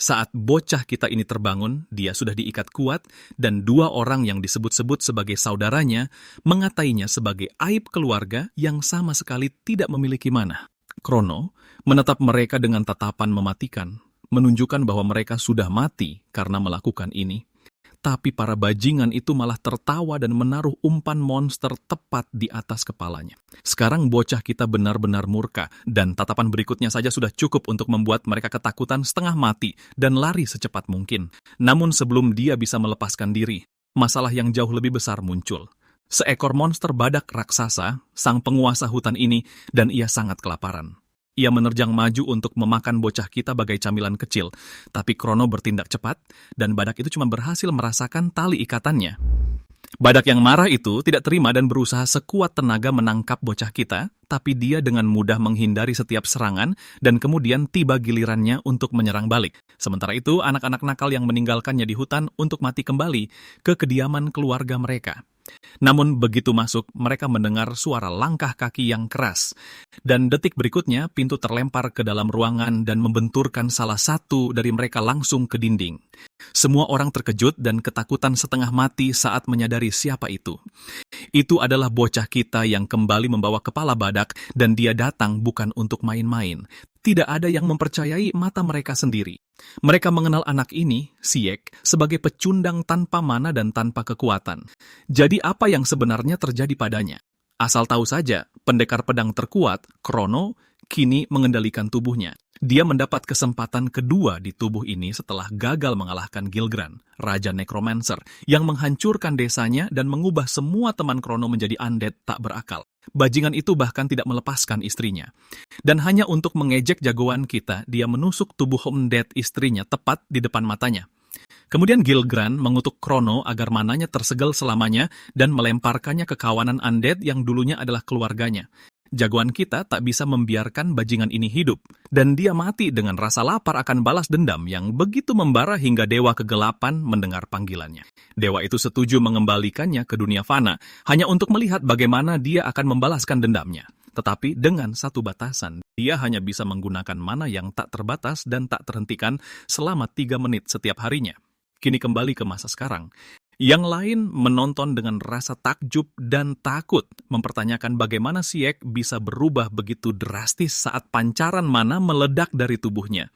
Saat bocah kita ini terbangun, dia sudah diikat kuat, dan dua orang yang disebut-sebut sebagai saudaranya mengatainya sebagai aib keluarga yang sama sekali tidak memiliki mana. Krono menatap mereka dengan tatapan mematikan, menunjukkan bahwa mereka sudah mati karena melakukan ini. Tapi para bajingan itu malah tertawa dan menaruh umpan monster tepat di atas kepalanya. Sekarang bocah kita benar-benar murka, dan tatapan berikutnya saja sudah cukup untuk membuat mereka ketakutan setengah mati dan lari secepat mungkin. Namun sebelum dia bisa melepaskan diri, masalah yang jauh lebih besar muncul. Seekor monster badak raksasa, sang penguasa hutan ini, dan ia sangat kelaparan. Ia menerjang maju untuk memakan bocah kita bagai camilan kecil, tapi Krono bertindak cepat, dan badak itu cuma berhasil merasakan tali ikatannya. Badak yang marah itu tidak terima dan berusaha sekuat tenaga menangkap bocah kita, tapi dia dengan mudah menghindari setiap serangan, dan kemudian tiba gilirannya untuk menyerang balik. Sementara itu, anak-anak nakal yang meninggalkannya di hutan untuk mati kembali ke kediaman keluarga mereka. Namun begitu masuk, mereka mendengar suara langkah kaki yang keras. Dan detik berikutnya, pintu terlempar ke dalam ruangan dan membenturkan salah satu dari mereka langsung ke dinding. Semua orang terkejut dan ketakutan setengah mati saat menyadari siapa itu. Itu adalah bocah kita yang kembali membawa kepala badak, dan dia datang bukan untuk main-main. Tidak ada yang mempercayai mata mereka sendiri. Mereka mengenal anak ini, Syek, sebagai pecundang tanpa mana dan tanpa kekuatan. Jadi apa yang sebenarnya terjadi padanya? Asal tahu saja, pendekar pedang terkuat, Krono, kini mengendalikan tubuhnya. Dia mendapat kesempatan kedua di tubuh ini setelah gagal mengalahkan Gilgran, Raja Necromancer, yang menghancurkan desanya dan mengubah semua teman Krono menjadi undead tak berakal. Bajingan itu bahkan tidak melepaskan istrinya. Dan hanya untuk mengejek jagoan kita, dia menusuk tubuh undead istrinya tepat di depan matanya. Kemudian Gilgran mengutuk Krono agar mananya tersegel selamanya dan melemparkannya ke kawanan undead yang dulunya adalah keluarganya. Jagoan kita tak bisa membiarkan bajingan ini hidup, dan dia mati dengan rasa lapar akan balas dendam yang begitu membara hingga Dewa Kegelapan mendengar panggilannya. Dewa itu setuju mengembalikannya ke dunia fana, hanya untuk melihat bagaimana dia akan membalaskan dendamnya. Tetapi dengan satu batasan, dia hanya bisa menggunakan mana yang tak terbatas dan tak terhentikan selama 3 menit setiap harinya. Kini kembali ke masa sekarang. Yang lain menonton dengan rasa takjub dan takut, mempertanyakan bagaimana Syek bisa berubah begitu drastis saat pancaran mana meledak dari tubuhnya.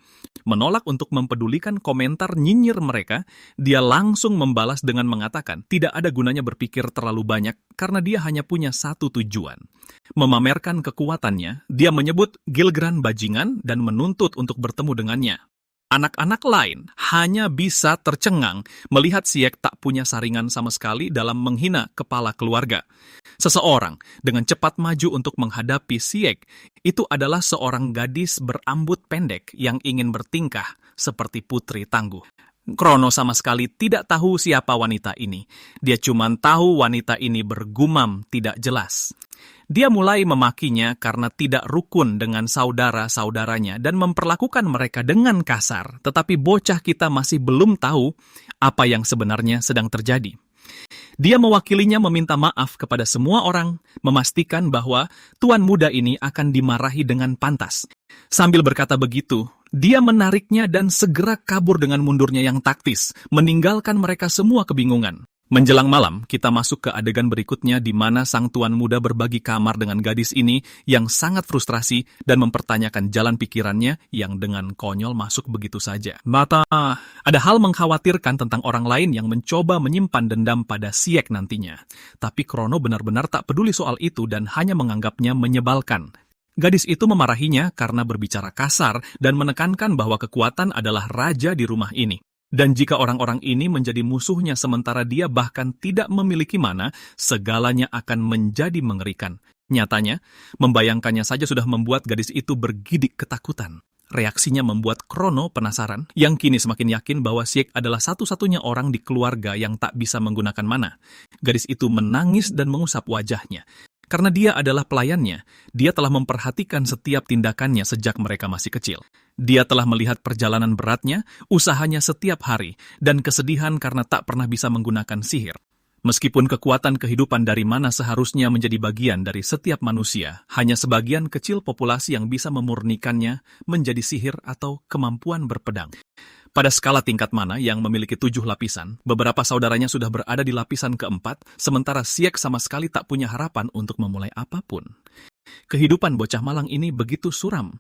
Menolak untuk mempedulikan komentar nyinyir mereka, dia langsung membalas dengan mengatakan tidak ada gunanya berpikir terlalu banyak karena dia hanya punya satu tujuan. Memamerkan kekuatannya, dia menyebut Gilgran bajingan dan menuntut untuk bertemu dengannya. Anak-anak lain hanya bisa tercengang melihat Syek tak punya saringan sama sekali dalam menghina kepala keluarga. Seseorang dengan cepat maju untuk menghadapi Syek, itu adalah seorang gadis berambut pendek yang ingin bertingkah seperti putri tangguh. Krono sama sekali tidak tahu siapa wanita ini. Dia cuma tahu wanita ini bergumam tidak jelas. Dia mulai memakinya karena tidak rukun dengan saudara-saudaranya dan memperlakukan mereka dengan kasar, tetapi bocah kita masih belum tahu apa yang sebenarnya sedang terjadi. Dia mewakilinya meminta maaf kepada semua orang, memastikan bahwa tuan muda ini akan dimarahi dengan pantas. Sambil berkata begitu, dia menariknya dan segera kabur dengan mundurnya yang taktis, meninggalkan mereka semua kebingungan. Menjelang malam, kita masuk ke adegan berikutnya di mana sang tuan muda berbagi kamar dengan gadis ini yang sangat frustrasi dan mempertanyakan jalan pikirannya yang dengan konyol masuk begitu saja. Ada hal mengkhawatirkan tentang orang lain yang mencoba menyimpan dendam pada Syek nantinya. Tapi Krono benar-benar tak peduli soal itu dan hanya menganggapnya menyebalkan. Gadis itu memarahinya karena berbicara kasar dan menekankan bahwa kekuatan adalah raja di rumah ini. Dan jika orang-orang ini menjadi musuhnya sementara dia bahkan tidak memiliki mana, segalanya akan menjadi mengerikan. Nyatanya, membayangkannya saja sudah membuat gadis itu bergidik ketakutan. Reaksinya membuat Krono penasaran, yang kini semakin yakin bahwa Syek adalah satu-satunya orang di keluarga yang tak bisa menggunakan mana. Gadis itu menangis dan mengusap wajahnya. Karena dia adalah pelayannya, dia telah memperhatikan setiap tindakannya sejak mereka masih kecil. Dia telah melihat perjalanan beratnya, usahanya setiap hari, dan kesedihan karena tak pernah bisa menggunakan sihir. Meskipun kekuatan kehidupan dari mana seharusnya menjadi bagian dari setiap manusia, hanya sebagian kecil populasi yang bisa memurnikannya menjadi sihir atau kemampuan berpedang. Pada skala tingkat mana yang memiliki 7 lapisan, beberapa saudaranya sudah berada di lapisan keempat, sementara Siek sama sekali tak punya harapan untuk memulai apapun. Kehidupan bocah malang ini begitu suram.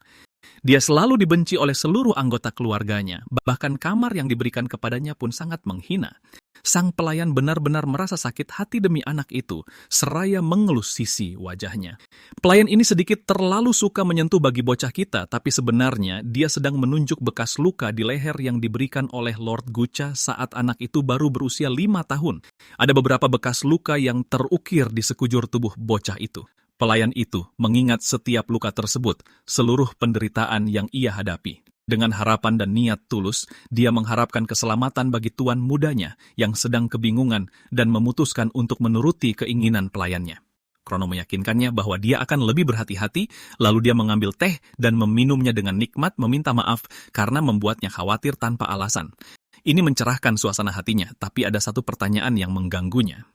Dia selalu dibenci oleh seluruh anggota keluarganya, bahkan kamar yang diberikan kepadanya pun sangat menghina. Sang pelayan benar-benar merasa sakit hati demi anak itu, seraya mengelus sisi wajahnya. Pelayan ini sedikit terlalu suka menyentuh bagi bocah kita, tapi sebenarnya dia sedang menunjuk bekas luka di leher yang diberikan oleh Lord Gucha saat anak itu baru berusia 5 tahun. Ada beberapa bekas luka yang terukir di sekujur tubuh bocah itu. Pelayan itu mengingat setiap luka tersebut, seluruh penderitaan yang ia hadapi. Dengan harapan dan niat tulus, dia mengharapkan keselamatan bagi tuan mudanya yang sedang kebingungan dan memutuskan untuk menuruti keinginan pelayannya. Krono meyakinkannya bahwa dia akan lebih berhati-hati, lalu dia mengambil teh dan meminumnya dengan nikmat meminta maaf karena membuatnya khawatir tanpa alasan. Ini mencerahkan suasana hatinya, tapi ada satu pertanyaan yang mengganggunya.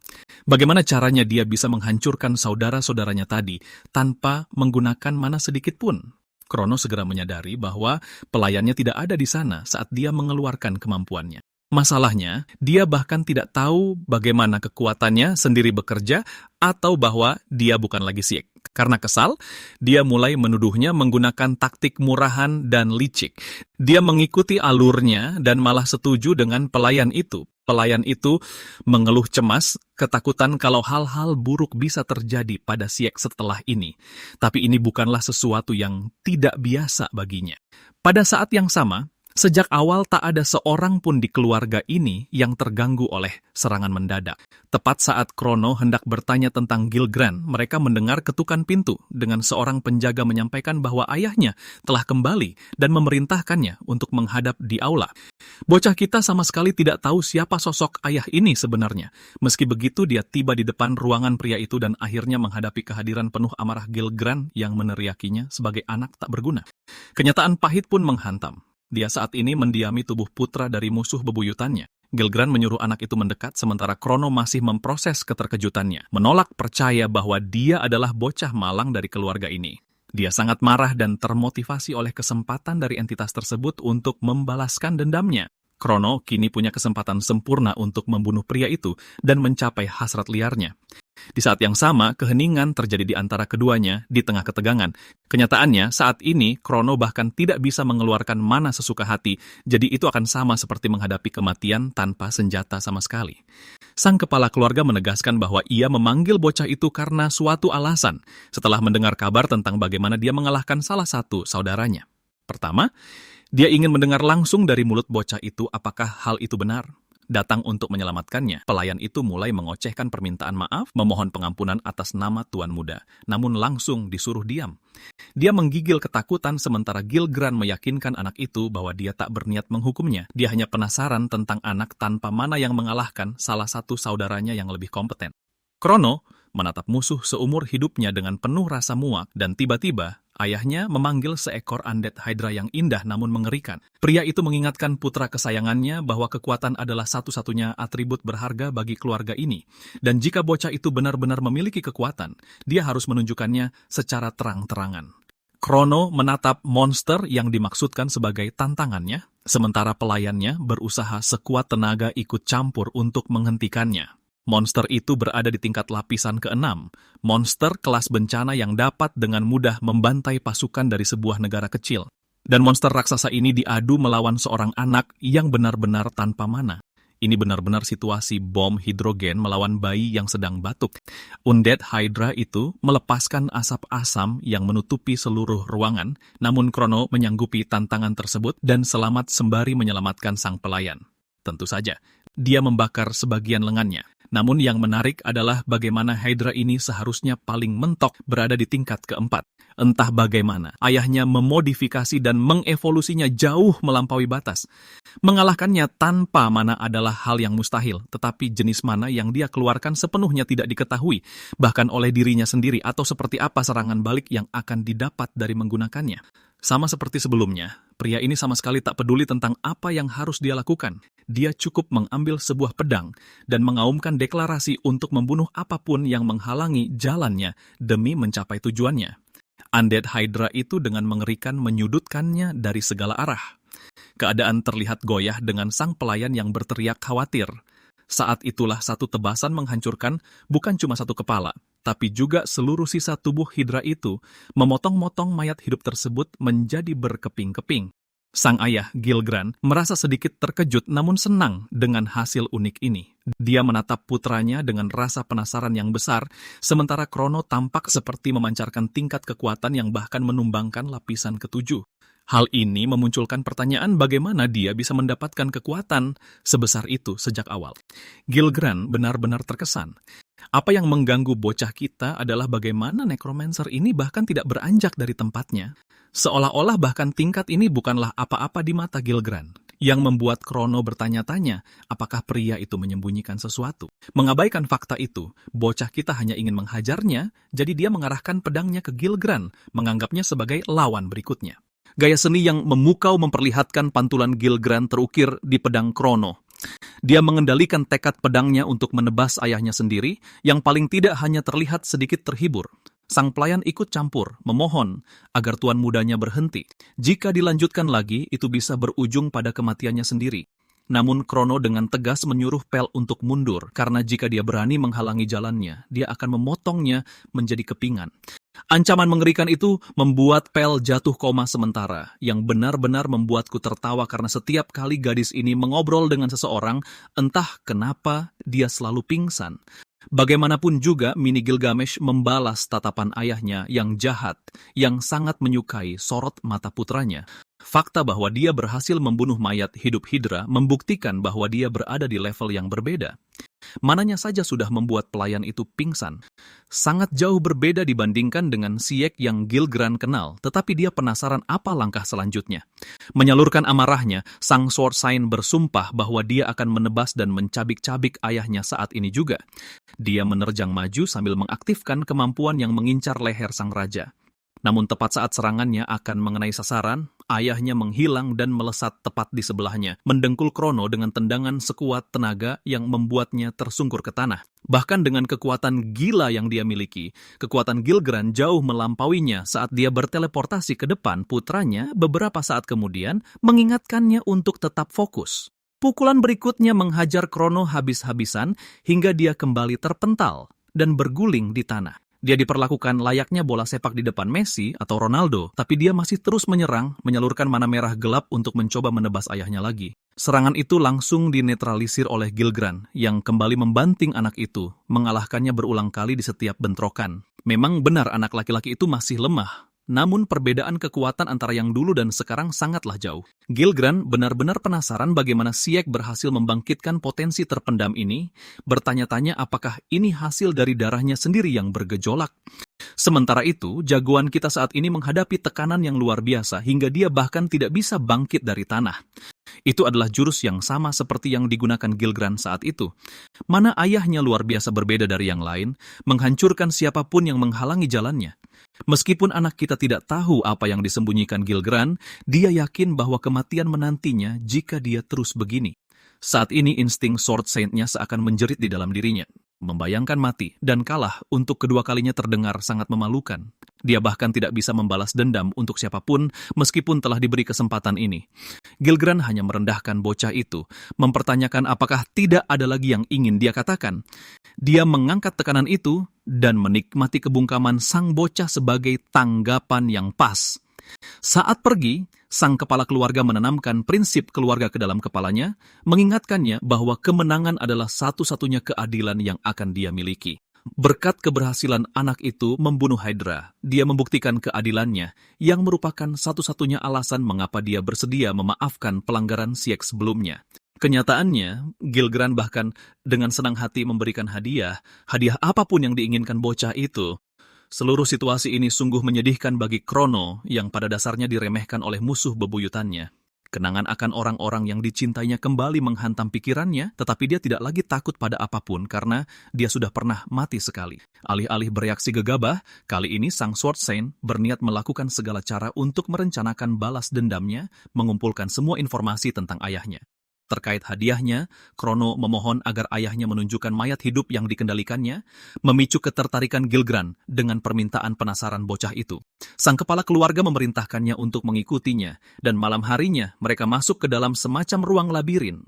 Bagaimana caranya dia bisa menghancurkan saudara-saudaranya tadi tanpa menggunakan mana sedikit pun? Krono segera menyadari bahwa pelayannya tidak ada di sana saat dia mengeluarkan kemampuannya. Masalahnya, dia bahkan tidak tahu bagaimana kekuatannya sendiri bekerja atau bahwa dia bukan lagi Siek. Karena kesal, dia mulai menuduhnya menggunakan taktik murahan dan licik. Dia mengikuti alurnya dan malah setuju dengan pelayan itu. Pelayan itu mengeluh cemas, ketakutan kalau hal-hal buruk bisa terjadi pada Siek setelah ini. Tapi ini bukanlah sesuatu yang tidak biasa baginya. Pada saat yang sama, sejak awal tak ada seorang pun di keluarga ini yang terganggu oleh serangan mendadak. Tepat saat Krono hendak bertanya tentang Gilgran, mereka mendengar ketukan pintu dengan seorang penjaga menyampaikan bahwa ayahnya telah kembali dan memerintahkannya untuk menghadap di aula. Bocah kita sama sekali tidak tahu siapa sosok ayah ini sebenarnya. Meski begitu, dia tiba di depan ruangan pria itu dan akhirnya menghadapi kehadiran penuh amarah Gilgran yang meneriakinya sebagai anak tak berguna. Kenyataan pahit pun menghantam. Dia saat ini mendiami tubuh putra dari musuh bebuyutannya. Gilgran menyuruh anak itu mendekat sementara Krono masih memproses keterkejutannya, menolak percaya bahwa dia adalah bocah malang dari keluarga ini. Dia sangat marah dan termotivasi oleh kesempatan dari entitas tersebut untuk membalaskan dendamnya. Krono kini punya kesempatan sempurna untuk membunuh pria itu dan mencapai hasrat liarnya. Di saat yang sama, keheningan terjadi di antara keduanya di tengah ketegangan. Kenyataannya, saat ini Krono bahkan tidak bisa mengeluarkan mana sesuka hati, jadi itu akan sama seperti menghadapi kematian tanpa senjata sama sekali. Sang kepala keluarga menegaskan bahwa ia memanggil bocah itu karena suatu alasan, setelah mendengar kabar tentang bagaimana dia mengalahkan salah satu saudaranya. Pertama, dia ingin mendengar langsung dari mulut bocah itu apakah hal itu benar. Datang untuk menyelamatkannya, pelayan itu mulai mengocehkan permintaan maaf, memohon pengampunan atas nama tuan muda, namun langsung disuruh diam. Dia menggigil ketakutan sementara Gilgran meyakinkan anak itu bahwa dia tak berniat menghukumnya. Dia hanya penasaran tentang anak tanpa mana yang mengalahkan salah satu saudaranya yang lebih kompeten. Krono menatap musuh seumur hidupnya dengan penuh rasa muak dan tiba-tiba ayahnya memanggil seekor undead hydra yang indah namun mengerikan. Pria itu mengingatkan putra kesayangannya bahwa kekuatan adalah satu-satunya atribut berharga bagi keluarga ini. Dan jika bocah itu benar-benar memiliki kekuatan, dia harus menunjukkannya secara terang-terangan. Krono menatap monster yang dimaksudkan sebagai tantangannya, sementara pelayannya berusaha sekuat tenaga ikut campur untuk menghentikannya. Monster itu berada di tingkat lapisan ke-6, monster kelas bencana yang dapat dengan mudah membantai pasukan dari sebuah negara kecil. Dan monster raksasa ini diadu melawan seorang anak yang benar-benar tanpa mana. Ini benar-benar situasi bom hidrogen melawan bayi yang sedang batuk. Undead Hydra itu melepaskan asap asam yang menutupi seluruh ruangan, namun Krono menyanggupi tantangan tersebut dan selamat sembari menyelamatkan sang pelayan. Tentu saja, dia membakar sebagian lengannya. Namun yang menarik adalah bagaimana Hydra ini seharusnya paling mentok berada di tingkat keempat. Entah bagaimana, ayahnya memodifikasi dan mengevolusinya jauh melampaui batas. Mengalahkannya tanpa mana adalah hal yang mustahil, tetapi jenis mana yang dia keluarkan sepenuhnya tidak diketahui, bahkan oleh dirinya sendiri atau seperti apa serangan balik yang akan didapat dari menggunakannya. Sama seperti sebelumnya, pria ini sama sekali tak peduli tentang apa yang harus dia lakukan. Dia cukup mengambil sebuah pedang dan mengaumkan deklarasi untuk membunuh apapun yang menghalangi jalannya demi mencapai tujuannya. Undead Hydra itu dengan mengerikan menyudutkannya dari segala arah. Keadaan terlihat goyah dengan sang pelayan yang berteriak khawatir. Saat itulah satu tebasan menghancurkan bukan cuma satu kepala, tapi juga seluruh sisa tubuh Hydra itu, memotong-motong mayat hidup tersebut menjadi berkeping-keping. Sang ayah, Gilgran, merasa sedikit terkejut namun senang dengan hasil unik ini. Dia menatap putranya dengan rasa penasaran yang besar, sementara Krono tampak seperti memancarkan tingkat kekuatan yang bahkan menumbangkan lapisan ketujuh. Hal ini memunculkan pertanyaan bagaimana dia bisa mendapatkan kekuatan sebesar itu sejak awal. Gilgran benar-benar terkesan. Apa yang mengganggu bocah kita adalah bagaimana necromancer ini bahkan tidak beranjak dari tempatnya. Seolah-olah bahkan tingkat ini bukanlah apa-apa di mata Gilgran, yang membuat Krono bertanya-tanya apakah pria itu menyembunyikan sesuatu. Mengabaikan fakta itu, bocah kita hanya ingin menghajarnya, jadi dia mengarahkan pedangnya ke Gilgran, menganggapnya sebagai lawan berikutnya. Gaya seni yang memukau memperlihatkan pantulan Gilgran terukir di pedang Krono. Dia mengendalikan tekad pedangnya untuk menebas ayahnya sendiri, yang paling tidak hanya terlihat sedikit terhibur. Sang pelayan ikut campur, memohon agar tuan mudanya berhenti. Jika dilanjutkan lagi, itu bisa berujung pada kematiannya sendiri. Namun Krono dengan tegas menyuruh Pel untuk mundur, karena jika dia berani menghalangi jalannya, dia akan memotongnya menjadi kepingan. Ancaman mengerikan itu membuat Pel jatuh koma sementara, yang benar-benar membuatku tertawa karena setiap kali gadis ini mengobrol dengan seseorang, entah kenapa dia selalu pingsan. Bagaimanapun juga, Mini Gilgamesh membalas tatapan ayahnya yang jahat, yang sangat menyukai sorot mata putranya. Fakta bahwa dia berhasil membunuh mayat hidup Hydra membuktikan bahwa dia berada di level yang berbeda. Mananya saja sudah membuat pelayan itu pingsan. Sangat jauh berbeda dibandingkan dengan Siek yang Gilgran kenal, tetapi dia penasaran apa langkah selanjutnya. Menyalurkan amarahnya, sang Sword Sign bersumpah bahwa dia akan menebas dan mencabik-cabik ayahnya saat ini juga. Dia menerjang maju sambil mengaktifkan kemampuan yang mengincar leher sang raja. Namun tepat saat serangannya akan mengenai sasaran, ayahnya menghilang dan melesat tepat di sebelahnya, mendengkul Krono dengan tendangan sekuat tenaga yang membuatnya tersungkur ke tanah. Bahkan dengan kekuatan gila yang dia miliki, kekuatan Gilgran jauh melampauinya saat dia berteleportasi ke depan putranya beberapa saat kemudian mengingatkannya untuk tetap fokus. Pukulan berikutnya menghajar Krono habis-habisan hingga dia kembali terpental dan berguling di tanah. Dia diperlakukan layaknya bola sepak di depan Messi atau Ronaldo, tapi dia masih terus menyerang, menyalurkan mana merah gelap untuk mencoba menebas ayahnya lagi. Serangan itu langsung dinetralisir oleh Gilgran, yang kembali membanting anak itu, mengalahkannya berulang kali di setiap bentrokan. Memang benar anak laki-laki itu masih lemah, namun perbedaan kekuatan antara yang dulu dan sekarang sangatlah jauh. Gilgran benar-benar penasaran bagaimana Siek berhasil membangkitkan potensi terpendam ini, bertanya-tanya apakah ini hasil dari darahnya sendiri yang bergejolak. Sementara itu, jagoan kita saat ini menghadapi tekanan yang luar biasa hingga dia bahkan tidak bisa bangkit dari tanah. Itu adalah jurus yang sama seperti yang digunakan Gilgran saat itu. Mana ayahnya luar biasa berbeda dari yang lain, menghancurkan siapapun yang menghalangi jalannya. Meskipun anak kita tidak tahu apa yang disembunyikan Gilgran, dia yakin bahwa kematian menantinya jika dia terus begini. Saat ini insting Sword Saint-nya seakan menjerit di dalam dirinya. Membayangkan mati dan kalah untuk kedua kalinya terdengar sangat memalukan. Dia bahkan tidak bisa membalas dendam untuk siapapun meskipun telah diberi kesempatan ini. Gilgran hanya merendahkan bocah itu, mempertanyakan apakah tidak ada lagi yang ingin dia katakan. Dia mengangkat tekanan itu dan menikmati kebungkaman sang bocah sebagai tanggapan yang pas. Saat pergi, sang kepala keluarga menanamkan prinsip keluarga ke dalam kepalanya, mengingatkannya bahwa kemenangan adalah satu-satunya keadilan yang akan dia miliki. Berkat keberhasilan anak itu membunuh Hydra, dia membuktikan keadilannya, yang merupakan satu-satunya alasan mengapa dia bersedia memaafkan pelanggaran Siek sebelumnya. Kenyataannya, Gilgran bahkan dengan senang hati memberikan hadiah apapun yang diinginkan bocah itu. Seluruh situasi ini sungguh menyedihkan bagi Krono yang pada dasarnya diremehkan oleh musuh bebuyutannya. Kenangan akan orang-orang yang dicintainya kembali menghantam pikirannya, tetapi dia tidak lagi takut pada apapun karena dia sudah pernah mati sekali. Alih-alih bereaksi gegabah, kali ini sang Sword Saint berniat melakukan segala cara untuk merencanakan balas dendamnya, mengumpulkan semua informasi tentang ayahnya. Terkait hadiahnya, Krono memohon agar ayahnya menunjukkan mayat hidup yang dikendalikannya, memicu ketertarikan Gilgran dengan permintaan penasaran bocah itu. Sang kepala keluarga memerintahkannya untuk mengikutinya, dan malam harinya mereka masuk ke dalam semacam ruang labirin.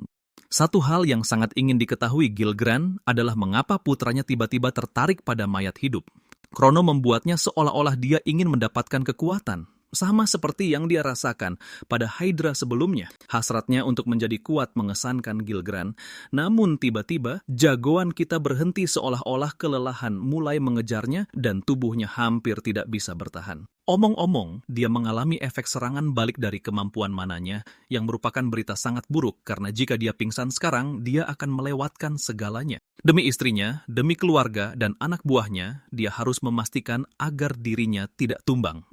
Satu hal yang sangat ingin diketahui Gilgran adalah mengapa putranya tiba-tiba tertarik pada mayat hidup. Krono membuatnya seolah-olah dia ingin mendapatkan kekuatan. Sama seperti yang dia rasakan pada Hydra sebelumnya. Hasratnya untuk menjadi kuat mengesankan Gilgran. Namun tiba-tiba jagoan kita berhenti seolah-olah kelelahan mulai mengejarnya dan tubuhnya hampir tidak bisa bertahan. Omong-omong, dia mengalami efek serangan balik dari kemampuan mananya yang merupakan berita sangat buruk karena jika dia pingsan sekarang, dia akan melewatkan segalanya. Demi istrinya, demi keluarga, dan anak buahnya, dia harus memastikan agar dirinya tidak tumbang.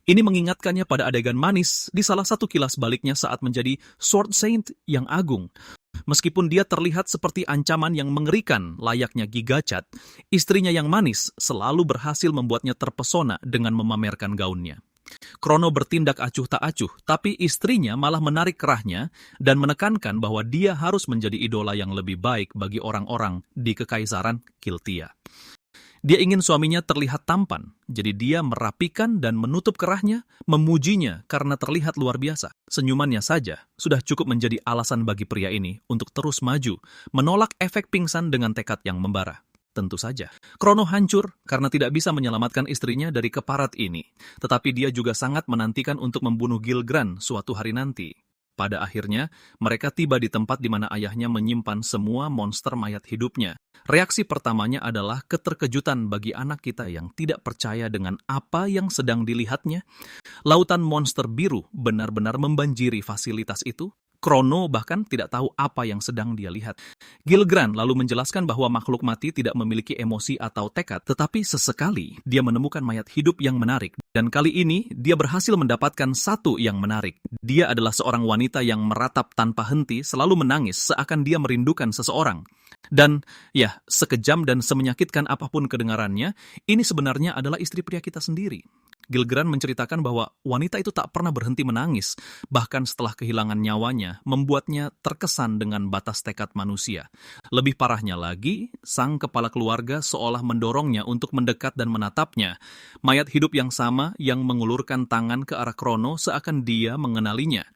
Ini mengingatkannya pada adegan manis di salah satu kilas baliknya saat menjadi Sword Saint yang agung. Meskipun dia terlihat seperti ancaman yang mengerikan layaknya Gigacat, istrinya yang manis selalu berhasil membuatnya terpesona dengan memamerkan gaunnya. Krono bertindak acuh tak acuh, tapi istrinya malah menarik kerahnya dan menekankan bahwa dia harus menjadi idola yang lebih baik bagi orang-orang di Kekaisaran Kiltia. Dia ingin suaminya terlihat tampan, jadi dia merapikan dan menutup kerahnya, memujinya karena terlihat luar biasa. Senyumannya saja sudah cukup menjadi alasan bagi pria ini untuk terus maju, menolak efek pingsan dengan tekad yang membara. Tentu saja, Krono hancur karena tidak bisa menyelamatkan istrinya dari keparat ini, tetapi dia juga sangat menantikan untuk membunuh Gilgran suatu hari nanti. Pada akhirnya, mereka tiba di tempat di mana ayahnya menyimpan semua monster mayat hidupnya. Reaksi pertamanya adalah keterkejutan bagi anak kita yang tidak percaya dengan apa yang sedang dilihatnya. Lautan monster biru benar-benar membanjiri fasilitas itu. Krono bahkan tidak tahu apa yang sedang dia lihat. Gilgran lalu menjelaskan bahwa makhluk mati tidak memiliki emosi atau tekad, tetapi sesekali dia menemukan mayat hidup yang menarik. Dan kali ini dia berhasil mendapatkan satu yang menarik. Dia adalah seorang wanita yang meratap tanpa henti, selalu menangis seakan dia merindukan seseorang. Dan ya, sekejam dan semenyakitkan apapun kedengarannya, ini sebenarnya adalah istri pria kita sendiri. Gilgran menceritakan bahwa wanita itu tak pernah berhenti menangis, bahkan setelah kehilangan nyawanya, membuatnya terkesan dengan batas tekad manusia. Lebih parahnya lagi, sang kepala keluarga seolah mendorongnya untuk mendekat dan menatapnya. Mayat hidup yang sama yang mengulurkan tangan ke arah Krono seakan dia mengenalinya.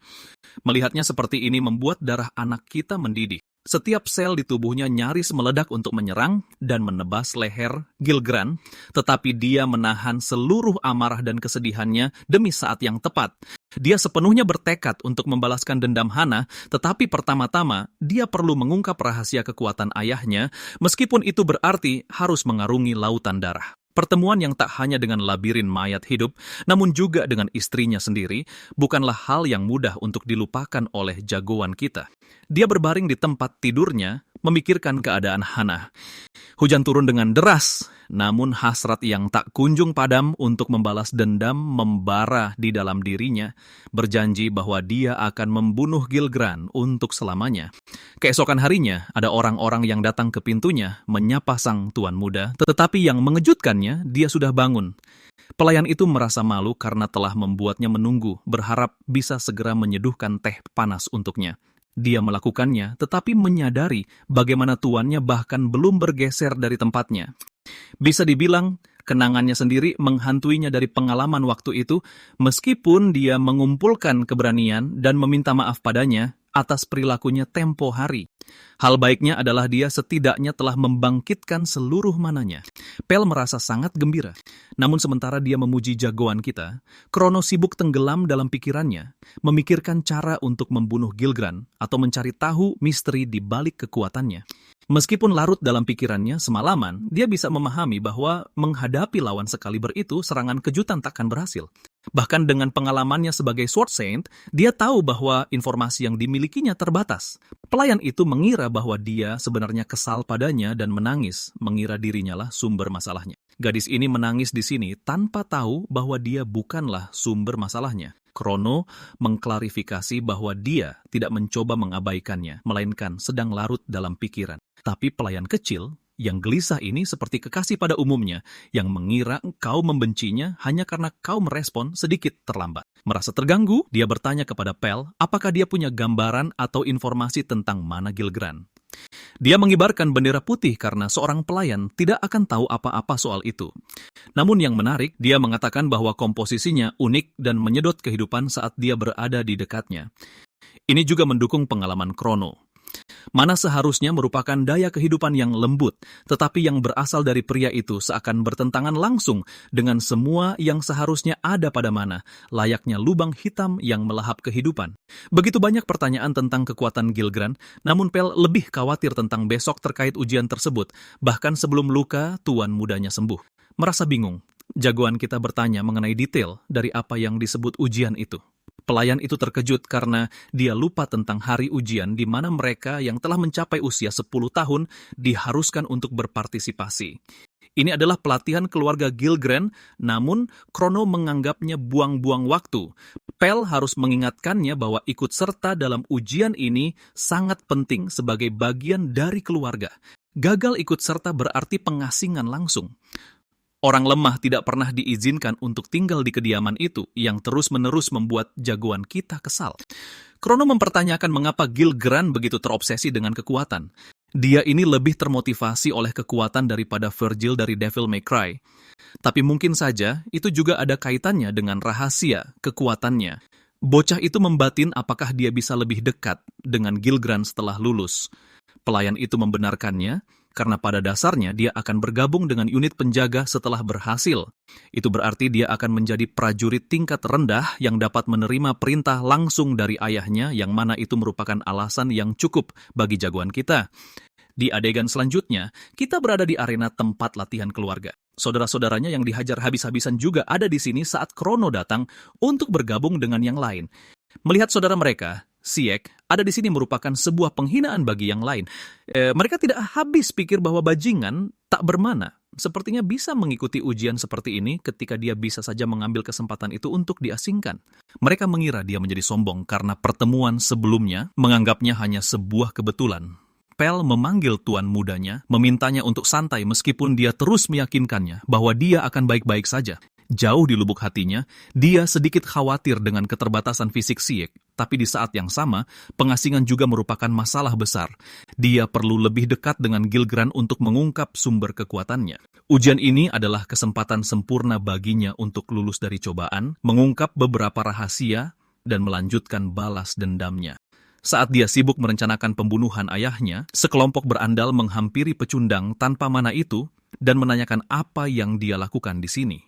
Melihatnya seperti ini membuat darah anak kita mendidih. Setiap sel di tubuhnya nyaris meledak untuk menyerang dan menebas leher Gilgran, tetapi dia menahan seluruh amarah dan kesedihannya demi saat yang tepat. Dia sepenuhnya bertekad untuk membalaskan dendam Hana, tetapi pertama-tama dia perlu mengungkap rahasia kekuatan ayahnya, meskipun itu berarti harus mengarungi lautan darah. Pertemuan yang tak hanya dengan labirin mayat hidup, namun juga dengan istrinya sendiri, bukanlah hal yang mudah untuk dilupakan oleh jagoan kita. Dia berbaring di tempat tidurnya, memikirkan keadaan Hana. Hujan turun dengan deras, namun hasrat yang tak kunjung padam untuk membalas dendam membara di dalam dirinya, berjanji bahwa dia akan membunuh Gilgran untuk selamanya. Keesokan harinya, ada orang-orang yang datang ke pintunya menyapa sang tuan muda, tetapi yang mengejutkannya, dia sudah bangun. Pelayan itu merasa malu karena telah membuatnya menunggu, berharap bisa segera menyeduhkan teh panas untuknya. Dia melakukannya, tetapi menyadari bagaimana tuannya bahkan belum bergeser dari tempatnya. Bisa dibilang, kenangannya sendiri menghantuinya dari pengalaman waktu itu, meskipun dia mengumpulkan keberanian dan meminta maaf padanya atas perilakunya tempo hari. Hal baiknya adalah dia setidaknya telah membangkitkan seluruh mananya. Pel merasa sangat gembira. Namun sementara dia memuji jagoan kita, Krono sibuk tenggelam dalam pikirannya, memikirkan cara untuk membunuh Gilgran atau mencari tahu misteri di balik kekuatannya. Meskipun larut dalam pikirannya semalaman, dia bisa memahami bahwa menghadapi lawan sekaliber itu serangan kejutan takkan berhasil. Bahkan dengan pengalamannya sebagai Sword Saint, dia tahu bahwa informasi yang dimilikinya terbatas. Pelayan itu mengira bahwa dia sebenarnya kesal padanya dan menangis, mengira dirinya lah sumber masalahnya. Gadis ini menangis di sini tanpa tahu bahwa dia bukanlah sumber masalahnya. Krono mengklarifikasi bahwa dia tidak mencoba mengabaikannya, melainkan sedang larut dalam pikiran. Tapi pelayan kecil Yang gelisah ini seperti kekasih pada umumnya, yang mengira engkau membencinya hanya karena kau merespon sedikit terlambat. Merasa terganggu, dia bertanya kepada Pell apakah dia punya gambaran atau informasi tentang mana Gilgran. Dia mengibarkan bendera putih karena seorang pelayan tidak akan tahu apa-apa soal itu. Namun yang menarik, dia mengatakan bahwa komposisinya unik dan menyedot kehidupan saat dia berada di dekatnya. Ini juga mendukung pengalaman Krono. Mana seharusnya merupakan daya kehidupan yang lembut, tetapi yang berasal dari pria itu seakan bertentangan langsung dengan semua yang seharusnya ada pada Mana, layaknya lubang hitam yang melahap kehidupan. Begitu banyak pertanyaan tentang kekuatan Gilgran, namun Pell lebih khawatir tentang besok terkait ujian tersebut, bahkan sebelum luka tuan mudanya sembuh. Merasa bingung, jagoan kita bertanya mengenai detail dari apa yang disebut ujian itu. Pelayan itu terkejut karena dia lupa tentang hari ujian di mana mereka yang telah mencapai usia 10 tahun diharuskan untuk berpartisipasi. Ini adalah pelatihan keluarga Gilgran, namun Krono menganggapnya buang-buang waktu. Pell harus mengingatkannya bahwa ikut serta dalam ujian ini sangat penting sebagai bagian dari keluarga. Gagal ikut serta berarti pengasingan langsung. Orang lemah tidak pernah diizinkan untuk tinggal di kediaman itu yang terus-menerus membuat jagoan kita kesal. Krono mempertanyakan mengapa Gilgran begitu terobsesi dengan kekuatan. Dia ini lebih termotivasi oleh kekuatan daripada Virgil dari Devil May Cry. Tapi mungkin saja itu juga ada kaitannya dengan rahasia kekuatannya. Bocah itu membatin apakah dia bisa lebih dekat dengan Gilgran setelah lulus. Pelayan itu membenarkannya, karena pada dasarnya dia akan bergabung dengan unit penjaga setelah berhasil. Itu berarti dia akan menjadi prajurit tingkat rendah yang dapat menerima perintah langsung dari ayahnya, yang mana itu merupakan alasan yang cukup bagi jagoan kita. Di adegan selanjutnya, kita berada di arena tempat latihan keluarga. Saudara-saudaranya yang dihajar habis-habisan juga ada di sini saat Krono datang untuk bergabung dengan yang lain. Melihat saudara mereka, Siek, ada di sini merupakan sebuah penghinaan bagi yang lain. Mereka tidak habis pikir bahwa bajingan tak bermana. Sepertinya bisa mengikuti ujian seperti ini ketika dia bisa saja mengambil kesempatan itu untuk diasingkan. Mereka mengira dia menjadi sombong karena pertemuan sebelumnya menganggapnya hanya sebuah kebetulan. Pell memanggil tuan mudanya, memintanya untuk santai meskipun dia terus meyakinkannya bahwa dia akan baik-baik saja. Jauh di lubuk hatinya, dia sedikit khawatir dengan keterbatasan fisik Siek, tapi di saat yang sama, pengasingan juga merupakan masalah besar. Dia perlu lebih dekat dengan Gilgran untuk mengungkap sumber kekuatannya. Ujian ini adalah kesempatan sempurna baginya untuk lulus dari cobaan, mengungkap beberapa rahasia, dan melanjutkan balas dendamnya. Saat dia sibuk merencanakan pembunuhan ayahnya, sekelompok berandal menghampiri pecundang tanpa mana itu dan menanyakan apa yang dia lakukan di sini.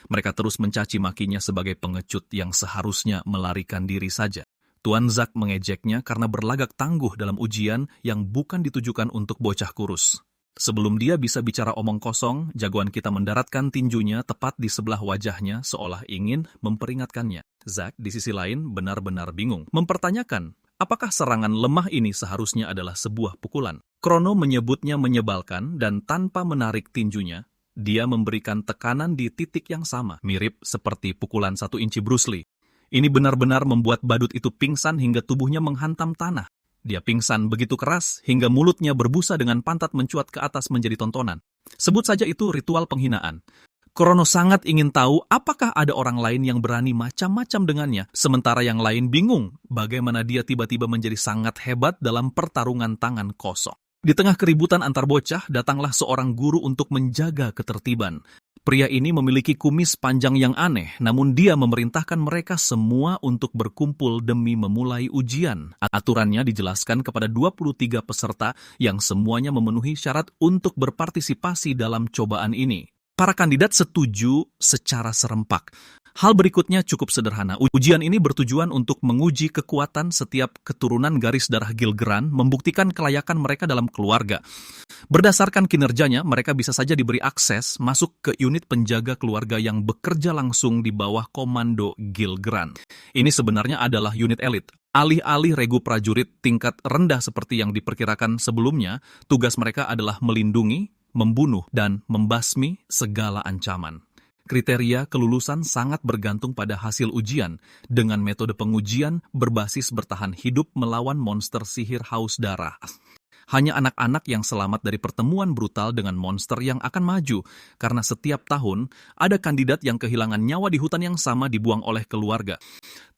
Mereka terus mencaci makinya sebagai pengecut yang seharusnya melarikan diri saja. Tuan Zack mengejeknya karena berlagak tangguh dalam ujian yang bukan ditujukan untuk bocah kurus. Sebelum dia bisa bicara omong kosong, jagoan kita mendaratkan tinjunya tepat di sebelah wajahnya seolah ingin memperingatkannya. Zack di sisi lain benar-benar bingung, mempertanyakan apakah serangan lemah ini seharusnya adalah sebuah pukulan. Krono menyebutnya menyebalkan dan tanpa menarik tinjunya, dia memberikan tekanan di titik yang sama, mirip seperti pukulan 1 inci Bruce Lee. Ini benar-benar membuat badut itu pingsan hingga tubuhnya menghantam tanah. Dia pingsan begitu keras hingga mulutnya berbusa dengan pantat mencuat ke atas menjadi tontonan. Sebut saja itu ritual penghinaan. Krono sangat ingin tahu apakah ada orang lain yang berani macam-macam dengannya, sementara yang lain bingung bagaimana dia tiba-tiba menjadi sangat hebat dalam pertarungan tangan kosong. Di tengah keributan antar bocah, datanglah seorang guru untuk menjaga ketertiban. Pria ini memiliki kumis panjang yang aneh, namun dia memerintahkan mereka semua untuk berkumpul demi memulai ujian. Aturannya dijelaskan kepada 23 peserta yang semuanya memenuhi syarat untuk berpartisipasi dalam cobaan ini. Para kandidat setuju secara serempak. Hal berikutnya cukup sederhana. Ujian ini bertujuan untuk menguji kekuatan setiap keturunan garis darah Gilgran, membuktikan kelayakan mereka dalam keluarga. Berdasarkan kinerjanya, mereka bisa saja diberi akses masuk ke unit penjaga keluarga yang bekerja langsung di bawah komando Gilgran. Ini sebenarnya adalah unit elit. Alih-alih regu prajurit tingkat rendah seperti yang diperkirakan sebelumnya, tugas mereka adalah melindungi, membunuh, dan membasmi segala ancaman. Kriteria kelulusan sangat bergantung pada hasil ujian, dengan metode pengujian berbasis bertahan hidup melawan monster sihir haus darah. Hanya anak-anak yang selamat dari pertemuan brutal dengan monster yang akan maju, karena setiap tahun ada kandidat yang kehilangan nyawa di hutan yang sama dibuang oleh keluarga.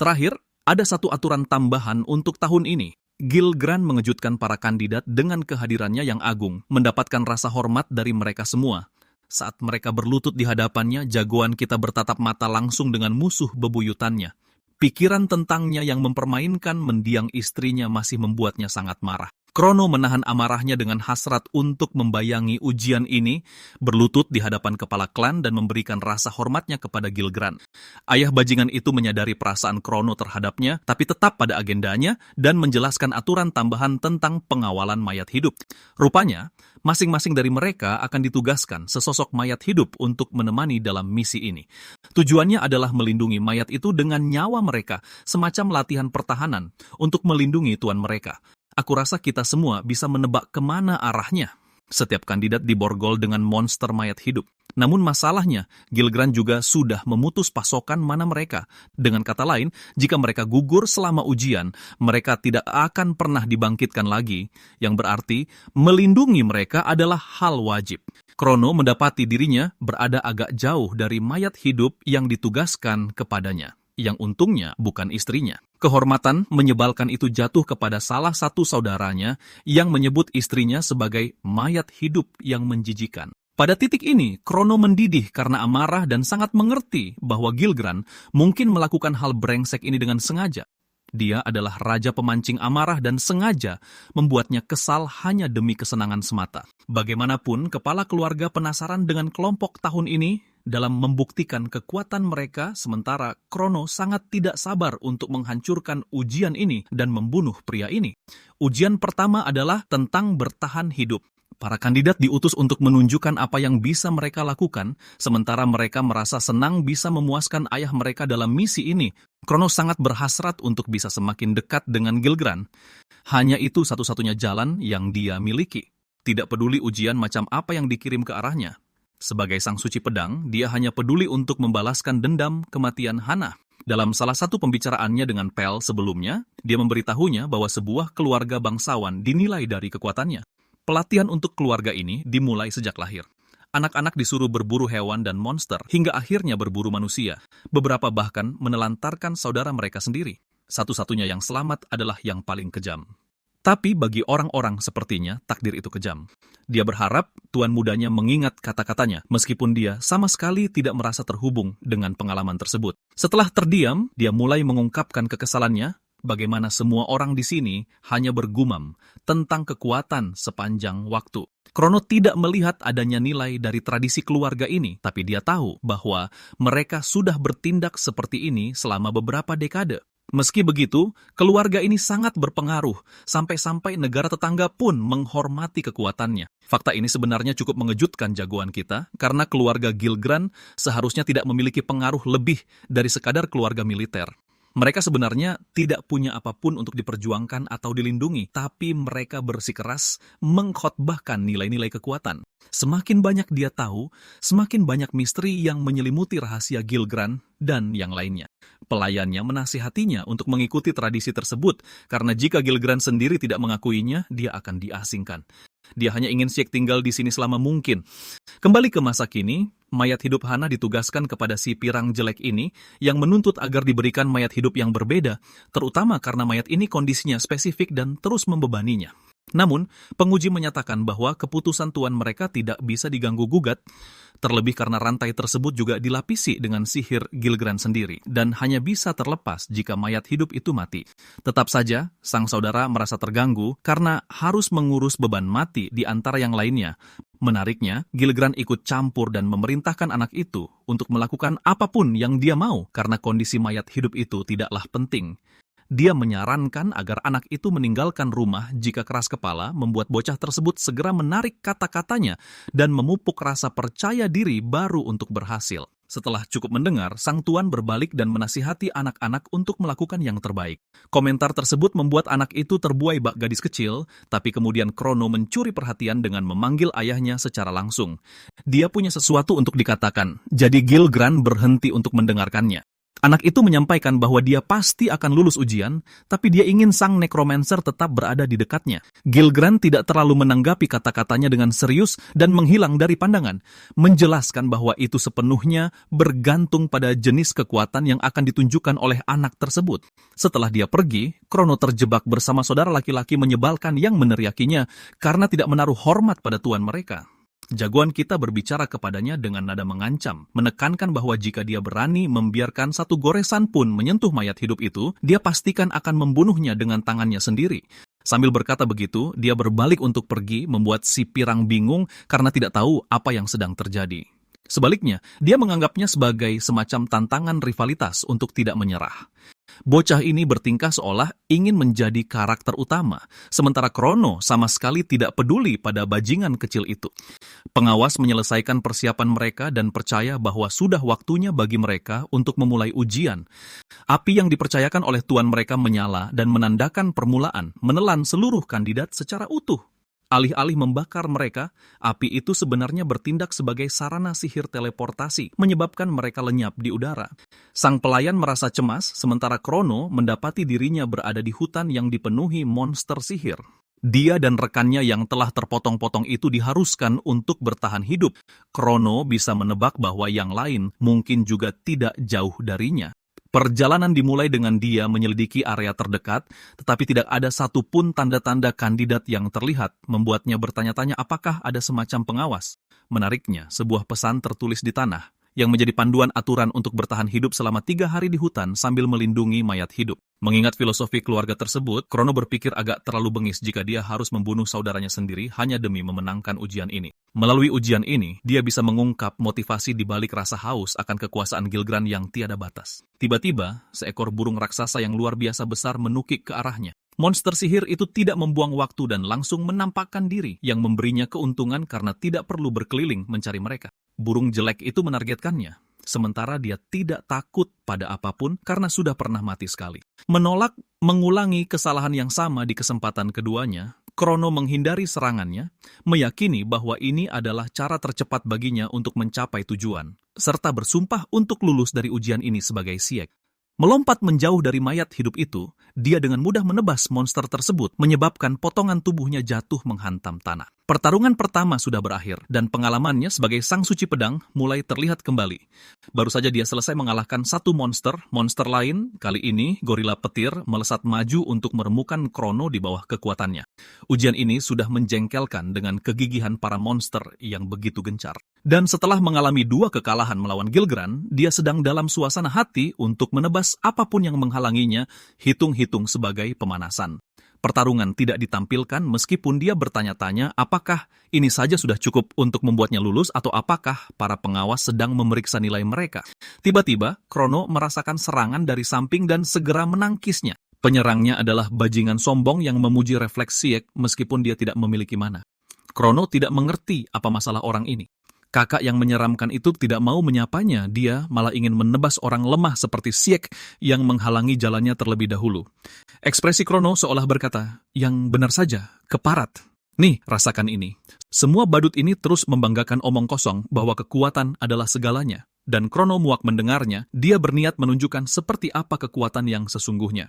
Terakhir, ada satu aturan tambahan untuk tahun ini. Gilgrant mengejutkan para kandidat dengan kehadirannya yang agung, mendapatkan rasa hormat dari mereka semua. Saat mereka berlutut di hadapannya, jagoan kita bertatap mata langsung dengan musuh bebuyutannya. Pikiran tentangnya yang mempermainkan mendiang istrinya masih membuatnya sangat marah. Krono menahan amarahnya dengan hasrat untuk membayangi ujian ini, berlutut di hadapan kepala klan dan memberikan rasa hormatnya kepada Gilgrant. Ayah bajingan itu menyadari perasaan Krono terhadapnya, tapi tetap pada agendanya dan menjelaskan aturan tambahan tentang pengawalan mayat hidup. Rupanya, masing-masing dari mereka akan ditugaskan sesosok mayat hidup untuk menemani dalam misi ini. Tujuannya adalah melindungi mayat itu dengan nyawa mereka, semacam latihan pertahanan untuk melindungi tuan mereka. Aku rasa kita semua bisa menebak kemana arahnya. Setiap kandidat diborgol dengan monster mayat hidup. Namun masalahnya, Gilgrant juga sudah memutus pasokan mana mereka. Dengan kata lain, jika mereka gugur selama ujian, mereka tidak akan pernah dibangkitkan lagi, yang berarti melindungi mereka adalah hal wajib. Krono mendapati dirinya berada agak jauh dari mayat hidup yang ditugaskan kepadanya, yang untungnya bukan istrinya. Kehormatan menyebalkan itu jatuh kepada salah satu saudaranya yang menyebut istrinya sebagai mayat hidup yang menjijikan. Pada titik ini, Krono mendidih karena amarah dan sangat mengerti bahwa Gilgrant mungkin melakukan hal brengsek ini dengan sengaja. Dia adalah raja pemancing amarah dan sengaja membuatnya kesal hanya demi kesenangan semata. Bagaimanapun, kepala keluarga penasaran dengan kelompok tahun ini dalam membuktikan kekuatan mereka, sementara Krono sangat tidak sabar untuk menghancurkan ujian ini dan membunuh pria ini. Ujian pertama adalah tentang bertahan hidup. Para kandidat diutus untuk menunjukkan apa yang bisa mereka lakukan, sementara mereka merasa senang bisa memuaskan ayah mereka dalam misi ini. Krono sangat berhasrat untuk bisa semakin dekat dengan Gilgrant. Hanya itu satu-satunya jalan yang dia miliki. Tidak peduli ujian macam apa yang dikirim ke arahnya. Sebagai sang suci pedang, dia hanya peduli untuk membalaskan dendam kematian Hannah. Dalam salah satu pembicaraannya dengan Pel sebelumnya, dia memberitahunya bahwa sebuah keluarga bangsawan dinilai dari kekuatannya. Pelatihan untuk keluarga ini dimulai sejak lahir. Anak-anak disuruh berburu hewan dan monster, hingga akhirnya berburu manusia. Beberapa bahkan menelantarkan saudara mereka sendiri. Satu-satunya yang selamat adalah yang paling kejam. Tapi bagi orang-orang sepertinya, takdir itu kejam. Dia berharap tuan mudanya mengingat kata-katanya, meskipun dia sama sekali tidak merasa terhubung dengan pengalaman tersebut. Setelah terdiam, dia mulai mengungkapkan kekesalannya, bagaimana semua orang di sini hanya bergumam tentang kekuatan sepanjang waktu. Krono tidak melihat adanya nilai dari tradisi keluarga ini, tapi dia tahu bahwa mereka sudah bertindak seperti ini selama beberapa dekade. Meski begitu, keluarga ini sangat berpengaruh, sampai-sampai negara tetangga pun menghormati kekuatannya. Fakta ini sebenarnya cukup mengejutkan jagoan kita, karena keluarga Gilgrant seharusnya tidak memiliki pengaruh lebih dari sekadar keluarga militer. Mereka sebenarnya tidak punya apapun untuk diperjuangkan atau dilindungi, tapi mereka bersikeras mengkhotbahkan nilai-nilai kekuatan. Semakin banyak dia tahu, semakin banyak misteri yang menyelimuti rahasia Gilgrant dan yang lainnya. Pelayannya menasihatinya untuk mengikuti tradisi tersebut, karena jika Gilgrant sendiri tidak mengakuinya, dia akan diasingkan. Dia hanya ingin Syek tinggal di sini selama mungkin. Kembali ke masa kini, mayat hidup Hannah ditugaskan kepada si pirang jelek ini yang menuntut agar diberikan mayat hidup yang berbeda, terutama karena mayat ini kondisinya spesifik dan terus membebaninya. Namun, penguji menyatakan bahwa keputusan tuan mereka tidak bisa diganggu-gugat, terlebih karena rantai tersebut juga dilapisi dengan sihir Gilgrant sendiri, dan hanya bisa terlepas jika mayat hidup itu mati. Tetap saja, sang saudara merasa terganggu karena harus mengurus beban mati di antara yang lainnya. Menariknya, Gilgrant ikut campur dan memerintahkan anak itu untuk melakukan apapun yang dia mau karena kondisi mayat hidup itu tidaklah penting. Dia menyarankan agar anak itu meninggalkan rumah jika keras kepala, membuat bocah tersebut segera menarik kata-katanya dan memupuk rasa percaya diri baru untuk berhasil. Setelah cukup mendengar, sang tuan berbalik dan menasihati anak-anak untuk melakukan yang terbaik. Komentar tersebut membuat anak itu terbuai bak gadis kecil, tapi kemudian Krono mencuri perhatian dengan memanggil ayahnya secara langsung. Dia punya sesuatu untuk dikatakan, jadi Gilgrant berhenti untuk mendengarkannya. Anak itu menyampaikan bahwa dia pasti akan lulus ujian, tapi dia ingin sang necromancer tetap berada di dekatnya. Gilgrant tidak terlalu menanggapi kata-katanya dengan serius dan menghilang dari pandangan, menjelaskan bahwa itu sepenuhnya bergantung pada jenis kekuatan yang akan ditunjukkan oleh anak tersebut. Setelah dia pergi, Krono terjebak bersama saudara laki-laki menyebalkan yang meneriakinya karena tidak menaruh hormat pada tuan mereka. Jagoan kita berbicara kepadanya dengan nada mengancam, menekankan bahwa jika dia berani membiarkan satu goresan pun menyentuh mayat hidup itu, dia pastikan akan membunuhnya dengan tangannya sendiri. Sambil berkata begitu, dia berbalik untuk pergi, membuat si pirang bingung karena tidak tahu apa yang sedang terjadi. Sebaliknya, dia menganggapnya sebagai semacam tantangan rivalitas untuk tidak menyerah. Bocah ini bertingkah seolah ingin menjadi karakter utama, sementara Krono sama sekali tidak peduli pada bajingan kecil itu. Pengawas menyelesaikan persiapan mereka dan percaya bahwa sudah waktunya bagi mereka untuk memulai ujian. Api yang dipercayakan oleh tuan mereka menyala dan menandakan permulaan, menelan seluruh kandidat secara utuh. Alih-alih membakar mereka, api itu sebenarnya bertindak sebagai sarana sihir teleportasi, menyebabkan mereka lenyap di udara. Sang pelayan merasa cemas, sementara Krono mendapati dirinya berada di hutan yang dipenuhi monster sihir. Dia dan rekannya yang telah terpotong-potong itu diharuskan untuk bertahan hidup. Krono bisa menebak bahwa yang lain mungkin juga tidak jauh darinya. Perjalanan dimulai dengan dia menyelidiki area terdekat, tetapi tidak ada satupun tanda-tanda kandidat yang terlihat, membuatnya bertanya-tanya apakah ada semacam pengawas. Menariknya, sebuah pesan tertulis di tanah, yang menjadi panduan aturan untuk bertahan hidup selama 3 hari di hutan sambil melindungi mayat hidup. Mengingat filosofi keluarga tersebut, Krono berpikir agak terlalu bengis jika dia harus membunuh saudaranya sendiri hanya demi memenangkan ujian ini. Melalui ujian ini, dia bisa mengungkap motivasi di balik rasa haus akan kekuasaan Gilgrant yang tiada batas. Tiba-tiba, seekor burung raksasa yang luar biasa besar menukik ke arahnya. Monster sihir itu tidak membuang waktu dan langsung menampakkan diri, yang memberinya keuntungan karena tidak perlu berkeliling mencari mereka. Burung jelek itu menargetkannya, sementara dia tidak takut pada apapun karena sudah pernah mati sekali. Menolak mengulangi kesalahan yang sama di kesempatan keduanya, Krono menghindari serangannya, meyakini bahwa ini adalah cara tercepat baginya untuk mencapai tujuan, serta bersumpah untuk lulus dari ujian ini sebagai siek. Melompat menjauh dari mayat hidup itu, dia dengan mudah menebas monster tersebut, menyebabkan potongan tubuhnya jatuh menghantam tanah. Pertarungan pertama sudah berakhir, dan pengalamannya sebagai sang suci pedang mulai terlihat kembali. Baru saja dia selesai mengalahkan satu monster lain, kali ini gorila petir melesat maju untuk meremukan Krono di bawah kekuatannya. Ujian ini sudah menjengkelkan dengan kegigihan para monster yang begitu gencar. Dan setelah mengalami 2 kekalahan melawan Gilgrant, dia sedang dalam suasana hati untuk menebas apapun yang menghalanginya, hitung-hitung sebagai pemanasan. Pertarungan tidak ditampilkan meskipun dia bertanya-tanya apakah ini saja sudah cukup untuk membuatnya lulus atau apakah para pengawas sedang memeriksa nilai mereka. Tiba-tiba, Krono merasakan serangan dari samping dan segera menangkisnya. Penyerangnya adalah bajingan sombong yang memuji refleks siek meskipun dia tidak memiliki mana. Krono tidak mengerti apa masalah orang ini. Kakak yang menyeramkan itu tidak mau menyapanya, dia malah ingin menebas orang lemah seperti Siek yang menghalangi jalannya terlebih dahulu. Ekspresi Krono seolah berkata, yang benar saja, keparat. Nih, rasakan ini. Semua badut ini terus membanggakan omong kosong bahwa kekuatan adalah segalanya. Dan Krono muak mendengarnya, dia berniat menunjukkan seperti apa kekuatan yang sesungguhnya.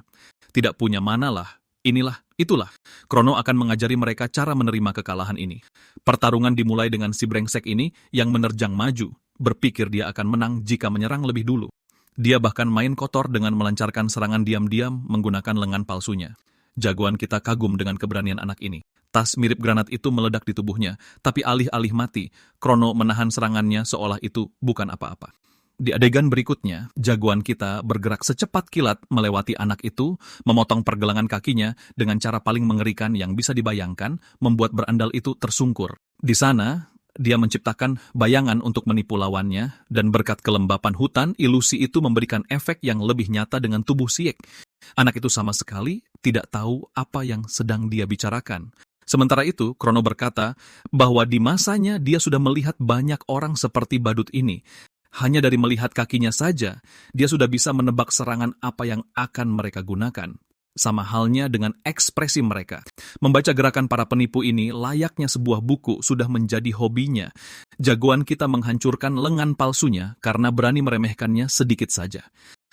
Tidak punya manalah. Inilah, itulah. Krono akan mengajari mereka cara menerima kekalahan ini. Pertarungan dimulai dengan si brengsek ini yang menerjang maju, berpikir dia akan menang jika menyerang lebih dulu. Dia bahkan main kotor dengan melancarkan serangan diam-diam menggunakan lengan palsunya. Jagoan kita kagum dengan keberanian anak ini. Tas mirip granat itu meledak di tubuhnya, tapi alih-alih mati, Krono menahan serangannya seolah itu bukan apa-apa. Di adegan berikutnya, jagoan kita bergerak secepat kilat melewati anak itu, memotong pergelangan kakinya dengan cara paling mengerikan yang bisa dibayangkan, membuat berandal itu tersungkur. Di sana, dia menciptakan bayangan untuk menipu lawannya, dan berkat kelembapan hutan, ilusi itu memberikan efek yang lebih nyata dengan tubuh Siek. Anak itu sama sekali tidak tahu apa yang sedang dia bicarakan. Sementara itu, Krono berkata bahwa di masanya dia sudah melihat banyak orang seperti badut ini. Hanya dari melihat kakinya saja, dia sudah bisa menebak serangan apa yang akan mereka gunakan. Sama halnya dengan ekspresi mereka. Membaca gerakan para penipu ini layaknya sebuah buku sudah menjadi hobinya. Jagoan kita menghancurkan lengan palsunya karena berani meremehkannya sedikit saja.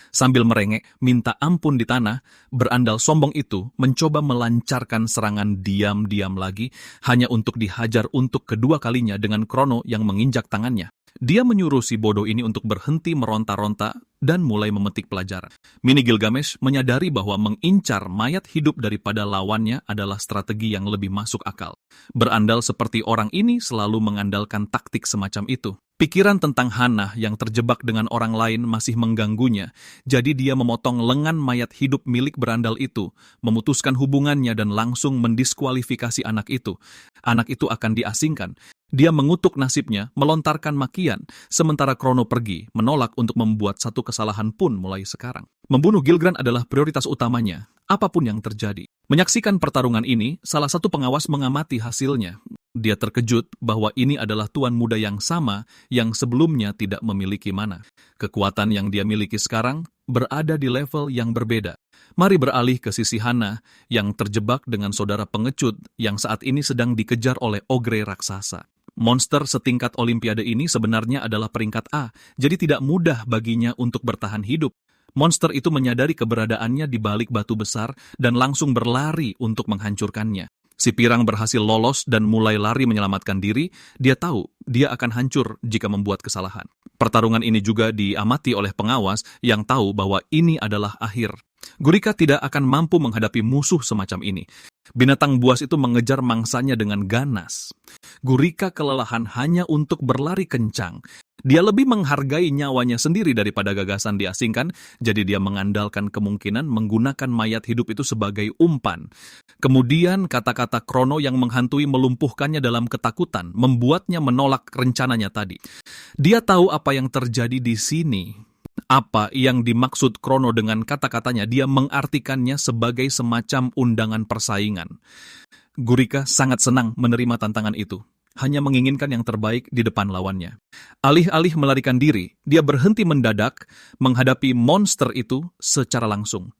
Sambil merengek, minta ampun di tanah, berandal sombong itu mencoba melancarkan serangan diam-diam lagi, hanya untuk dihajar untuk kedua kalinya dengan Krono yang menginjak tangannya. Dia menyuruh si bodoh ini untuk berhenti meronta-ronta dan mulai memetik pelajaran. Mini Gilgamesh menyadari bahwa mengincar mayat hidup daripada lawannya adalah strategi yang lebih masuk akal. Berandal seperti orang ini selalu mengandalkan taktik semacam itu. Pikiran tentang Hana yang terjebak dengan orang lain masih mengganggunya, jadi dia memotong lengan mayat hidup milik berandal itu, memutuskan hubungannya dan langsung mendiskualifikasi anak itu. Anak itu akan diasingkan. Dia mengutuk nasibnya, melontarkan makian, sementara Krono pergi, menolak untuk membuat satu kesalahan pun mulai sekarang. Membunuh Gilgran adalah prioritas utamanya, apapun yang terjadi. Menyaksikan pertarungan ini, salah satu pengawas mengamati hasilnya. Dia terkejut bahwa ini adalah tuan muda yang sama yang sebelumnya tidak memiliki mana. Kekuatan yang dia miliki sekarang berada di level yang berbeda. Mari beralih ke sisi Hana yang terjebak dengan saudara pengecut yang saat ini sedang dikejar oleh ogre raksasa. Monster setingkat Olimpiade ini sebenarnya adalah peringkat A, jadi tidak mudah baginya untuk bertahan hidup. Monster itu menyadari keberadaannya di balik batu besar dan langsung berlari untuk menghancurkannya. Si pirang berhasil lolos dan mulai lari menyelamatkan diri. Dia tahu dia akan hancur jika membuat kesalahan. Pertarungan ini juga diamati oleh pengawas yang tahu bahwa ini adalah akhir. Gurika tidak akan mampu menghadapi musuh semacam ini. Binatang buas itu mengejar mangsanya dengan ganas. Gurika kelelahan hanya untuk berlari kencang. Dia lebih menghargai nyawanya sendiri daripada gagasan diasingkan, jadi dia mengandalkan kemungkinan menggunakan mayat hidup itu sebagai umpan. Kemudian kata-kata Krono yang menghantui melumpuhkannya dalam ketakutan, membuatnya menolak rencananya tadi. Dia tahu apa yang terjadi di sini. Apa yang dimaksud Krono dengan kata-katanya, dia mengartikannya sebagai semacam undangan persaingan. Gurika sangat senang menerima tantangan itu. Hanya menginginkan yang terbaik di depan lawannya. Alih-alih melarikan diri, dia berhenti mendadak menghadapi monster itu secara langsung.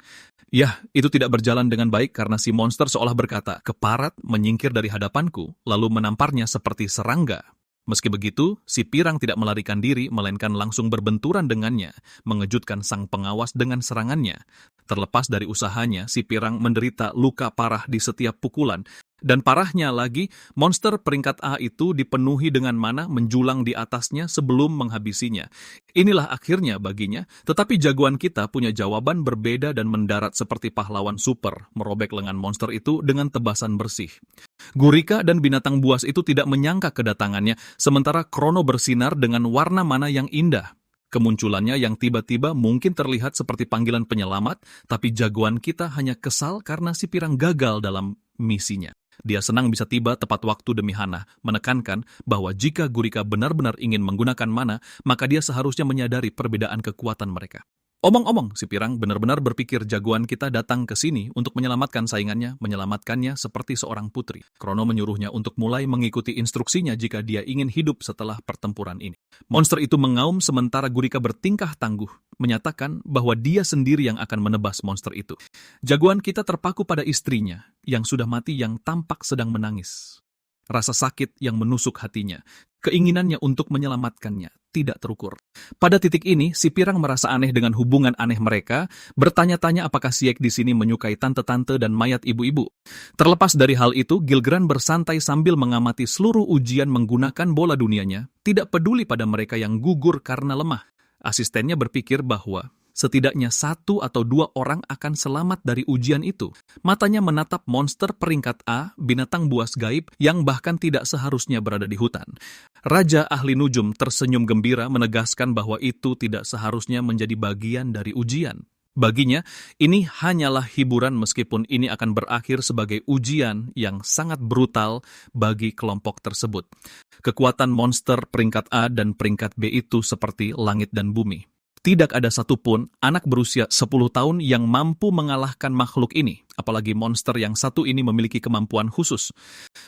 Ya, itu tidak berjalan dengan baik karena si monster seolah berkata, "Keparat menyingkir dari hadapanku," lalu menamparnya seperti serangga. Meski begitu, si pirang tidak melarikan diri, melainkan langsung berbenturan dengannya, mengejutkan sang pengawas dengan serangannya. Terlepas dari usahanya, si pirang menderita luka parah di setiap pukulan. Dan parahnya lagi, monster peringkat A itu dipenuhi dengan mana menjulang di atasnya sebelum menghabisinya. Inilah akhirnya baginya, tetapi jagoan kita punya jawaban berbeda dan mendarat seperti pahlawan super, merobek lengan monster itu dengan tebasan bersih. Gurika dan binatang buas itu tidak menyangka kedatangannya, sementara Krono bersinar dengan warna mana yang indah. Kemunculannya yang tiba-tiba mungkin terlihat seperti panggilan penyelamat, tapi jagoan kita hanya kesal karena si pirang gagal dalam misinya. Dia senang bisa tiba tepat waktu demi Hana, menekankan bahwa jika Gurika benar-benar ingin menggunakan mana, maka dia seharusnya menyadari perbedaan kekuatan mereka. Omong-omong, si pirang benar-benar berpikir jagoan kita datang ke sini untuk menyelamatkan saingannya, menyelamatkannya seperti seorang putri. Krono menyuruhnya untuk mulai mengikuti instruksinya jika dia ingin hidup setelah pertempuran ini. Monster itu mengaum sementara Gurika bertingkah tangguh, menyatakan bahwa dia sendiri yang akan menebas monster itu. Jagoan kita terpaku pada istrinya, yang sudah mati yang tampak sedang menangis. Rasa sakit yang menusuk hatinya, keinginannya untuk menyelamatkannya, tidak terukur. Pada titik ini, si pirang merasa aneh dengan hubungan aneh mereka, bertanya-tanya apakah Siek di sini menyukai tante-tante dan mayat ibu-ibu. Terlepas dari hal itu, Gilgran bersantai sambil mengamati seluruh ujian menggunakan bola dunianya, tidak peduli pada mereka yang gugur karena lemah. Asistennya berpikir bahwa setidaknya 1 atau 2 orang akan selamat dari ujian itu. Matanya menatap monster peringkat A, binatang buas gaib yang bahkan tidak seharusnya berada di hutan. Raja ahli nujum tersenyum gembira menegaskan bahwa itu tidak seharusnya menjadi bagian dari ujian. Baginya, ini hanyalah hiburan meskipun ini akan berakhir sebagai ujian yang sangat brutal bagi kelompok tersebut. Kekuatan monster peringkat A dan peringkat B itu seperti langit dan bumi. Tidak ada satupun anak berusia 10 tahun yang mampu mengalahkan makhluk ini, apalagi monster yang satu ini memiliki kemampuan khusus.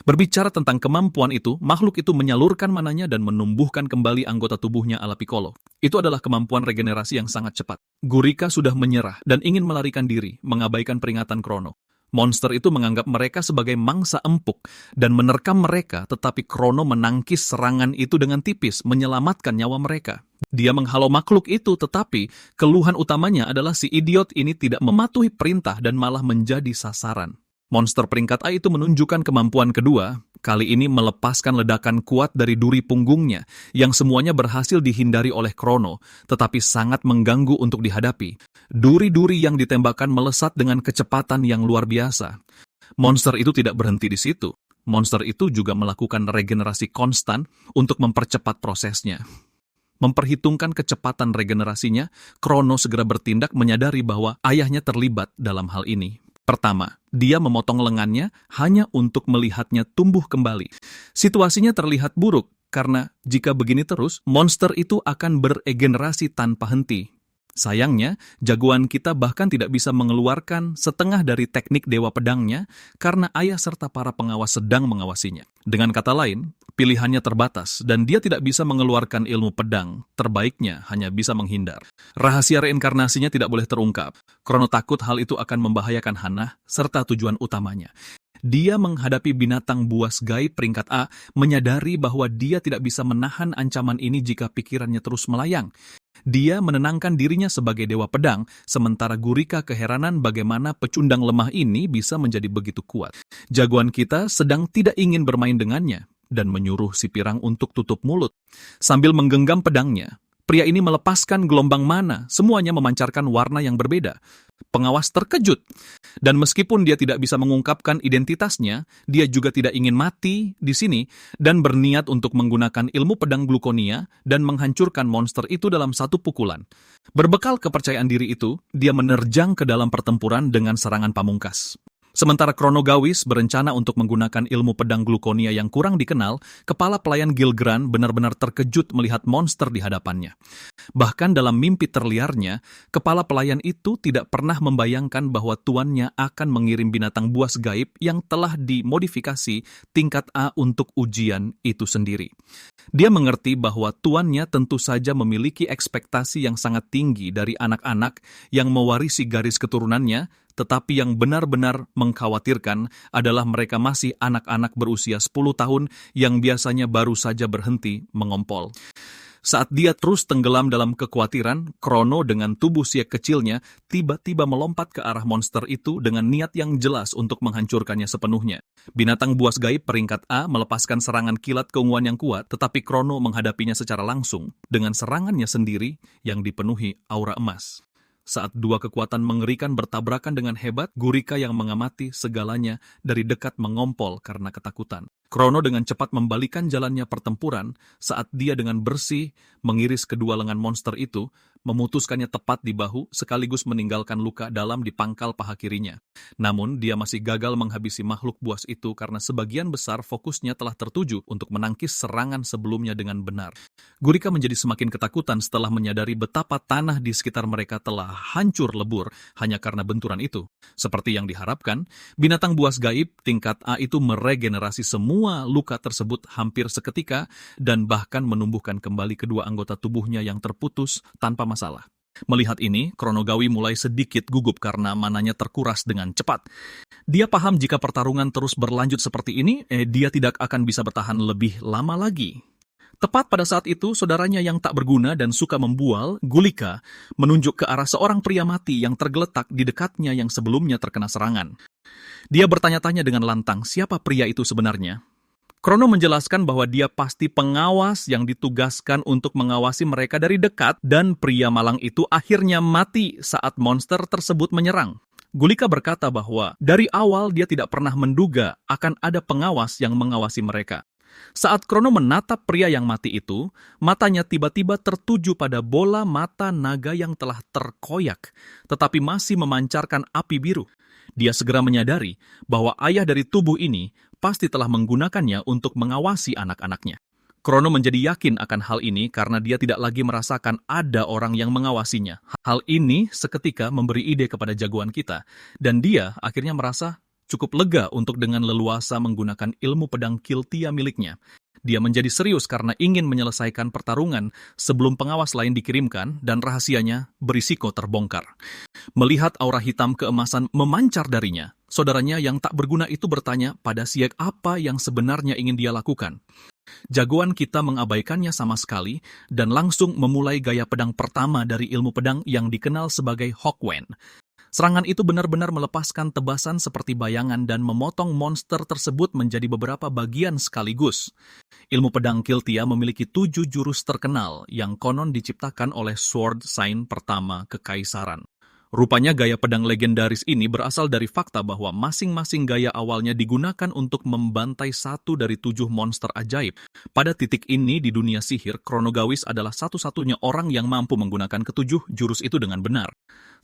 Berbicara tentang kemampuan itu, makhluk itu menyalurkan mananya dan menumbuhkan kembali anggota tubuhnya ala Piccolo. Itu adalah kemampuan regenerasi yang sangat cepat. Gurika sudah menyerah dan ingin melarikan diri, mengabaikan peringatan Krono. Monster itu menganggap mereka sebagai mangsa empuk dan menerkam mereka, tetapi Krono menangkis serangan itu dengan tipis, menyelamatkan nyawa mereka. Dia menghalau makhluk itu, tetapi keluhan utamanya adalah si idiot ini tidak mematuhi perintah dan malah menjadi sasaran. Monster peringkat A itu menunjukkan kemampuan kedua, kali ini melepaskan ledakan kuat dari duri punggungnya, yang semuanya berhasil dihindari oleh Krono, tetapi sangat mengganggu untuk dihadapi. Duri-duri yang ditembakkan melesat dengan kecepatan yang luar biasa. Monster itu tidak berhenti di situ. Monster itu juga melakukan regenerasi konstan untuk mempercepat prosesnya. Memperhitungkan kecepatan regenerasinya, Krono segera bertindak menyadari bahwa ayahnya terlibat dalam hal ini. Pertama, dia memotong lengannya hanya untuk melihatnya tumbuh kembali. Situasinya terlihat buruk, karena jika begini terus, monster itu akan beregenerasi tanpa henti. Sayangnya, jagoan kita bahkan tidak bisa mengeluarkan setengah dari teknik Dewa Pedangnya karena ayah serta para pengawas sedang mengawasinya. Dengan kata lain, pilihannya terbatas dan dia tidak bisa mengeluarkan ilmu pedang. Terbaiknya hanya bisa menghindar. Rahasia reinkarnasinya tidak boleh terungkap. Krono takut hal itu akan membahayakan Hana serta tujuan utamanya. Dia menghadapi binatang buas gaib peringkat A, menyadari bahwa dia tidak bisa menahan ancaman ini jika pikirannya terus melayang. Dia menenangkan dirinya sebagai dewa pedang, sementara Gurika keheranan bagaimana pecundang lemah ini bisa menjadi begitu kuat. Jagoan kita sedang tidak ingin bermain dengannya, dan menyuruh si pirang untuk tutup mulut. Sambil menggenggam pedangnya, pria ini melepaskan gelombang mana, semuanya memancarkan warna yang berbeda. Pengawas terkejut, dan meskipun dia tidak bisa mengungkapkan identitasnya, dia juga tidak ingin mati di sini dan berniat untuk menggunakan ilmu pedang glukonia dan menghancurkan monster itu dalam satu pukulan. Berbekal kepercayaan diri itu, dia menerjang ke dalam pertempuran dengan serangan pamungkas. Sementara Krono Gawis berencana untuk menggunakan ilmu pedang glukonia yang kurang dikenal, kepala pelayan Gilgran benar-benar terkejut melihat monster di hadapannya. Bahkan dalam mimpi terliarnya, kepala pelayan itu tidak pernah membayangkan bahwa tuannya akan mengirim binatang buas gaib yang telah dimodifikasi tingkat A untuk ujian itu sendiri. Dia mengerti bahwa tuannya tentu saja memiliki ekspektasi yang sangat tinggi dari anak-anak yang mewarisi garis keturunannya, tetapi yang benar-benar mengkhawatirkan adalah mereka masih anak-anak berusia 10 tahun yang biasanya baru saja berhenti mengompol. Saat dia terus tenggelam dalam kekhawatiran, Krono dengan tubuh siak kecilnya tiba-tiba melompat ke arah monster itu dengan niat yang jelas untuk menghancurkannya sepenuhnya. Binatang buas gaib peringkat A melepaskan serangan kilat keunguan yang kuat, tetapi Krono menghadapinya secara langsung dengan serangannya sendiri yang dipenuhi aura emas. Saat dua kekuatan mengerikan bertabrakan dengan hebat, Gurika yang mengamati segalanya dari dekat mengompol karena ketakutan. Krono dengan cepat membalikan jalannya pertempuran saat dia dengan bersih mengiris kedua lengan monster itu, memutuskannya tepat di bahu sekaligus meninggalkan luka dalam di pangkal paha kirinya. Namun dia masih gagal menghabisi makhluk buas itu karena sebagian besar fokusnya telah tertuju untuk menangkis serangan sebelumnya dengan benar. Gurika menjadi semakin ketakutan setelah menyadari betapa tanah di sekitar mereka telah hancur lebur hanya karena benturan itu. Seperti yang diharapkan, binatang buas gaib tingkat A itu meregenerasi semua luka tersebut hampir seketika dan bahkan menumbuhkan kembali kedua anggota tubuhnya yang terputus tanpa masalah. Melihat ini, Krono Gawi mulai sedikit gugup karena mananya terkuras dengan cepat. Dia paham jika pertarungan terus berlanjut seperti ini, dia tidak akan bisa bertahan lebih lama lagi. Tepat pada saat itu, saudaranya yang tak berguna dan suka membual, Gulika, menunjuk ke arah seorang pria mati yang tergeletak di dekatnya yang sebelumnya terkena serangan. Dia bertanya-tanya dengan lantang siapa pria itu sebenarnya. Krono menjelaskan bahwa dia pasti pengawas yang ditugaskan untuk mengawasi mereka dari dekat dan pria malang itu akhirnya mati saat monster tersebut menyerang. Gulika berkata bahwa dari awal dia tidak pernah menduga akan ada pengawas yang mengawasi mereka. Saat Krono menatap pria yang mati itu, matanya tiba-tiba tertuju pada bola mata naga yang telah terkoyak, tetapi masih memancarkan api biru. Dia segera menyadari bahwa ayah dari tubuh ini pasti telah menggunakannya untuk mengawasi anak-anaknya. Krono menjadi yakin akan hal ini karena dia tidak lagi merasakan ada orang yang mengawasinya. Hal ini seketika memberi ide kepada jagoan kita, dan dia akhirnya merasa cukup lega untuk dengan leluasa menggunakan ilmu pedang Kiltia miliknya. Dia menjadi serius karena ingin menyelesaikan pertarungan sebelum pengawas lain dikirimkan dan rahasianya berisiko terbongkar. Melihat aura hitam keemasan memancar darinya, saudaranya yang tak berguna itu bertanya pada Sieg apa yang sebenarnya ingin dia lakukan. Jagoan kita mengabaikannya sama sekali dan langsung memulai gaya pedang pertama dari ilmu pedang yang dikenal sebagai Hokwen. Serangan itu benar-benar melepaskan tebasan seperti bayangan dan memotong monster tersebut menjadi beberapa bagian sekaligus. Ilmu pedang Kiltia memiliki 7 jurus terkenal yang konon diciptakan oleh Sword Sign pertama Kekaisaran. Rupanya gaya pedang legendaris ini berasal dari fakta bahwa masing-masing gaya awalnya digunakan untuk membantai satu dari 7 monster ajaib. Pada titik ini di dunia sihir, Chronogawis adalah satu-satunya orang yang mampu menggunakan ke-7 jurus itu dengan benar.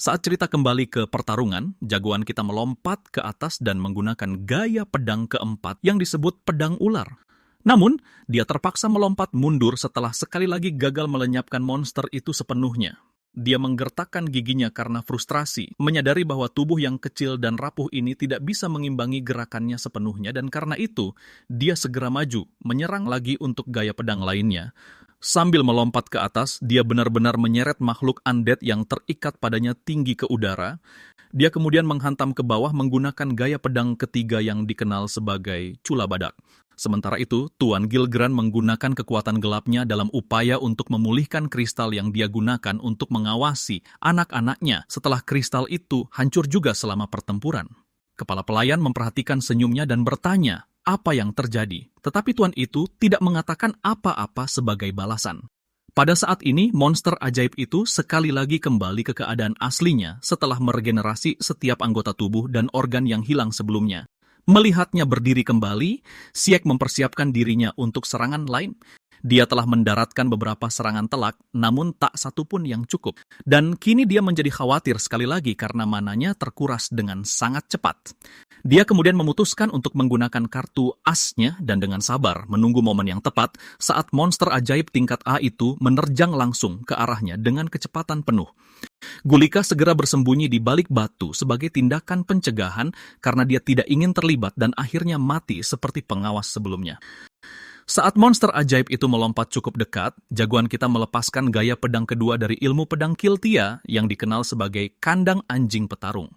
Saat cerita kembali ke pertarungan, jagoan kita melompat ke atas dan menggunakan gaya pedang keempat yang disebut pedang ular. Namun, dia terpaksa melompat mundur setelah sekali lagi gagal melenyapkan monster itu sepenuhnya. Dia menggertakkan giginya karena frustrasi, menyadari bahwa tubuh yang kecil dan rapuh ini tidak bisa mengimbangi gerakannya sepenuhnya dan karena itu, dia segera maju, menyerang lagi untuk gaya pedang lainnya. Sambil melompat ke atas, dia benar-benar menyeret makhluk undead yang terikat padanya tinggi ke udara. Dia kemudian menghantam ke bawah menggunakan gaya pedang ketiga yang dikenal sebagai Cula Badak. Sementara itu, Tuan Gilgran menggunakan kekuatan gelapnya dalam upaya untuk memulihkan kristal yang dia gunakan untuk mengawasi anak-anaknya setelah kristal itu hancur juga selama pertempuran. Kepala pelayan memperhatikan senyumnya dan bertanya apa yang terjadi, tetapi tuan itu tidak mengatakan apa-apa sebagai balasan. Pada saat ini, monster ajaib itu sekali lagi kembali ke keadaan aslinya setelah meregenerasi setiap anggota tubuh dan organ yang hilang sebelumnya. Melihatnya berdiri kembali, Sieg mempersiapkan dirinya untuk serangan lain. Dia telah mendaratkan beberapa serangan telak, namun tak satu pun yang cukup. Dan kini dia menjadi khawatir sekali lagi karena mananya terkuras dengan sangat cepat. Dia kemudian memutuskan untuk menggunakan kartu asnya dan dengan sabar menunggu momen yang tepat saat monster ajaib tingkat A itu menerjang langsung ke arahnya dengan kecepatan penuh. Gulika segera bersembunyi di balik batu sebagai tindakan pencegahan karena dia tidak ingin terlibat dan akhirnya mati seperti pengawas sebelumnya. Saat monster ajaib itu melompat cukup dekat, jagoan kita melepaskan gaya pedang kedua dari ilmu pedang Kiltia yang dikenal sebagai kandang anjing petarung.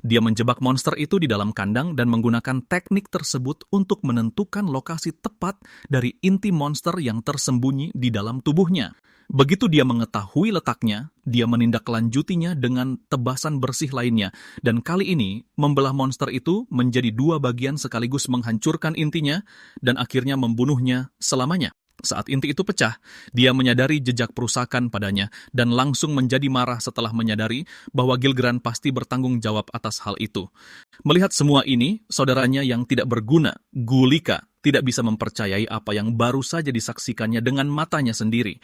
Dia menjebak monster itu di dalam kandang dan menggunakan teknik tersebut untuk menentukan lokasi tepat dari inti monster yang tersembunyi di dalam tubuhnya. Begitu dia mengetahui letaknya, dia menindaklanjutinya dengan tebasan bersih lainnya, dan kali ini membelah monster itu menjadi 2 bagian sekaligus menghancurkan intinya dan akhirnya membunuhnya selamanya. Saat inti itu pecah, dia menyadari jejak perusakan padanya dan langsung menjadi marah setelah menyadari bahwa Gilgran pasti bertanggung jawab atas hal itu. Melihat semua ini, saudaranya yang tidak berguna, Gulika, tidak bisa mempercayai apa yang baru saja disaksikannya dengan matanya sendiri.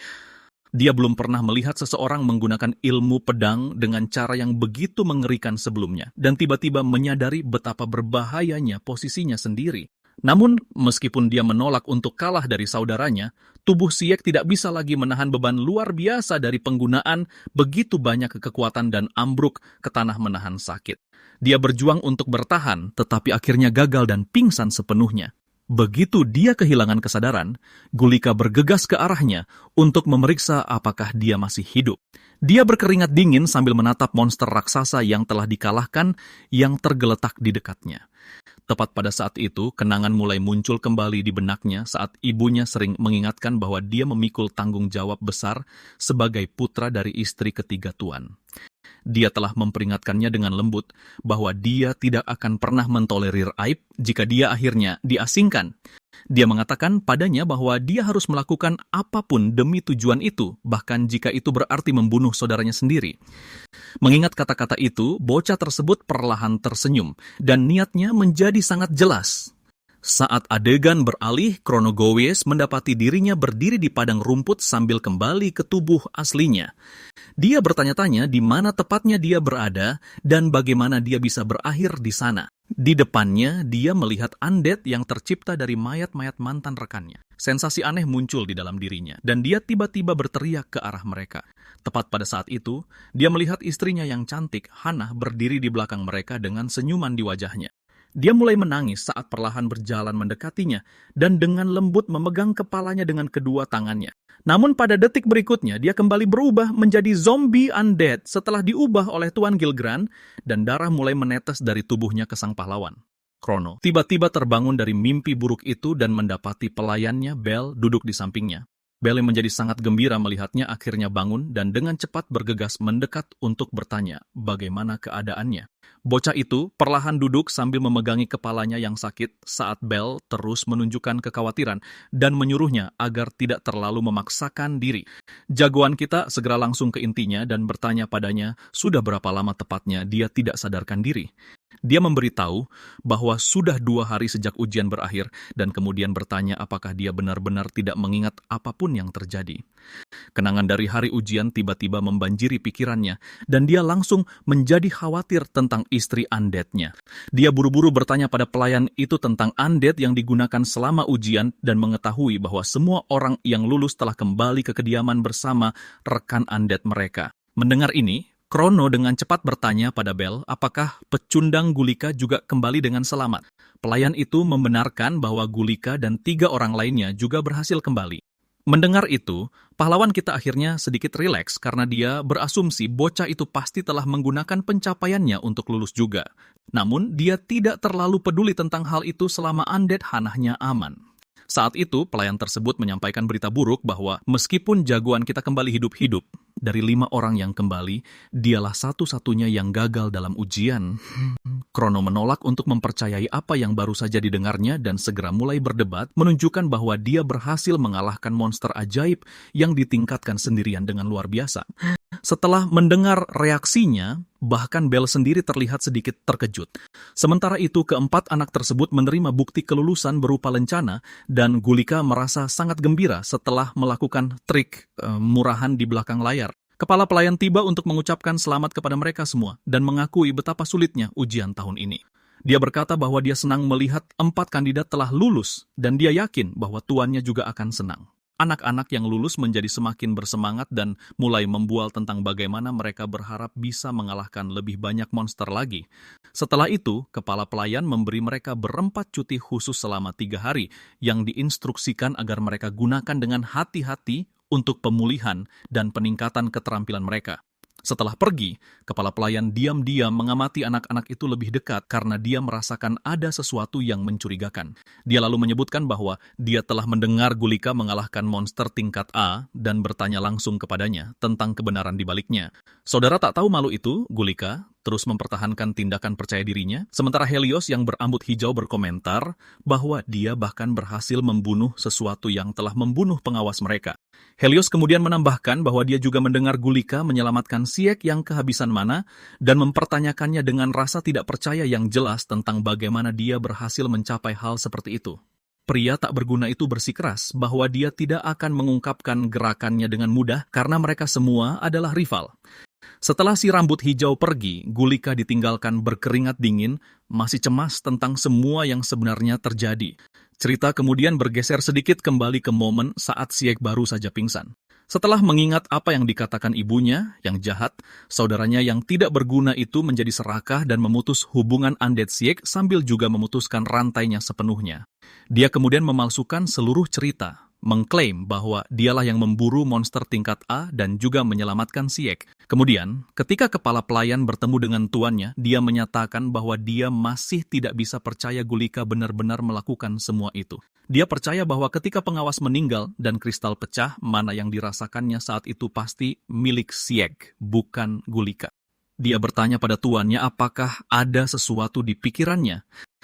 Dia belum pernah melihat seseorang menggunakan ilmu pedang dengan cara yang begitu mengerikan sebelumnya, dan tiba-tiba menyadari betapa berbahayanya posisinya sendiri. Namun, meskipun dia menolak untuk kalah dari saudaranya, tubuh Sieg tidak bisa lagi menahan beban luar biasa dari penggunaan begitu banyak kekuatan dan ambruk ke tanah menahan sakit. Dia berjuang untuk bertahan, tetapi akhirnya gagal dan pingsan sepenuhnya. Begitu dia kehilangan kesadaran, Gulika bergegas ke arahnya untuk memeriksa apakah dia masih hidup. Dia berkeringat dingin sambil menatap monster raksasa yang telah dikalahkan yang tergeletak di dekatnya. Tepat pada saat itu, kenangan mulai muncul kembali di benaknya saat ibunya sering mengingatkan bahwa dia memikul tanggung jawab besar sebagai putra dari istri ketiga tuan. Dia telah memperingatkannya dengan lembut bahwa dia tidak akan pernah mentolerir aib jika dia akhirnya diasingkan. Dia mengatakan padanya bahwa dia harus melakukan apapun demi tujuan itu, bahkan jika itu berarti membunuh saudaranya sendiri. Mengingat kata-kata itu, bocah tersebut perlahan tersenyum, dan niatnya menjadi sangat jelas. Saat adegan beralih, Chronogawis mendapati dirinya berdiri di padang rumput sambil kembali ke tubuh aslinya. Dia bertanya-tanya di mana tepatnya dia berada dan bagaimana dia bisa berakhir di sana. Di depannya, dia melihat undead yang tercipta dari mayat-mayat mantan rekannya. Sensasi aneh muncul di dalam dirinya, dan dia tiba-tiba berteriak ke arah mereka. Tepat pada saat itu, dia melihat istrinya yang cantik, Hannah, berdiri di belakang mereka dengan senyuman di wajahnya. Dia mulai menangis saat perlahan berjalan mendekatinya dan dengan lembut memegang kepalanya dengan kedua tangannya. Namun pada detik berikutnya, dia kembali berubah menjadi zombie undead setelah diubah oleh Tuan Gilgran dan darah mulai menetes dari tubuhnya ke sang pahlawan. Krono tiba-tiba terbangun dari mimpi buruk itu dan mendapati pelayannya, Bel, duduk di sampingnya. Bel yang menjadi sangat gembira melihatnya akhirnya bangun dan dengan cepat bergegas mendekat untuk bertanya bagaimana keadaannya. Bocah itu perlahan duduk sambil memegangi kepalanya yang sakit saat Bel terus menunjukkan kekhawatiran dan menyuruhnya agar tidak terlalu memaksakan diri. Jagoan kita segera langsung ke intinya dan bertanya padanya sudah berapa lama tepatnya dia tidak sadarkan diri. Dia memberitahu bahwa sudah 2 hari sejak ujian berakhir dan kemudian bertanya apakah dia benar-benar tidak mengingat apapun yang terjadi. Kenangan dari hari ujian tiba-tiba membanjiri pikirannya dan dia langsung menjadi khawatir tentang istri undead-nya. Dia buru-buru bertanya pada pelayan itu tentang undead yang digunakan selama ujian dan mengetahui bahwa semua orang yang lulus telah kembali ke kediaman bersama rekan undead mereka. Mendengar ini, Krono dengan cepat bertanya pada Bel apakah pecundang Gulika juga kembali dengan selamat. Pelayan itu membenarkan bahwa Gulika dan 3 orang lainnya juga berhasil kembali. Mendengar itu, pahlawan kita akhirnya sedikit rileks karena dia berasumsi bocah itu pasti telah menggunakan pencapaiannya untuk lulus juga. Namun, dia tidak terlalu peduli tentang hal itu selama undead Hanahnya aman. Saat itu, pelayan tersebut menyampaikan berita buruk bahwa meskipun jagoan kita kembali hidup-hidup, dari 5 orang yang kembali, dialah satu-satunya yang gagal dalam ujian. Krono menolak untuk mempercayai apa yang baru saja didengarnya dan segera mulai berdebat, menunjukkan bahwa dia berhasil mengalahkan monster ajaib yang ditingkatkan sendirian dengan luar biasa. Setelah mendengar reaksinya, bahkan Bel sendiri terlihat sedikit terkejut. Sementara itu, keempat anak tersebut menerima bukti kelulusan berupa lencana dan Gulika merasa sangat gembira setelah melakukan trik murahan di belakang layar. Kepala pelayan tiba untuk mengucapkan selamat kepada mereka semua dan mengakui betapa sulitnya ujian tahun ini. Dia berkata bahwa dia senang melihat 4 kandidat telah lulus dan dia yakin bahwa tuannya juga akan senang. Anak-anak yang lulus menjadi semakin bersemangat dan mulai membual tentang bagaimana mereka berharap bisa mengalahkan lebih banyak monster lagi. Setelah itu, kepala pelayan memberi mereka berempat cuti khusus selama 3 hari yang diinstruksikan agar mereka gunakan dengan hati-hati untuk pemulihan dan peningkatan keterampilan mereka. Setelah pergi, kepala pelayan diam-diam mengamati anak-anak itu lebih dekat karena dia merasakan ada sesuatu yang mencurigakan. Dia lalu menyebutkan bahwa dia telah mendengar Gulika mengalahkan monster tingkat A dan bertanya langsung kepadanya tentang kebenaran di baliknya. Saudara tak tahu malu itu, Gulika terus mempertahankan tindakan percaya dirinya, sementara Helios yang berambut hijau berkomentar bahwa dia bahkan berhasil membunuh sesuatu yang telah membunuh pengawas mereka. Helios kemudian menambahkan bahwa dia juga mendengar Gulika menyelamatkan Siek yang kehabisan mana dan mempertanyakannya dengan rasa tidak percaya yang jelas tentang bagaimana dia berhasil mencapai hal seperti itu. Pria tak berguna itu bersikeras bahwa dia tidak akan mengungkapkan gerakannya dengan mudah karena mereka semua adalah rival. Setelah si rambut hijau pergi, Gulika ditinggalkan berkeringat dingin, masih cemas tentang semua yang sebenarnya terjadi. Cerita kemudian bergeser sedikit kembali ke momen saat Siek baru saja pingsan. Setelah mengingat apa yang dikatakan ibunya, yang jahat, saudaranya yang tidak berguna itu menjadi serakah dan memutus hubungan undead Siek sambil juga memutuskan rantainya sepenuhnya. Dia kemudian memalsukan seluruh cerita, mengklaim bahwa dialah yang memburu monster tingkat A dan juga menyelamatkan Siek. Kemudian, ketika kepala pelayan bertemu dengan tuannya, dia menyatakan bahwa dia masih tidak bisa percaya Gulika benar-benar melakukan semua itu. Dia percaya bahwa ketika pengawas meninggal dan kristal pecah, mana yang dirasakannya saat itu pasti milik Siek, bukan Gulika. Dia bertanya pada tuannya apakah ada sesuatu di pikirannya.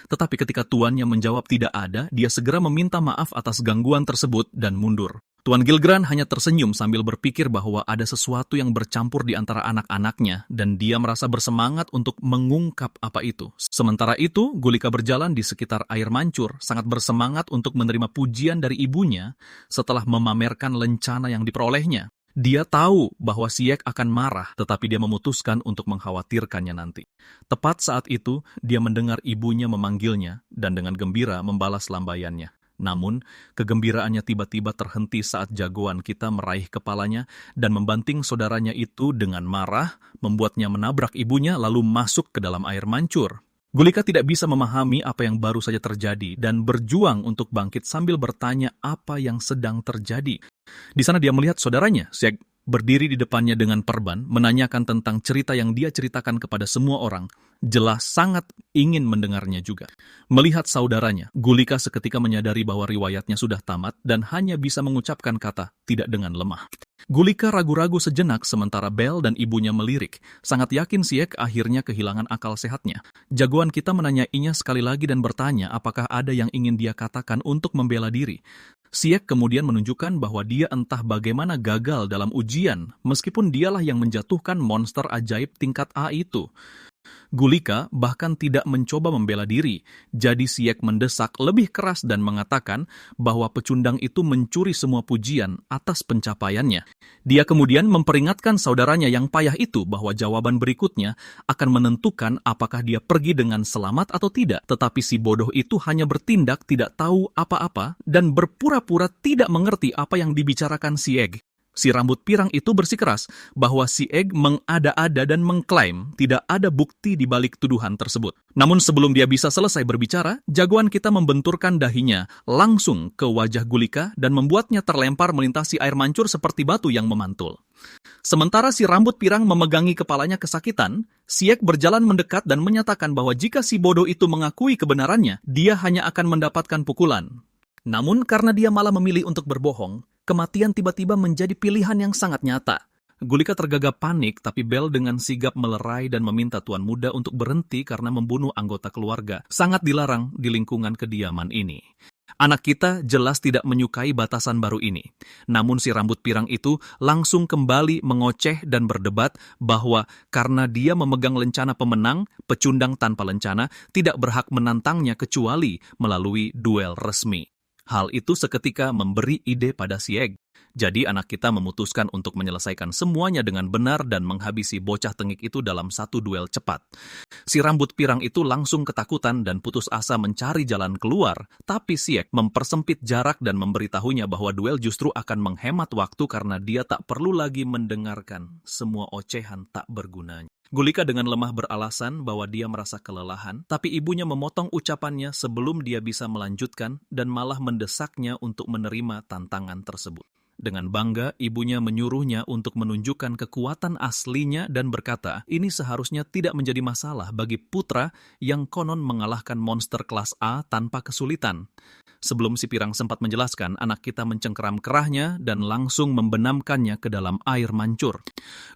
Tetapi ketika tuannya menjawab tidak ada, dia segera meminta maaf atas gangguan tersebut dan mundur. Tuan Gilgran hanya tersenyum sambil berpikir bahwa ada sesuatu yang bercampur di antara anak-anaknya dan dia merasa bersemangat untuk mengungkap apa itu. Sementara itu, Gulika berjalan di sekitar air mancur, sangat bersemangat untuk menerima pujian dari ibunya setelah memamerkan lencana yang diperolehnya. Dia tahu bahwa Siek akan marah, tetapi dia memutuskan untuk mengkhawatirkannya nanti. Tepat saat itu, dia mendengar ibunya memanggilnya dan dengan gembira membalas lambaiannya. Namun, kegembiraannya tiba-tiba terhenti saat jagoan kita meraih kepalanya dan membanting saudaranya itu dengan marah, membuatnya menabrak ibunya lalu masuk ke dalam air mancur. Gulika tidak bisa memahami apa yang baru saja terjadi dan berjuang untuk bangkit sambil bertanya apa yang sedang terjadi. Di sana dia melihat saudaranya, Sieg, berdiri di depannya dengan perban, menanyakan tentang cerita yang dia ceritakan kepada semua orang. Jelas sangat ingin mendengarnya juga. Melihat saudaranya, Gulika seketika menyadari bahwa riwayatnya sudah tamat dan hanya bisa mengucapkan kata tidak dengan lemah. Gulika ragu-ragu sejenak sementara Bel dan ibunya melirik. Sangat yakin Sieg akhirnya kehilangan akal sehatnya. Jagoan kita menanyainya sekali lagi dan bertanya apakah ada yang ingin dia katakan untuk membela diri. Sieg kemudian menunjukkan bahwa dia entah bagaimana gagal dalam ujian, meskipun dialah yang menjatuhkan monster ajaib tingkat A itu. Gulika bahkan tidak mencoba membela diri, jadi Sieg mendesak lebih keras dan mengatakan bahwa pecundang itu mencuri semua pujian atas pencapaiannya. Dia kemudian memperingatkan saudaranya yang payah itu bahwa jawaban berikutnya akan menentukan apakah dia pergi dengan selamat atau tidak. Tetapi si bodoh itu hanya bertindak tidak tahu apa-apa dan berpura-pura tidak mengerti apa yang dibicarakan Sieg. Si rambut pirang itu bersikeras bahwa Sieg mengada-ada dan mengklaim tidak ada bukti di balik tuduhan tersebut. Namun sebelum dia bisa selesai berbicara, jagoan kita membenturkan dahinya langsung ke wajah Gulika dan membuatnya terlempar melintasi air mancur seperti batu yang memantul. Sementara si rambut pirang memegangi kepalanya kesakitan, Sieg berjalan mendekat dan menyatakan bahwa jika si bodoh itu mengakui kebenarannya, dia hanya akan mendapatkan pukulan. Namun karena dia malah memilih untuk berbohong, kematian tiba-tiba menjadi pilihan yang sangat nyata. Gulika tergagap panik, tapi Bel dengan sigap melerai dan meminta tuan muda untuk berhenti karena membunuh anggota keluarga. Sangat dilarang di lingkungan kediaman ini. Anak kita jelas tidak menyukai batasan baru ini. Namun si rambut pirang itu langsung kembali mengoceh dan berdebat bahwa karena dia memegang lencana pemenang, pecundang tanpa lencana tidak berhak menantangnya kecuali melalui duel resmi. Hal itu seketika memberi ide pada Sieg. Jadi anak kita memutuskan untuk menyelesaikan semuanya dengan benar dan menghabisi bocah tengik itu dalam satu duel cepat. Si rambut pirang itu langsung ketakutan dan putus asa mencari jalan keluar, tapi Sieg mempersempit jarak dan memberitahunya bahwa duel justru akan menghemat waktu karena dia tak perlu lagi mendengarkan semua ocehan tak bergunanya. Gulika dengan lemah beralasan bahwa dia merasa kelelahan, tapi ibunya memotong ucapannya sebelum dia bisa melanjutkan dan malah mendesaknya untuk menerima tantangan tersebut. Dengan bangga, ibunya menyuruhnya untuk menunjukkan kekuatan aslinya dan berkata, ini seharusnya tidak menjadi masalah bagi putra yang konon mengalahkan monster kelas A tanpa kesulitan. Sebelum si pirang sempat menjelaskan, anak kita mencengkeram kerahnya dan langsung membenamkannya ke dalam air mancur.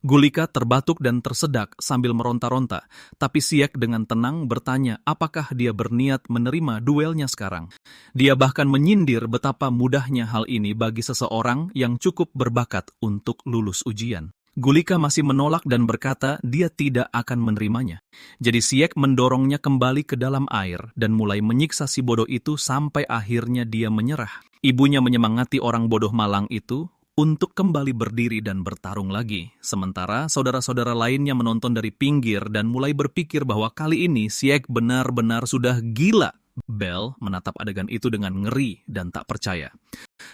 Gulika terbatuk dan tersedak sambil meronta-ronta, tapi Sieg dengan tenang bertanya apakah dia berniat menerima duelnya sekarang. Dia bahkan menyindir betapa mudahnya hal ini bagi seseorang yang cukup berbakat untuk lulus ujian. Gulika masih menolak dan berkata dia tidak akan menerimanya. Jadi Sieg mendorongnya kembali ke dalam air dan mulai menyiksa si bodoh itu sampai akhirnya dia menyerah. Ibunya menyemangati orang bodoh malang itu untuk kembali berdiri dan bertarung lagi. Sementara saudara-saudara lainnya menonton dari pinggir dan mulai berpikir bahwa kali ini Sieg benar-benar sudah gila. Bel menatap adegan itu dengan ngeri dan tak percaya.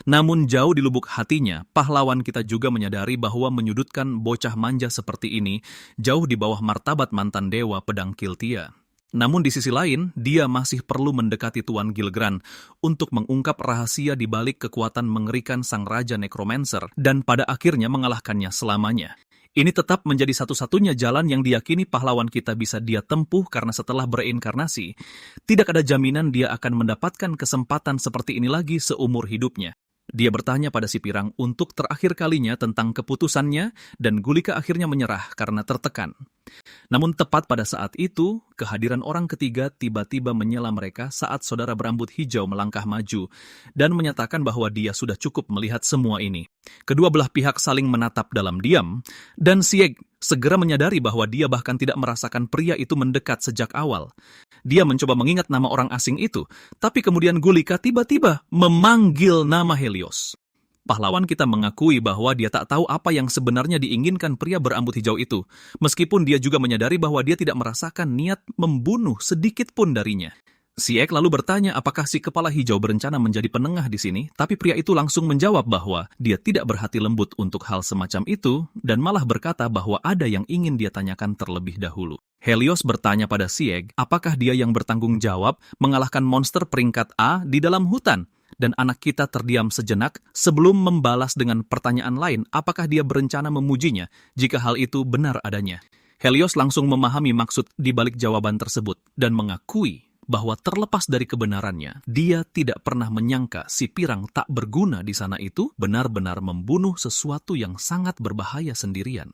Namun jauh di lubuk hatinya, pahlawan kita juga menyadari bahwa menyudutkan bocah manja seperti ini jauh di bawah martabat mantan dewa pedang Kiltia. Namun di sisi lain, dia masih perlu mendekati Tuan Gilgran untuk mengungkap rahasia di balik kekuatan mengerikan sang Raja Necromancer dan pada akhirnya mengalahkannya selamanya. Ini tetap menjadi satu-satunya jalan yang diyakini pahlawan kita bisa dia tempuh karena setelah bereinkarnasi, tidak ada jaminan dia akan mendapatkan kesempatan seperti ini lagi seumur hidupnya. Dia bertanya pada si pirang untuk terakhir kalinya tentang keputusannya dan Gulika akhirnya menyerah karena tertekan. Namun tepat pada saat itu, kehadiran orang ketiga tiba-tiba menyela mereka saat saudara berambut hijau melangkah maju dan menyatakan bahwa dia sudah cukup melihat semua ini. Kedua belah pihak saling menatap dalam diam dan Sieg segera menyadari bahwa dia bahkan tidak merasakan pria itu mendekat sejak awal. Dia mencoba mengingat nama orang asing itu, tapi kemudian Gulika tiba-tiba memanggil nama Helios. Pahlawan kita mengakui bahwa dia tak tahu apa yang sebenarnya diinginkan pria berambut hijau itu, meskipun dia juga menyadari bahwa dia tidak merasakan niat membunuh sedikit pun darinya. Sieg lalu bertanya apakah si kepala hijau berencana menjadi penengah di sini, tapi pria itu langsung menjawab bahwa dia tidak berhati lembut untuk hal semacam itu, dan malah berkata bahwa ada yang ingin dia tanyakan terlebih dahulu. Helios bertanya pada Sieg, apakah dia yang bertanggung jawab mengalahkan monster peringkat A di dalam hutan? Dan anak kita terdiam sejenak sebelum membalas dengan pertanyaan lain, apakah dia berencana memujinya jika hal itu benar adanya. Helios langsung memahami maksud di balik jawaban tersebut dan mengakui bahwa terlepas dari kebenarannya, dia tidak pernah menyangka si pirang tak berguna di sana itu benar-benar membunuh sesuatu yang sangat berbahaya sendirian.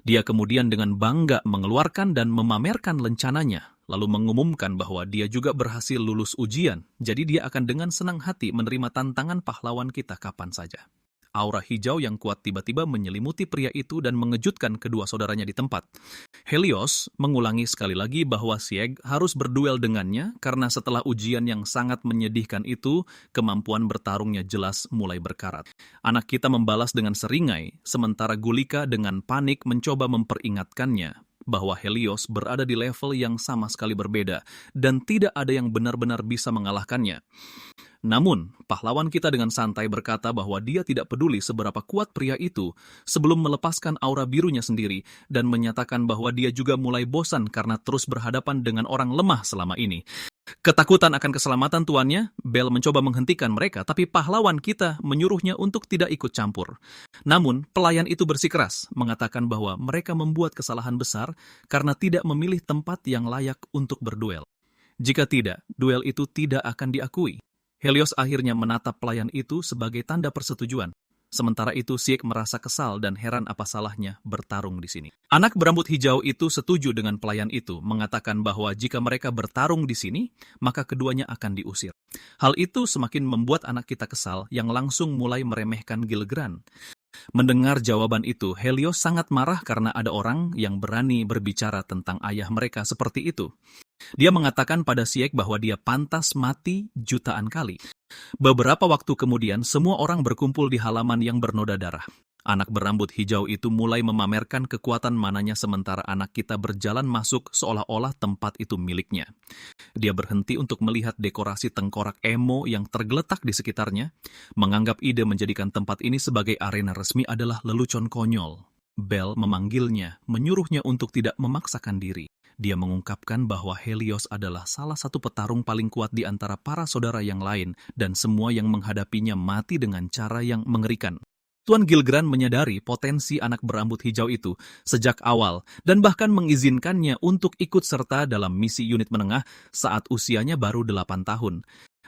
Dia kemudian dengan bangga mengeluarkan dan memamerkan lencananya, lalu mengumumkan bahwa dia juga berhasil lulus ujian, jadi dia akan dengan senang hati menerima tantangan pahlawan kita kapan saja. Aura hijau yang kuat tiba-tiba menyelimuti pria itu dan mengejutkan kedua saudaranya di tempat. Helios mengulangi sekali lagi bahwa Sieg harus berduel dengannya karena setelah ujian yang sangat menyedihkan itu, kemampuan bertarungnya jelas mulai berkarat. Anak kita membalas dengan seringai, sementara Gulika dengan panik mencoba memperingatkannya bahwa Helios berada di level yang sama sekali berbeda dan tidak ada yang benar-benar bisa mengalahkannya. Namun, pahlawan kita dengan santai berkata bahwa dia tidak peduli seberapa kuat pria itu sebelum melepaskan aura birunya sendiri dan menyatakan bahwa dia juga mulai bosan karena terus berhadapan dengan orang lemah selama ini. Ketakutan akan keselamatan tuannya, Bel mencoba menghentikan mereka, tapi pahlawan kita menyuruhnya untuk tidak ikut campur. Namun, pelayan itu bersikeras, mengatakan bahwa mereka membuat kesalahan besar karena tidak memilih tempat yang layak untuk berduel. Jika tidak, duel itu tidak akan diakui. Helios akhirnya menatap pelayan itu sebagai tanda persetujuan. Sementara itu, Sieg merasa kesal dan heran apa salahnya bertarung di sini. Anak berambut hijau itu setuju dengan pelayan itu, mengatakan bahwa jika mereka bertarung di sini, maka keduanya akan diusir. Hal itu semakin membuat anak kita kesal yang langsung mulai meremehkan Gilgran. Mendengar jawaban itu, Helios sangat marah karena ada orang yang berani berbicara tentang ayah mereka seperti itu. Dia mengatakan pada Sieg bahwa dia pantas mati jutaan kali. Beberapa waktu kemudian, semua orang berkumpul di halaman yang bernoda darah. Anak berambut hijau itu mulai memamerkan kekuatan mananya sementara anak kita berjalan masuk seolah-olah tempat itu miliknya. Dia berhenti untuk melihat dekorasi tengkorak emo yang tergeletak di sekitarnya, menganggap ide menjadikan tempat ini sebagai arena resmi adalah lelucon konyol. Bel memanggilnya, menyuruhnya untuk tidak memaksakan diri. Dia mengungkapkan bahwa Helios adalah salah satu petarung paling kuat di antara para saudara yang lain dan semua yang menghadapinya mati dengan cara yang mengerikan. Tuan Gilgran menyadari potensi anak berambut hijau itu sejak awal dan bahkan mengizinkannya untuk ikut serta dalam misi unit menengah saat usianya baru 8 tahun.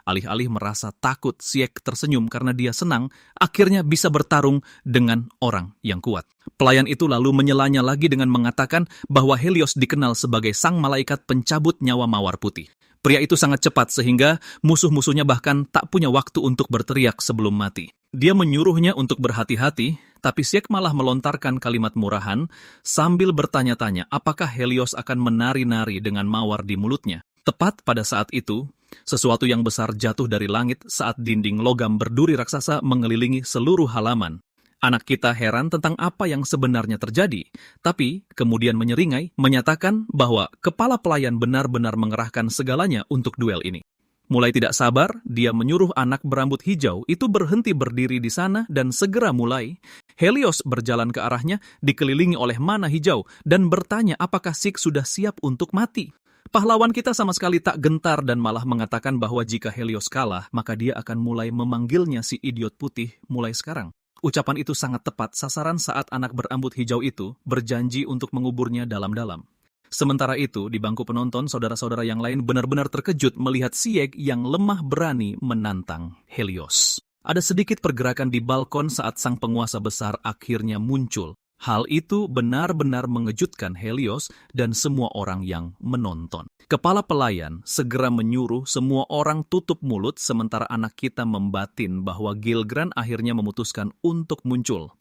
Alih-alih merasa takut, Sieg tersenyum karena dia senang akhirnya bisa bertarung dengan orang yang kuat. Pelayan itu lalu menyelanya lagi dengan mengatakan bahwa Helios dikenal sebagai sang malaikat pencabut nyawa mawar putih. Pria itu sangat cepat sehingga musuh-musuhnya bahkan tak punya waktu untuk berteriak sebelum mati. Dia menyuruhnya untuk berhati-hati, tapi Sieg malah melontarkan kalimat murahan sambil bertanya-tanya apakah Helios akan menari-nari dengan mawar di mulutnya. Tepat pada saat itu, sesuatu yang besar jatuh dari langit saat dinding logam berduri raksasa mengelilingi seluruh halaman. Anak kita heran tentang apa yang sebenarnya terjadi, tapi kemudian menyeringai, menyatakan bahwa kepala pelayan benar-benar mengerahkan segalanya untuk duel ini. Mulai tidak sabar, dia menyuruh anak berambut hijau itu berhenti berdiri di sana dan segera mulai. Helios berjalan ke arahnya, dikelilingi oleh mana hijau, dan bertanya apakah Sieg sudah siap untuk mati. Pahlawan kita sama sekali tak gentar dan malah mengatakan bahwa jika Helios kalah, maka dia akan mulai memanggilnya si idiot putih mulai sekarang. Ucapan itu sangat tepat sasaran saat anak berambut hijau itu berjanji untuk menguburnya dalam-dalam. Sementara itu, di bangku penonton, saudara-saudara yang lain benar-benar terkejut melihat Sieg yang lemah berani menantang Helios. Ada sedikit pergerakan di balkon saat sang penguasa besar akhirnya muncul. Hal itu benar-benar mengejutkan Helios dan semua orang yang menonton. Kepala pelayan segera menyuruh semua orang tutup mulut sementara anak kita membatin bahwa Gilgran akhirnya memutuskan untuk muncul.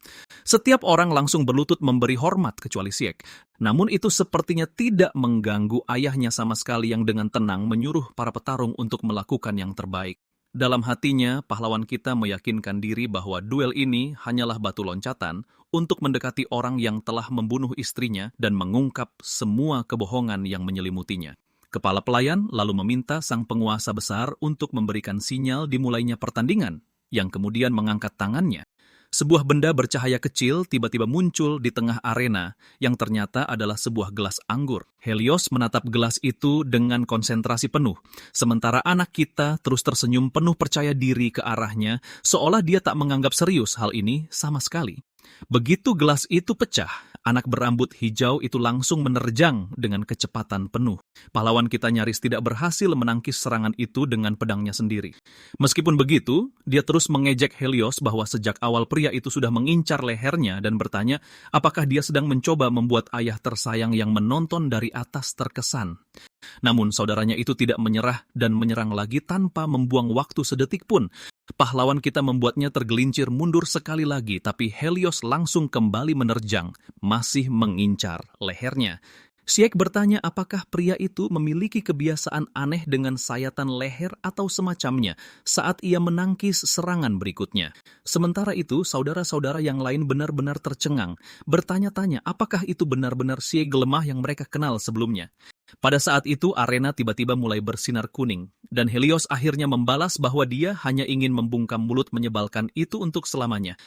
Setiap orang langsung berlutut memberi hormat kecuali Sieg. Namun itu sepertinya tidak mengganggu ayahnya sama sekali yang dengan tenang menyuruh para petarung untuk melakukan yang terbaik. Dalam hatinya, pahlawan kita meyakinkan diri bahwa duel ini hanyalah batu loncatan untuk mendekati orang yang telah membunuh istrinya dan mengungkap semua kebohongan yang menyelimutinya. Kepala pelayan lalu meminta sang penguasa besar untuk memberikan sinyal dimulainya pertandingan, yang kemudian mengangkat tangannya. Sebuah benda bercahaya kecil tiba-tiba muncul di tengah arena yang ternyata adalah sebuah gelas anggur. Helios menatap gelas itu dengan konsentrasi penuh, sementara anak kita terus tersenyum penuh percaya diri ke arahnya, seolah dia tak menganggap serius hal ini sama sekali. Begitu gelas itu pecah, anak berambut hijau itu langsung menerjang dengan kecepatan penuh. Pahlawan kita nyaris tidak berhasil menangkis serangan itu dengan pedangnya sendiri. Meskipun begitu, dia terus mengejek Helios bahwa sejak awal pria itu sudah mengincar lehernya dan bertanya apakah dia sedang mencoba membuat ayah tersayang yang menonton dari atas terkesan. Namun saudaranya itu tidak menyerah dan menyerang lagi tanpa membuang waktu sedetik pun. Pahlawan kita membuatnya tergelincir mundur sekali lagi, tapi Helios langsung kembali menerjang, masih mengincar lehernya. Sieg bertanya apakah pria itu memiliki kebiasaan aneh dengan sayatan leher atau semacamnya saat ia menangkis serangan berikutnya. Sementara itu, saudara-saudara yang lain benar-benar tercengang, bertanya-tanya apakah itu benar-benar Sieg lemah yang mereka kenal sebelumnya. Pada saat itu, arena tiba-tiba mulai bersinar kuning, dan Helios akhirnya membalas bahwa dia hanya ingin membungkam mulut menyebalkan itu untuk selamanya.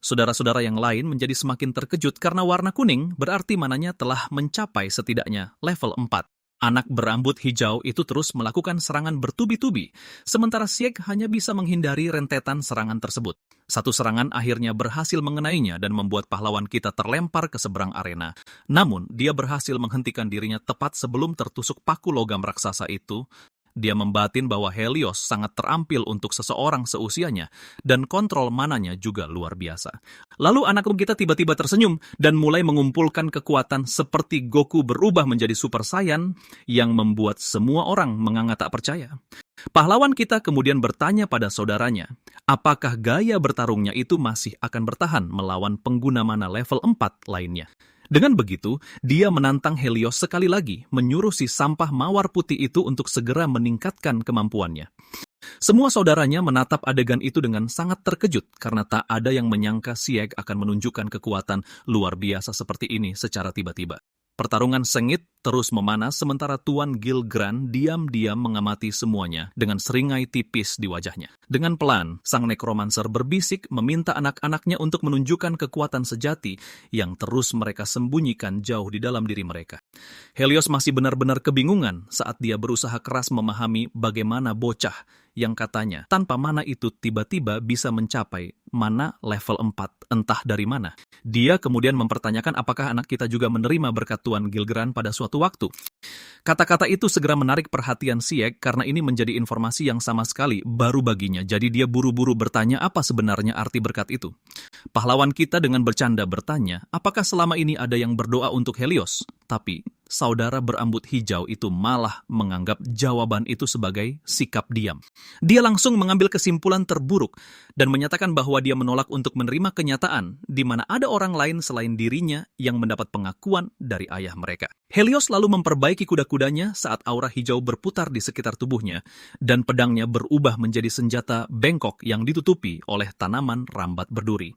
Saudara-saudara yang lain menjadi semakin terkejut karena warna kuning berarti mananya telah mencapai setidaknya level 4. Anak berambut hijau itu terus melakukan serangan bertubi-tubi, sementara Sieg hanya bisa menghindari rentetan serangan tersebut. Satu serangan akhirnya berhasil mengenainya dan membuat pahlawan kita terlempar ke seberang arena. Namun, dia berhasil menghentikan dirinya tepat sebelum tertusuk paku logam raksasa itu. Dia membatin bahwa Helios sangat terampil untuk seseorang seusianya, dan kontrol mananya juga luar biasa. Lalu anak kita tiba-tiba tersenyum dan mulai mengumpulkan kekuatan seperti Goku berubah menjadi Super Saiyan yang membuat semua orang menganga tak percaya. Pahlawan kita kemudian bertanya pada saudaranya, apakah gaya bertarungnya itu masih akan bertahan melawan pengguna mana level 4 lainnya. Dengan begitu, dia menantang Helios sekali lagi, menyuruh si sampah mawar putih itu untuk segera meningkatkan kemampuannya. Semua saudaranya menatap adegan itu dengan sangat terkejut karena tak ada yang menyangka Sieg akan menunjukkan kekuatan luar biasa seperti ini secara tiba-tiba. Pertarungan sengit terus memanas sementara Tuan Gilgran diam-diam mengamati semuanya dengan seringai tipis di wajahnya. Dengan pelan, sang nekromancer berbisik meminta anak-anaknya untuk menunjukkan kekuatan sejati yang terus mereka sembunyikan jauh di dalam diri mereka. Helios masih benar-benar kebingungan saat dia berusaha keras memahami bagaimana bocah yang katanya tanpa mana itu tiba-tiba bisa mencapai mana level 4, entah dari mana. Dia kemudian mempertanyakan apakah anak kita juga menerima berkat Tuan Gilgran pada suatu waktu. Kata-kata itu segera menarik perhatian Sieg karena ini menjadi informasi yang sama sekali baru baginya. Jadi dia buru-buru bertanya apa sebenarnya arti berkat itu. Pahlawan kita dengan bercanda bertanya, apakah selama ini ada yang berdoa untuk Helios? Tapi saudara berambut hijau itu malah menganggap jawaban itu sebagai sikap diam. Dia langsung mengambil kesimpulan terburuk dan menyatakan bahwa dia menolak untuk menerima kenyataan di mana ada orang lain selain dirinya yang mendapat pengakuan dari ayah mereka. Helios lalu memperbaiki kuda-kudanya saat aura hijau berputar di sekitar tubuhnya dan pedangnya berubah menjadi senjata bengkok yang ditutupi oleh tanaman rambat berduri.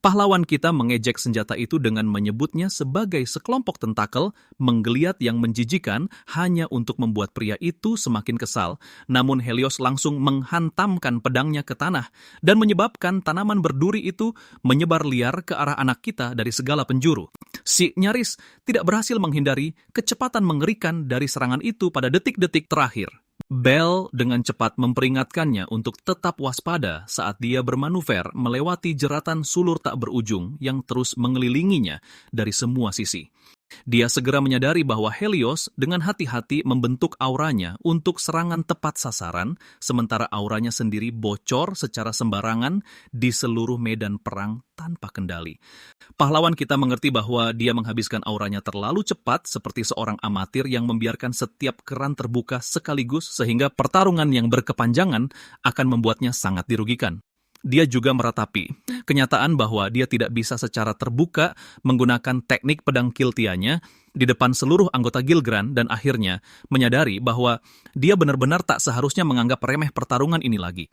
Pahlawan kita mengejek senjata itu dengan menyebutnya sebagai sekelompok tentakel menggeliat yang menjijikan hanya untuk membuat pria itu semakin kesal. Namun Helios langsung menghantamkan pedangnya ke tanah dan menyebabkan tanaman berduri itu menyebar liar ke arah anak kita dari segala penjuru. Si nyaris tidak berhasil menghindari kecepatan mengerikan dari serangan itu pada detik-detik terakhir. Bell dengan cepat memperingatkannya untuk tetap waspada saat dia bermanuver melewati jeratan sulur tak berujung yang terus mengelilinginya dari semua sisi. Dia segera menyadari bahwa Helios dengan hati-hati membentuk auranya untuk serangan tepat sasaran, sementara auranya sendiri bocor secara sembarangan di seluruh medan perang tanpa kendali. Pahlawan kita mengerti bahwa dia menghabiskan auranya terlalu cepat seperti seorang amatir yang membiarkan setiap keran terbuka sekaligus sehingga pertarungan yang berkepanjangan akan membuatnya sangat dirugikan. Dia juga meratapi kenyataan bahwa dia tidak bisa secara terbuka menggunakan teknik pedang kiltianya di depan seluruh anggota Gilgran dan akhirnya menyadari bahwa dia benar-benar tak seharusnya menganggap remeh pertarungan ini lagi.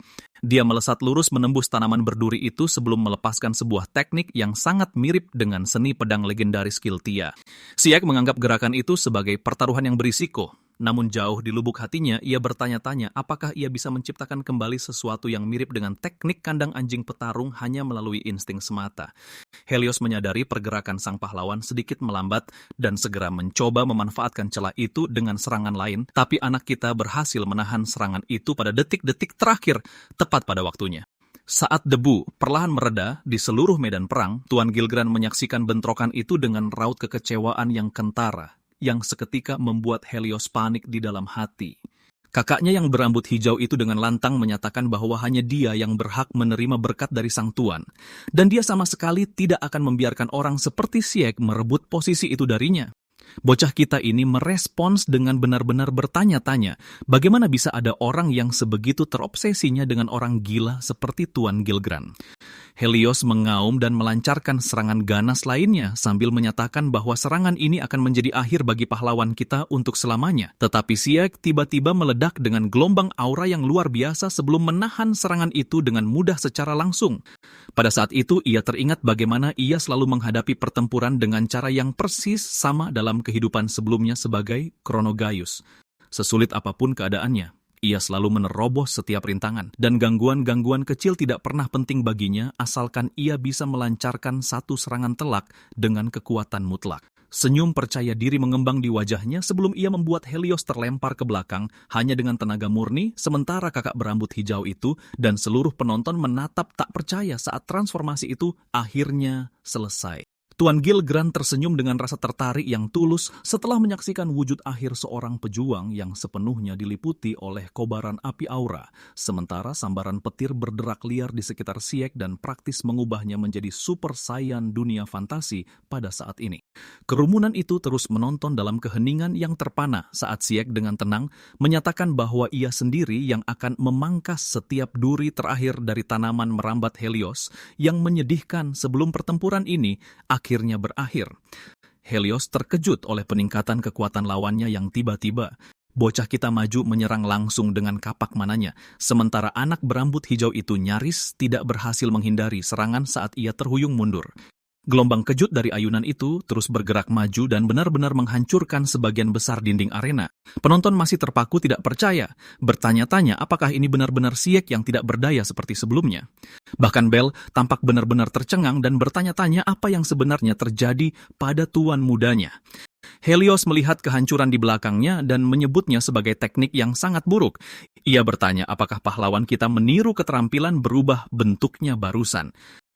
Dia melesat lurus menembus tanaman berduri itu sebelum melepaskan sebuah teknik yang sangat mirip dengan seni pedang legendaris Kiltia. Sieg menganggap gerakan itu sebagai pertaruhan yang berisiko. Namun jauh di lubuk hatinya, ia bertanya-tanya apakah ia bisa menciptakan kembali sesuatu yang mirip dengan teknik kandang anjing petarung hanya melalui insting semata. Helios menyadari pergerakan sang pahlawan sedikit melambat dan segera mencoba memanfaatkan celah itu dengan serangan lain, tapi anak kita berhasil menahan serangan itu pada detik-detik terakhir, tepat pada waktunya. Saat debu perlahan mereda di seluruh medan perang, Tuan Gilgran menyaksikan bentrokan itu dengan raut kekecewaan yang kentara, yang seketika membuat Helios panik di dalam hati. Kakaknya yang berambut hijau itu dengan lantang menyatakan bahwa hanya dia yang berhak menerima berkat dari sang tuan, dan dia sama sekali tidak akan membiarkan orang seperti Sieg merebut posisi itu darinya. Bocah kita ini merespons dengan benar-benar bertanya-tanya, bagaimana bisa ada orang yang sebegitu terobsesinya dengan orang gila seperti Tuan Gilgran. Helios mengaum dan melancarkan serangan ganas lainnya sambil menyatakan bahwa serangan ini akan menjadi akhir bagi pahlawan kita untuk selamanya. Tetapi Sieg tiba-tiba meledak dengan gelombang aura yang luar biasa sebelum menahan serangan itu dengan mudah secara langsung. Pada saat itu ia teringat bagaimana ia selalu menghadapi pertempuran dengan cara yang persis sama dalam kehidupan sebelumnya sebagai Chronogaius. Sesulit apapun keadaannya, ia selalu menerobos setiap rintangan, dan gangguan-gangguan kecil tidak pernah penting baginya asalkan ia bisa melancarkan satu serangan telak dengan kekuatan mutlak. Senyum percaya diri mengembang di wajahnya sebelum ia membuat Helios terlempar ke belakang hanya dengan tenaga murni, sementara kakak berambut hijau itu dan seluruh penonton menatap tak percaya saat transformasi itu akhirnya selesai. Tuan Gilgran tersenyum dengan rasa tertarik yang tulus setelah menyaksikan wujud akhir seorang pejuang yang sepenuhnya diliputi oleh kobaran api aura, sementara sambaran petir berderak liar di sekitar Sieg dan praktis mengubahnya menjadi super saiyan dunia fantasi pada saat ini. Kerumunan itu terus menonton dalam keheningan yang terpana saat Sieg dengan tenang menyatakan bahwa ia sendiri yang akan memangkas setiap duri terakhir dari tanaman merambat Helios yang menyedihkan sebelum pertempuran ini akhirnya berakhir. Helios terkejut oleh peningkatan kekuatan lawannya yang tiba-tiba. Bocah kita maju menyerang langsung dengan kapak mananya, sementara anak berambut hijau itu nyaris tidak berhasil menghindari serangan saat ia terhuyung mundur. Gelombang kejut dari ayunan itu terus bergerak maju dan benar-benar menghancurkan sebagian besar dinding arena. Penonton masih terpaku tidak percaya, bertanya-tanya apakah ini benar-benar Sieg yang tidak berdaya seperti sebelumnya. Bahkan Bel tampak benar-benar tercengang dan bertanya-tanya apa yang sebenarnya terjadi pada tuan mudanya. Helios melihat kehancuran di belakangnya dan menyebutnya sebagai teknik yang sangat buruk. Ia bertanya apakah pahlawan kita meniru keterampilan berubah bentuknya barusan.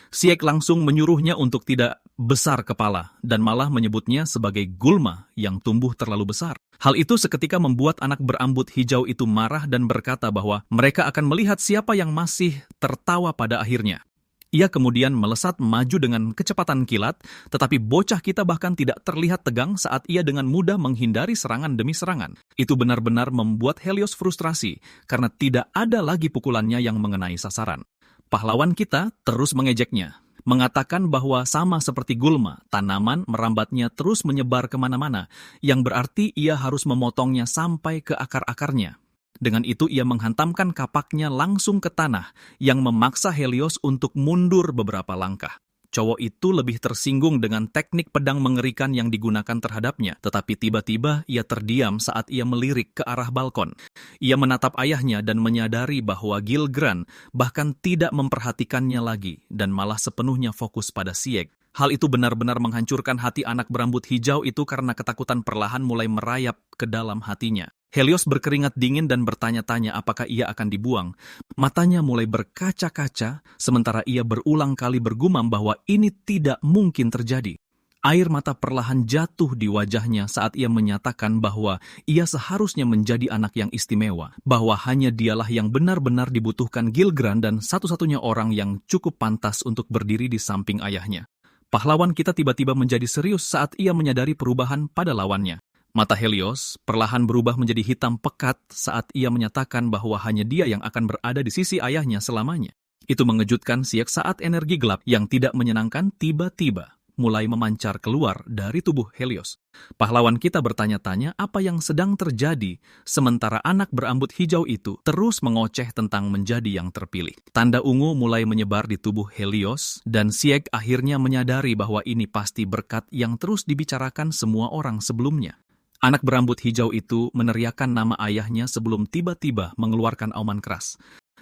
Sieg langsung menyuruhnya untuk tidak besar kepala dan malah menyebutnya sebagai gulma yang tumbuh terlalu besar. Hal itu seketika membuat anak berambut hijau itu marah dan berkata bahwa mereka akan melihat siapa yang masih tertawa pada akhirnya. Ia kemudian melesat maju dengan kecepatan kilat, tetapi bocah kita bahkan tidak terlihat tegang saat ia dengan mudah menghindari serangan demi serangan. Itu benar-benar membuat Helios frustrasi karena tidak ada lagi pukulannya yang mengenai sasaran. Pahlawan kita terus mengejeknya, mengatakan bahwa sama seperti gulma, tanaman merambatnya terus menyebar kemana-mana, yang berarti ia harus memotongnya sampai ke akar-akarnya. Dengan itu ia menghantamkan kapaknya langsung ke tanah, yang memaksa Helios untuk mundur beberapa langkah. Cowok itu lebih tersinggung dengan teknik pedang mengerikan yang digunakan terhadapnya, tetapi tiba-tiba ia terdiam saat ia melirik ke arah balkon. Ia menatap ayahnya dan menyadari bahwa Gilgran bahkan tidak memperhatikannya lagi dan malah sepenuhnya fokus pada Sieg. Hal itu benar-benar menghancurkan hati anak berambut hijau itu karena ketakutan perlahan mulai merayap ke dalam hatinya. Helios berkeringat dingin dan bertanya-tanya apakah ia akan dibuang. Matanya mulai berkaca-kaca, sementara ia berulang kali bergumam bahwa ini tidak mungkin terjadi. Air mata perlahan jatuh di wajahnya saat ia menyatakan bahwa ia seharusnya menjadi anak yang istimewa, bahwa hanya dialah yang benar-benar dibutuhkan Gilgran dan satu-satunya orang yang cukup pantas untuk berdiri di samping ayahnya. Pahlawan kita tiba-tiba menjadi serius saat ia menyadari perubahan pada lawannya. Mata Helios perlahan berubah menjadi hitam pekat saat ia menyatakan bahwa hanya dia yang akan berada di sisi ayahnya selamanya. Itu mengejutkan Sieg saat energi gelap yang tidak menyenangkan tiba-tiba mulai memancar keluar dari tubuh Helios. Pahlawan kita bertanya-tanya apa yang sedang terjadi, sementara anak berambut hijau itu terus mengoceh tentang menjadi yang terpilih. Tanda ungu mulai menyebar di tubuh Helios, dan Sieg akhirnya menyadari bahwa ini pasti berkat yang terus dibicarakan semua orang sebelumnya. Anak berambut hijau itu meneriakkan nama ayahnya sebelum tiba-tiba mengeluarkan auman keras.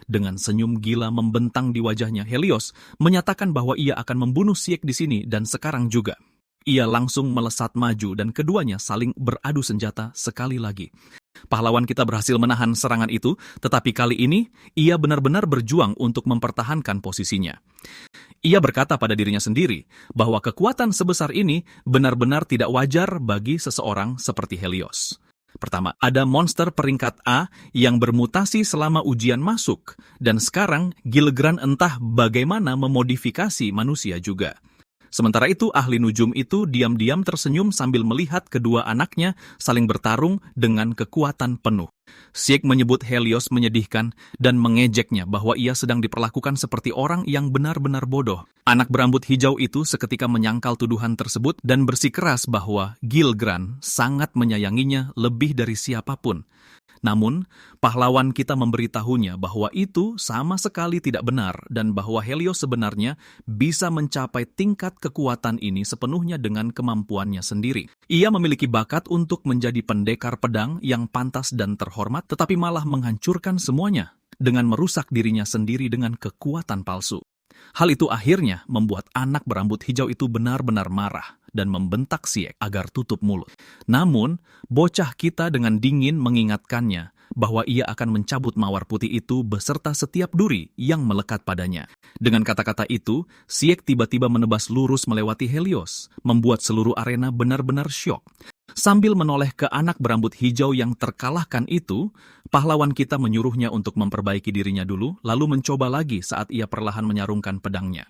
Dengan senyum gila membentang di wajahnya, Helios menyatakan bahwa ia akan membunuh Sieg di sini dan sekarang juga. Ia langsung melesat maju dan keduanya saling beradu senjata sekali lagi. Pahlawan kita berhasil menahan serangan itu, tetapi kali ini ia benar-benar berjuang untuk mempertahankan posisinya. Ia berkata pada dirinya sendiri bahwa kekuatan sebesar ini benar-benar tidak wajar bagi seseorang seperti Helios. Pertama, ada monster peringkat A yang bermutasi selama ujian masuk, dan sekarang Gilgran entah bagaimana memodifikasi manusia juga. Sementara itu, ahli nujum itu diam-diam tersenyum sambil melihat kedua anaknya saling bertarung dengan kekuatan penuh. Sieg menyebut Helios menyedihkan dan mengejeknya bahwa ia sedang diperlakukan seperti orang yang benar-benar bodoh. Anak berambut hijau itu seketika menyangkal tuduhan tersebut dan bersikeras bahwa Gilgran sangat menyayanginya lebih dari siapapun. Namun, pahlawan kita memberitahunya bahwa itu sama sekali tidak benar dan bahwa Helios sebenarnya bisa mencapai tingkat kekuatan ini sepenuhnya dengan kemampuannya sendiri. Ia memiliki bakat untuk menjadi pendekar pedang yang pantas dan terhormat, tetapi malah menghancurkan semuanya dengan merusak dirinya sendiri dengan kekuatan palsu. Hal itu akhirnya membuat anak berambut hijau itu benar-benar marah dan membentak Sieg agar tutup mulut. Namun, bocah kita dengan dingin mengingatkannya bahwa ia akan mencabut mawar putih itu beserta setiap duri yang melekat padanya. Dengan kata-kata itu, Sieg tiba-tiba menebas lurus melewati Helios, membuat seluruh arena benar-benar syok. Sambil menoleh ke anak berambut hijau yang terkalahkan itu, pahlawan kita menyuruhnya untuk memperbaiki dirinya dulu, lalu mencoba lagi saat ia perlahan menyarungkan pedangnya.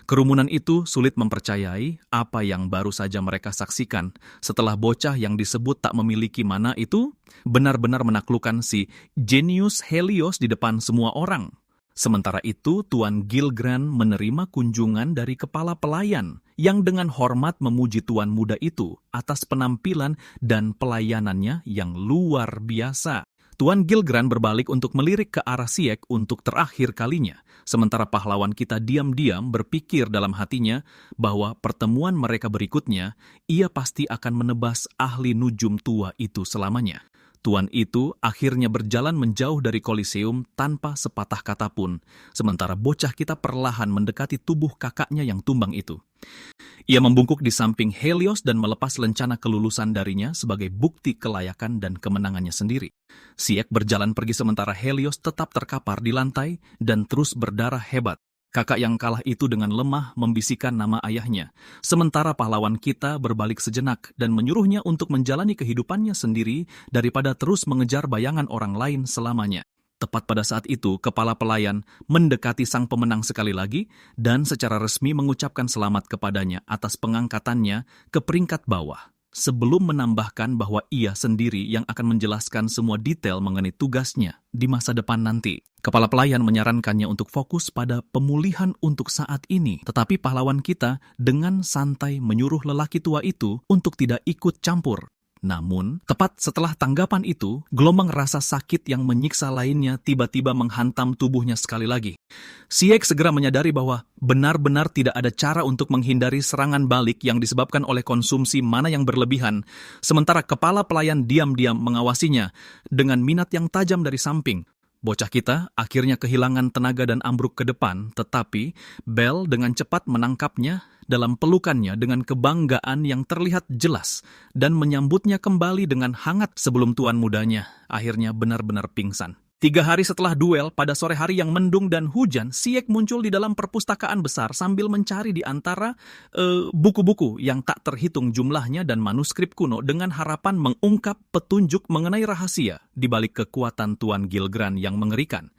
Kerumunan itu sulit mempercayai apa yang baru saja mereka saksikan setelah bocah yang disebut tak memiliki mana itu benar-benar menaklukkan si jenius Helios di depan semua orang. Sementara itu, Tuan Gilgran menerima kunjungan dari kepala pelayan yang dengan hormat memuji tuan muda itu atas penampilan dan pelayanannya yang luar biasa. Tuan Gilgran berbalik untuk melirik ke arah Sieg untuk terakhir kalinya, sementara pahlawan kita diam-diam berpikir dalam hatinya bahwa pertemuan mereka berikutnya, ia pasti akan menebas ahli nujum tua itu selamanya. Tuan itu akhirnya berjalan menjauh dari Koliseum tanpa sepatah kata pun, sementara bocah kita perlahan mendekati tubuh kakaknya yang tumbang itu. Ia membungkuk di samping Helios dan melepas lencana kelulusan darinya sebagai bukti kelayakan dan kemenangannya sendiri. Sieg berjalan pergi sementara Helios tetap terkapar di lantai dan terus berdarah hebat. Kakak yang kalah itu dengan lemah membisikkan nama ayahnya, sementara pahlawan kita berbalik sejenak dan menyuruhnya untuk menjalani kehidupannya sendiri daripada terus mengejar bayangan orang lain selamanya. Tepat pada saat itu, kepala pelayan mendekati sang pemenang sekali lagi dan secara resmi mengucapkan selamat kepadanya atas pengangkatannya ke peringkat bawah, sebelum menambahkan bahwa ia sendiri yang akan menjelaskan semua detail mengenai tugasnya di masa depan nanti. Kepala pelayan menyarankannya untuk fokus pada pemulihan untuk saat ini, tetapi pahlawan kita dengan santai menyuruh lelaki tua itu untuk tidak ikut campur. Namun, tepat setelah tanggapan itu, gelombang rasa sakit yang menyiksa lainnya tiba-tiba menghantam tubuhnya sekali lagi. Sieg segera menyadari bahwa benar-benar tidak ada cara untuk menghindari serangan balik yang disebabkan oleh konsumsi mana yang berlebihan, sementara kepala pelayan diam-diam mengawasinya dengan minat yang tajam dari samping. Bocah kita akhirnya kehilangan tenaga dan ambruk ke depan, tetapi Bel dengan cepat menangkapnya dalam pelukannya dengan kebanggaan yang terlihat jelas dan menyambutnya kembali dengan hangat sebelum tuan mudanya akhirnya benar-benar pingsan. 3 hari setelah duel, pada sore hari yang mendung dan hujan, Sieg muncul di dalam perpustakaan besar sambil mencari di antara buku-buku yang tak terhitung jumlahnya dan manuskrip kuno dengan harapan mengungkap petunjuk mengenai rahasia di balik kekuatan Tuan Gilgran yang mengerikan.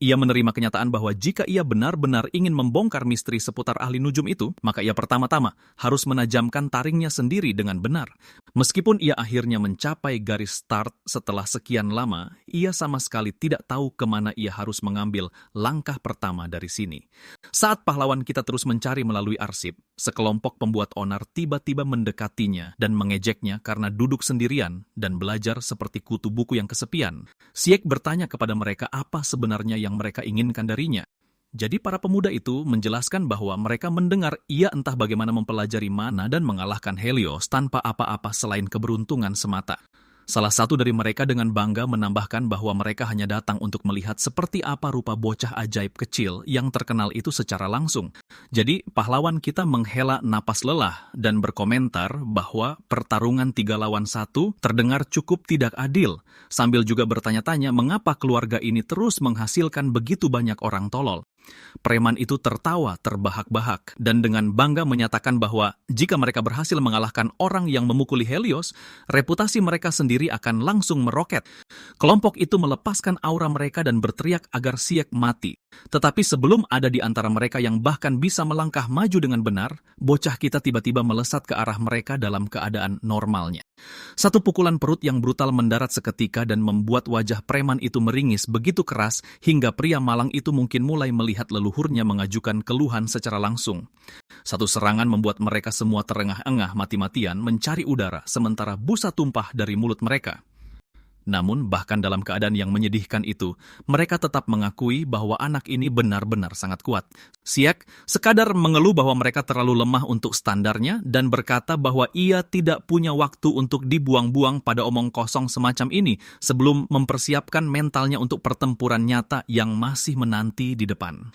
Ia menerima kenyataan bahwa jika ia benar-benar ingin membongkar misteri seputar ahli nujum itu, maka ia pertama-tama harus menajamkan taringnya sendiri dengan benar. Meskipun ia akhirnya mencapai garis start setelah sekian lama, ia sama sekali tidak tahu kemana ia harus mengambil langkah pertama dari sini. Saat pahlawan kita terus mencari melalui arsip, sekelompok pembuat onar tiba-tiba mendekatinya dan mengejeknya karena duduk sendirian dan belajar seperti kutu buku yang kesepian. Sieg bertanya kepada mereka apa sebenarnya yang mereka inginkan darinya. Jadi para pemuda itu menjelaskan bahwa mereka mendengar ia entah bagaimana mempelajari mana dan mengalahkan Helios tanpa apa-apa selain keberuntungan semata. Salah satu dari mereka dengan bangga menambahkan bahwa mereka hanya datang untuk melihat seperti apa rupa bocah ajaib kecil yang terkenal itu secara langsung. Jadi pahlawan kita menghela napas lelah dan berkomentar bahwa pertarungan 3 lawan 1 terdengar cukup tidak adil, sambil juga bertanya-tanya mengapa keluarga ini terus menghasilkan begitu banyak orang tolol. Preman itu tertawa terbahak-bahak dan dengan bangga menyatakan bahwa jika mereka berhasil mengalahkan orang yang memukuli Helios, reputasi mereka sendiri akan langsung meroket. Kelompok itu melepaskan aura mereka dan berteriak agar Sieg mati. Tetapi sebelum ada di antara mereka yang bahkan bisa melangkah maju dengan benar, bocah kita tiba-tiba melesat ke arah mereka dalam keadaan normalnya. Satu pukulan perut yang brutal mendarat seketika dan membuat wajah preman itu meringis begitu keras hingga pria malang itu mungkin mulai melihat leluhurnya mengajukan keluhan secara langsung. Satu serangan membuat mereka semua terengah-engah mati-matian mencari udara sementara busa tumpah dari mulut mereka. Namun, bahkan dalam keadaan yang menyedihkan itu, mereka tetap mengakui bahwa anak ini benar-benar sangat kuat. Sieg sekadar mengeluh bahwa mereka terlalu lemah untuk standarnya dan berkata bahwa ia tidak punya waktu untuk dibuang-buang pada omong kosong semacam ini sebelum mempersiapkan mentalnya untuk pertempuran nyata yang masih menanti di depan.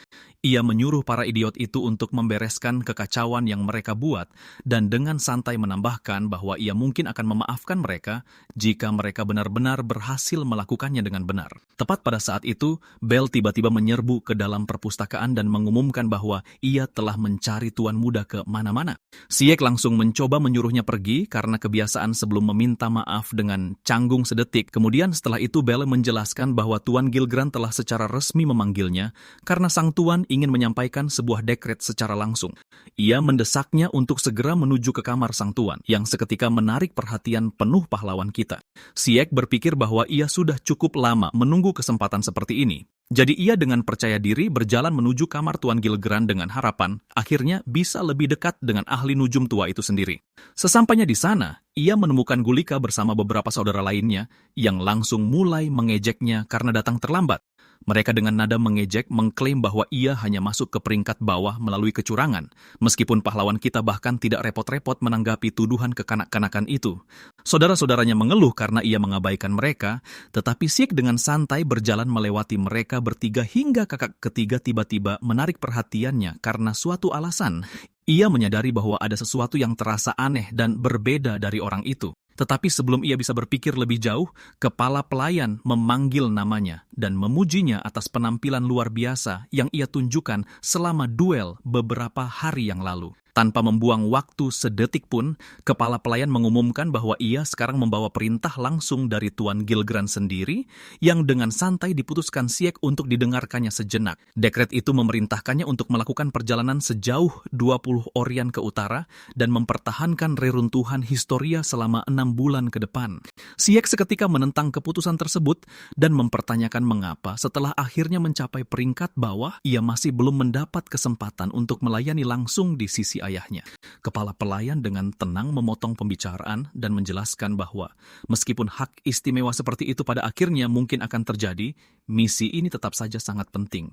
Ia menyuruh para idiot itu untuk membereskan kekacauan yang mereka buat dan dengan santai menambahkan bahwa ia mungkin akan memaafkan mereka jika mereka benar-benar berhasil melakukannya dengan benar. Tepat pada saat itu, Bel tiba-tiba menyerbu ke dalam perpustakaan dan mengumumkan bahwa ia telah mencari tuan muda ke mana-mana. Sieg langsung mencoba menyuruhnya pergi karena kebiasaan sebelum meminta maaf dengan canggung sedetik. Kemudian setelah itu Bel menjelaskan bahwa Tuan Gilgran telah secara resmi memanggilnya karena sang tuan ingin menyampaikan sebuah dekret secara langsung. Ia mendesaknya untuk segera menuju ke kamar sang tuan, yang seketika menarik perhatian penuh pahlawan kita. Sieg berpikir bahwa ia sudah cukup lama menunggu kesempatan seperti ini. Jadi ia dengan percaya diri berjalan menuju kamar Tuan Gilgran dengan harapan akhirnya bisa lebih dekat dengan ahli nujum tua itu sendiri. Sesampainya di sana, ia menemukan Gulika bersama beberapa saudara lainnya yang langsung mulai mengejeknya karena datang terlambat. Mereka dengan nada mengejek mengklaim bahwa ia hanya masuk ke peringkat bawah melalui kecurangan, meskipun pahlawan kita bahkan tidak repot-repot menanggapi tuduhan kekanak-kanakan itu. Saudara-saudaranya mengeluh karena ia mengabaikan mereka, tetapi Sieg dengan santai berjalan melewati mereka bertiga hingga kakak ketiga tiba-tiba menarik perhatiannya karena suatu alasan. Ia menyadari bahwa ada sesuatu yang terasa aneh dan berbeda dari orang itu. Tetapi sebelum ia bisa berpikir lebih jauh, kepala pelayan memanggil namanya dan memujinya atas penampilan luar biasa yang ia tunjukkan selama duel beberapa hari yang lalu. Tanpa membuang waktu sedetik pun, kepala pelayan mengumumkan bahwa ia sekarang membawa perintah langsung dari Tuan Gilgran sendiri yang dengan santai diputuskan Sieg untuk didengarkannya sejenak. Dekret itu memerintahkannya untuk melakukan perjalanan sejauh 20 oryan ke utara dan mempertahankan reruntuhan Historia selama 6 bulan ke depan. Sieg seketika menentang keputusan tersebut dan mempertanyakan mengapa setelah akhirnya mencapai peringkat bawah, ia masih belum mendapat kesempatan untuk melayani langsung di sisi ayahnya. Kepala pelayan dengan tenang memotong pembicaraan dan menjelaskan bahwa meskipun hak istimewa seperti itu pada akhirnya mungkin akan terjadi, misi ini tetap saja sangat penting.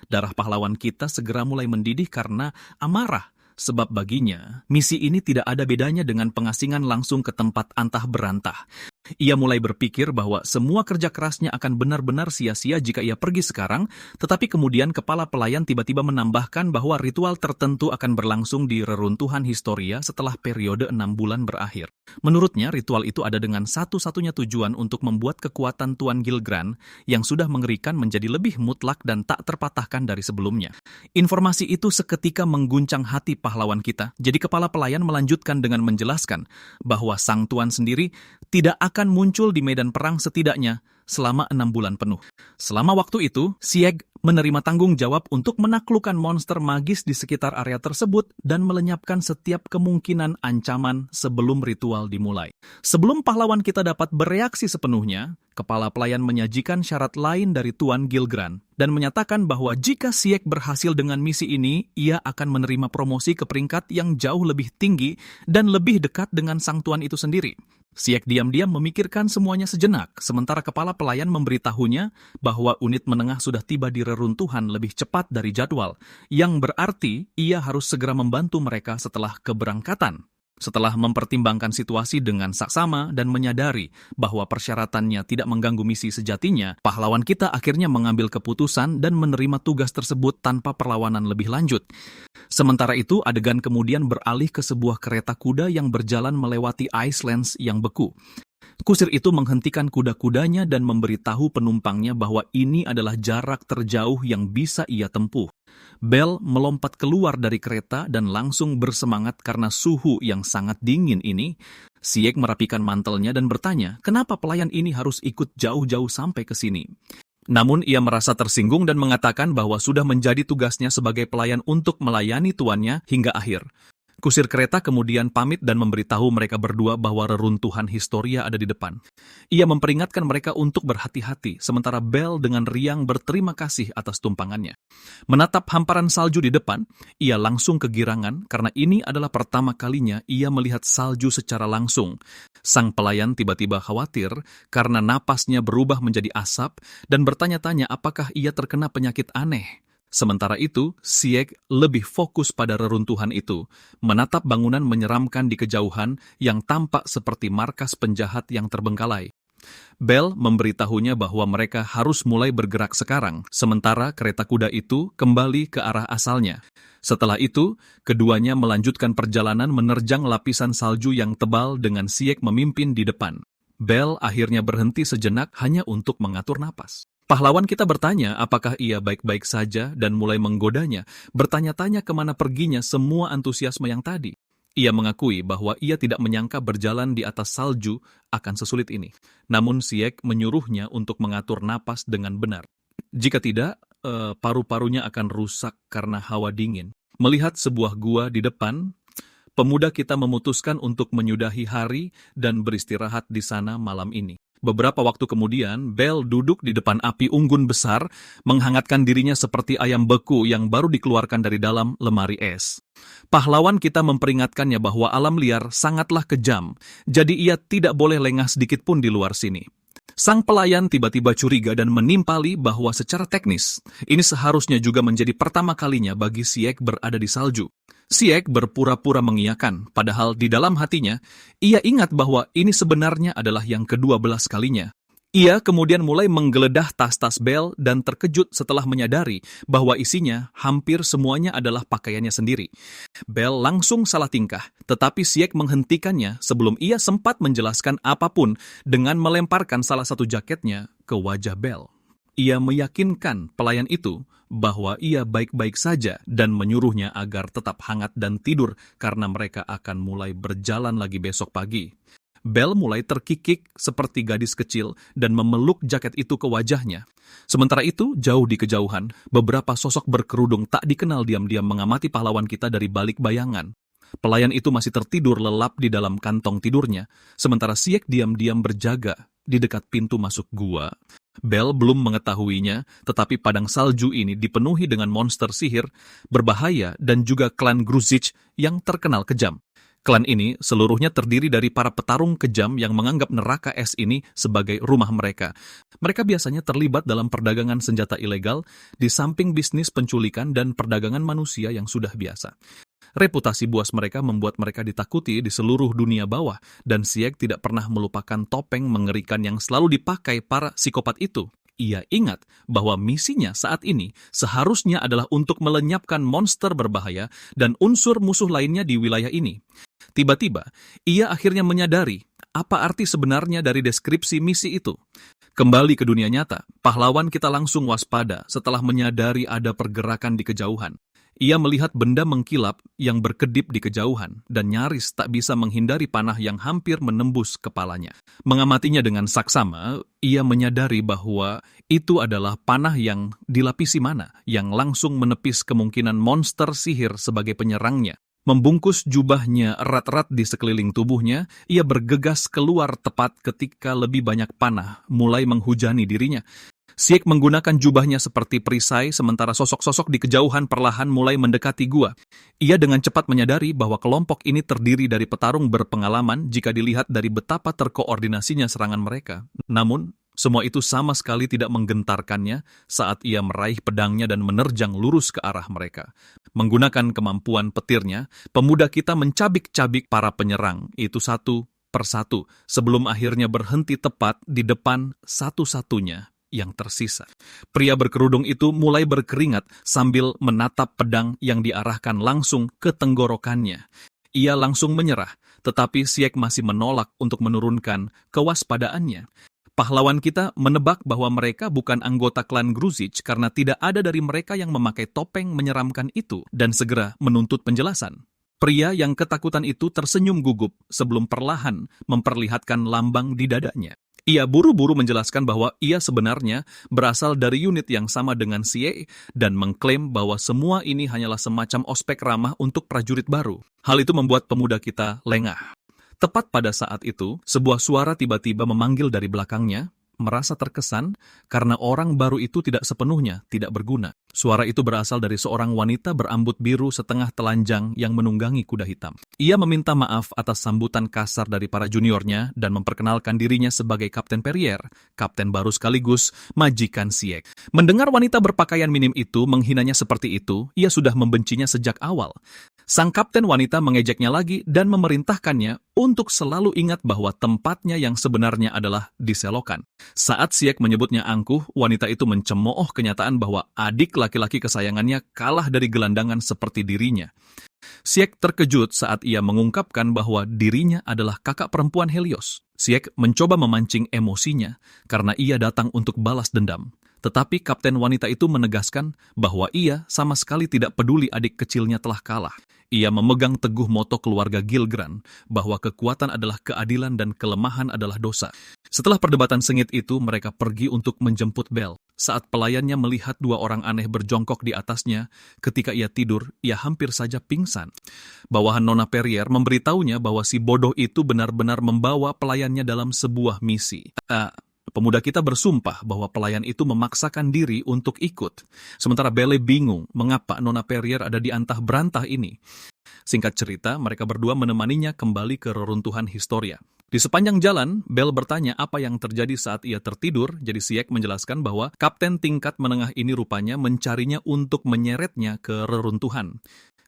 Darah pahlawan kita segera mulai mendidih karena amarah, sebab baginya misi ini tidak ada bedanya dengan pengasingan langsung ke tempat antah berantah. Ia mulai berpikir bahwa semua kerja kerasnya akan benar-benar sia-sia jika ia pergi sekarang, tetapi kemudian kepala pelayan tiba-tiba menambahkan bahwa ritual tertentu akan berlangsung di reruntuhan Historia setelah periode 6 bulan berakhir. Menurutnya, ritual itu ada dengan satu-satunya tujuan untuk membuat kekuatan Tuan Gilgran yang sudah mengerikan menjadi lebih mutlak dan tak terpatahkan dari sebelumnya. Informasi itu seketika mengguncang hati pahlawan kita, jadi kepala pelayan melanjutkan dengan menjelaskan bahwa sang tuan sendiri tidak akan muncul di medan perang setidaknya selama 6 bulan penuh. Selama waktu itu, Sieg menerima tanggung jawab untuk menaklukkan monster magis di sekitar area tersebut dan melenyapkan setiap kemungkinan ancaman sebelum ritual dimulai. Sebelum pahlawan kita dapat bereaksi sepenuhnya, kepala pelayan menyajikan syarat lain dari Tuan Gilgran dan menyatakan bahwa jika Sieg berhasil dengan misi ini, ia akan menerima promosi ke peringkat yang jauh lebih tinggi dan lebih dekat dengan sang tuan itu sendiri. Sieg diam-diam memikirkan semuanya sejenak, sementara kepala pelayan memberitahunya bahwa unit menengah sudah tiba di reruntuhan lebih cepat dari jadwal, yang berarti ia harus segera membantu mereka setelah keberangkatan. Setelah mempertimbangkan situasi dengan saksama dan menyadari bahwa persyaratannya tidak mengganggu misi sejatinya, pahlawan kita akhirnya mengambil keputusan dan menerima tugas tersebut tanpa perlawanan lebih lanjut. Sementara itu, adegan kemudian beralih ke sebuah kereta kuda yang berjalan melewati Icelands yang beku. Kusir itu menghentikan kuda-kudanya dan memberitahu penumpangnya bahwa ini adalah jarak terjauh yang bisa ia tempuh. Bell melompat keluar dari kereta dan langsung bersemangat karena suhu yang sangat dingin ini. Sieg merapikan mantelnya dan bertanya, kenapa pelayan ini harus ikut jauh-jauh sampai ke sini? Namun ia merasa tersinggung dan mengatakan bahwa sudah menjadi tugasnya sebagai pelayan untuk melayani tuannya hingga akhir. Kusir kereta kemudian pamit dan memberitahu mereka berdua bahwa reruntuhan Historia ada di depan. Ia memperingatkan mereka untuk berhati-hati, sementara Bell dengan riang berterima kasih atas tumpangannya. Menatap hamparan salju di depan, ia langsung kegirangan karena ini adalah pertama kalinya ia melihat salju secara langsung. Sang pelayan tiba-tiba khawatir karena napasnya berubah menjadi asap dan bertanya-tanya apakah ia terkena penyakit aneh. Sementara itu, Sieg lebih fokus pada reruntuhan itu, menatap bangunan menyeramkan di kejauhan yang tampak seperti markas penjahat yang terbengkalai. Bell memberitahunya bahwa mereka harus mulai bergerak sekarang, sementara kereta kuda itu kembali ke arah asalnya. Setelah itu, keduanya melanjutkan perjalanan menerjang lapisan salju yang tebal dengan Sieg memimpin di depan. Bell akhirnya berhenti sejenak hanya untuk mengatur napas. Pahlawan kita bertanya apakah ia baik-baik saja dan mulai menggodanya, bertanya-tanya kemana perginya semua antusiasme yang tadi. Ia mengakui bahwa ia tidak menyangka berjalan di atas salju akan sesulit ini. Namun Sieg menyuruhnya untuk mengatur napas dengan benar. Jika tidak, paru-parunya akan rusak karena hawa dingin. Melihat sebuah gua di depan, pemuda kita memutuskan untuk menyudahi hari dan beristirahat di sana malam ini. Beberapa waktu kemudian, Bell duduk di depan api unggun besar, menghangatkan dirinya seperti ayam beku yang baru dikeluarkan dari dalam lemari es. Pahlawan kita memperingatkannya bahwa alam liar sangatlah kejam, jadi ia tidak boleh lengah sedikit pun di luar sini. Sang pelayan tiba-tiba curiga dan menimpali bahwa secara teknis, ini seharusnya juga menjadi pertama kalinya bagi Sieg berada di salju. Sieg berpura-pura mengiyakan, padahal di dalam hatinya, ia ingat bahwa ini sebenarnya adalah yang ke-12 kalinya. Ia kemudian mulai menggeledah tas-tas Bell dan terkejut setelah menyadari bahwa isinya hampir semuanya adalah pakaiannya sendiri. Bell langsung salah tingkah, tetapi Sieg menghentikannya sebelum ia sempat menjelaskan apapun dengan melemparkan salah satu jaketnya ke wajah Bell. Ia meyakinkan pelayan itu bahwa ia baik-baik saja dan menyuruhnya agar tetap hangat dan tidur karena mereka akan mulai berjalan lagi besok pagi. Bell mulai terkikik seperti gadis kecil dan memeluk jaket itu ke wajahnya. Sementara itu, jauh di kejauhan, beberapa sosok berkerudung tak dikenal diam-diam mengamati pahlawan kita dari balik bayangan. Pelayan itu masih tertidur lelap di dalam kantong tidurnya, sementara Sieg diam-diam berjaga di dekat pintu masuk gua. Bell belum mengetahuinya, tetapi padang salju ini dipenuhi dengan monster sihir, berbahaya, dan juga klan Gruzic yang terkenal kejam. Klan ini seluruhnya terdiri dari para petarung kejam yang menganggap neraka es ini sebagai rumah mereka. Mereka biasanya terlibat dalam perdagangan senjata ilegal, di samping bisnis penculikan dan perdagangan manusia yang sudah biasa. Reputasi buas mereka membuat mereka ditakuti di seluruh dunia bawah, dan Sieg tidak pernah melupakan topeng mengerikan yang selalu dipakai para psikopat itu. Ia ingat bahwa misinya saat ini seharusnya adalah untuk melenyapkan monster berbahaya dan unsur musuh lainnya di wilayah ini. Tiba-tiba, ia akhirnya menyadari apa arti sebenarnya dari deskripsi misi itu. Kembali ke dunia nyata, pahlawan kita langsung waspada setelah menyadari ada pergerakan di kejauhan. Ia melihat benda mengkilap yang berkedip di kejauhan dan nyaris tak bisa menghindari panah yang hampir menembus kepalanya. Mengamatinya dengan saksama, ia menyadari bahwa itu adalah panah yang dilapisi mana, yang langsung menepis kemungkinan monster sihir sebagai penyerangnya. Membungkus jubahnya erat-erat di sekeliling tubuhnya, ia bergegas keluar tepat ketika lebih banyak panah mulai menghujani dirinya. Sieg menggunakan jubahnya seperti perisai, sementara sosok-sosok di kejauhan perlahan mulai mendekati gua. Ia dengan cepat menyadari bahwa kelompok ini terdiri dari petarung berpengalaman jika dilihat dari betapa terkoordinasinya serangan mereka. Namun, Semua itu sama sekali tidak menggentarkannya saat ia meraih pedangnya dan menerjang lurus ke arah mereka. Menggunakan kemampuan petirnya, pemuda kita mencabik-cabik para penyerang, itu satu persatu, sebelum akhirnya berhenti tepat di depan satu-satunya yang tersisa. Pria berkerudung itu mulai berkeringat sambil menatap pedang yang diarahkan langsung ke tenggorokannya. Ia langsung menyerah, tetapi Siek masih menolak untuk menurunkan kewaspadaannya. Pahlawan kita menebak bahwa mereka bukan anggota klan Gruzic karena tidak ada dari mereka yang memakai topeng menyeramkan itu dan segera menuntut penjelasan. Pria yang ketakutan itu tersenyum gugup sebelum perlahan memperlihatkan lambang di dadanya. Ia buru-buru menjelaskan bahwa ia sebenarnya berasal dari unit yang sama dengan Xie dan mengklaim bahwa semua ini hanyalah semacam ospek ramah untuk prajurit baru. Hal itu membuat pemuda kita lengah. Tepat pada saat itu, sebuah suara tiba-tiba memanggil dari belakangnya, merasa terkesan karena orang baru itu tidak sepenuhnya tidak berguna. Suara itu berasal dari seorang wanita berambut biru setengah telanjang yang menunggangi kuda hitam. Ia meminta maaf atas sambutan kasar dari para juniornya dan memperkenalkan dirinya sebagai Kapten Perrier, kapten baru sekaligus majikan Siek. Mendengar wanita berpakaian minim itu menghinanya seperti itu, ia sudah membencinya sejak awal. Sang kapten wanita mengejeknya lagi dan memerintahkannya untuk selalu ingat bahwa tempatnya yang sebenarnya adalah di selokan. Saat Siek menyebutnya angkuh, wanita itu mencemooh kenyataan bahwa adik laki-laki kesayangannya kalah dari gelandangan seperti dirinya. Siek terkejut saat ia mengungkapkan bahwa dirinya adalah kakak perempuan Helios. Siek mencoba memancing emosinya karena ia datang untuk balas dendam. Tetapi kapten wanita itu menegaskan bahwa ia sama sekali tidak peduli adik kecilnya telah kalah. Ia memegang teguh moto keluarga Gilgran bahwa kekuatan adalah keadilan dan kelemahan adalah dosa. Setelah perdebatan sengit itu, mereka pergi untuk menjemput Bel. Saat pelayannya melihat dua orang aneh berjongkok di atasnya, ketika ia tidur, ia hampir saja pingsan. Bawahan Nona Perrier memberitahunya bahwa si bodoh itu benar-benar membawa pelayannya dalam sebuah misi. Pemuda kita bersumpah bahwa pelayan itu memaksakan diri untuk ikut. Sementara Belle bingung mengapa Nona Perrier ada di antah berantah ini. Singkat cerita, mereka berdua menemaninya kembali ke reruntuhan Historia. Di sepanjang jalan, Belle bertanya apa yang terjadi saat ia tertidur, jadi Siek menjelaskan bahwa kapten tingkat menengah ini rupanya mencarinya untuk menyeretnya ke reruntuhan.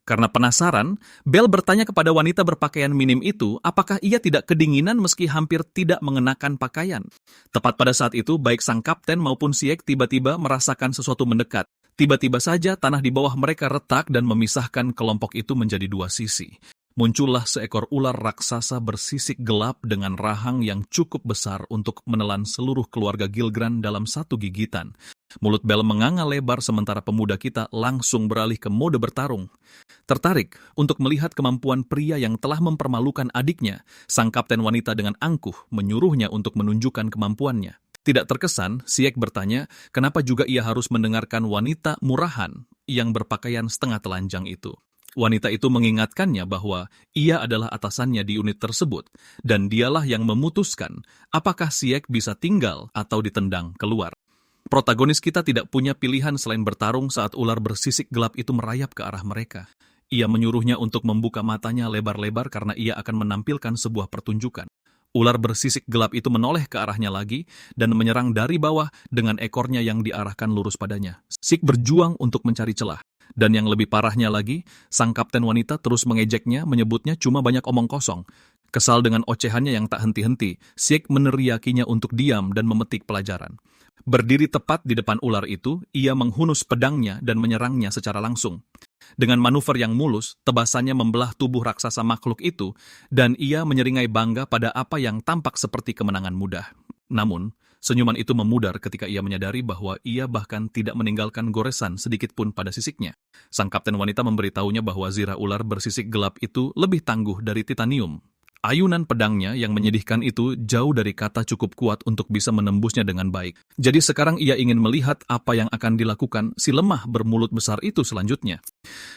Karena penasaran, Belle bertanya kepada wanita berpakaian minim itu apakah ia tidak kedinginan meski hampir tidak mengenakan pakaian. Tepat pada saat itu, baik sang kapten maupun Siek tiba-tiba merasakan sesuatu mendekat. Tiba-tiba saja tanah di bawah mereka retak dan memisahkan kelompok itu menjadi dua sisi. Muncullah seekor ular raksasa bersisik gelap dengan rahang yang cukup besar untuk menelan seluruh keluarga Gilgran dalam satu gigitan. Mulut Belle menganga lebar sementara pemuda kita langsung beralih ke mode bertarung. Tertarik untuk melihat kemampuan pria yang telah mempermalukan adiknya, sang kapten wanita dengan angkuh menyuruhnya untuk menunjukkan kemampuannya. Tidak terkesan, Siek bertanya kenapa juga ia harus mendengarkan wanita murahan yang berpakaian setengah telanjang itu. Wanita itu mengingatkannya bahwa ia adalah atasannya di unit tersebut, dan dialah yang memutuskan apakah Siek bisa tinggal atau ditendang keluar. Protagonis kita tidak punya pilihan selain bertarung saat ular bersisik gelap itu merayap ke arah mereka. Ia menyuruhnya untuk membuka matanya lebar-lebar karena ia akan menampilkan sebuah pertunjukan. Ular bersisik gelap itu menoleh ke arahnya lagi dan menyerang dari bawah dengan ekornya yang diarahkan lurus padanya. Siek berjuang untuk mencari celah. Dan yang lebih parahnya lagi, sang kapten wanita terus mengejeknya, menyebutnya cuma banyak omong kosong. Kesal dengan ocehannya yang tak henti-henti, Siek meneriakinya untuk diam dan memetik pelajaran. Berdiri tepat di depan ular itu, ia menghunus pedangnya dan menyerangnya secara langsung. Dengan manuver yang mulus, tebasannya membelah tubuh raksasa makhluk itu, dan ia menyeringai bangga pada apa yang tampak seperti kemenangan mudah. Namun, senyuman itu memudar ketika ia menyadari bahwa ia bahkan tidak meninggalkan goresan sedikit pun pada sisiknya. Sang kapten wanita memberitahunya bahwa zirah ular bersisik gelap itu lebih tangguh dari titanium. Ayunan pedangnya yang menyedihkan itu jauh dari kata cukup kuat untuk bisa menembusnya dengan baik. Jadi sekarang ia ingin melihat apa yang akan dilakukan si lemah bermulut besar itu selanjutnya.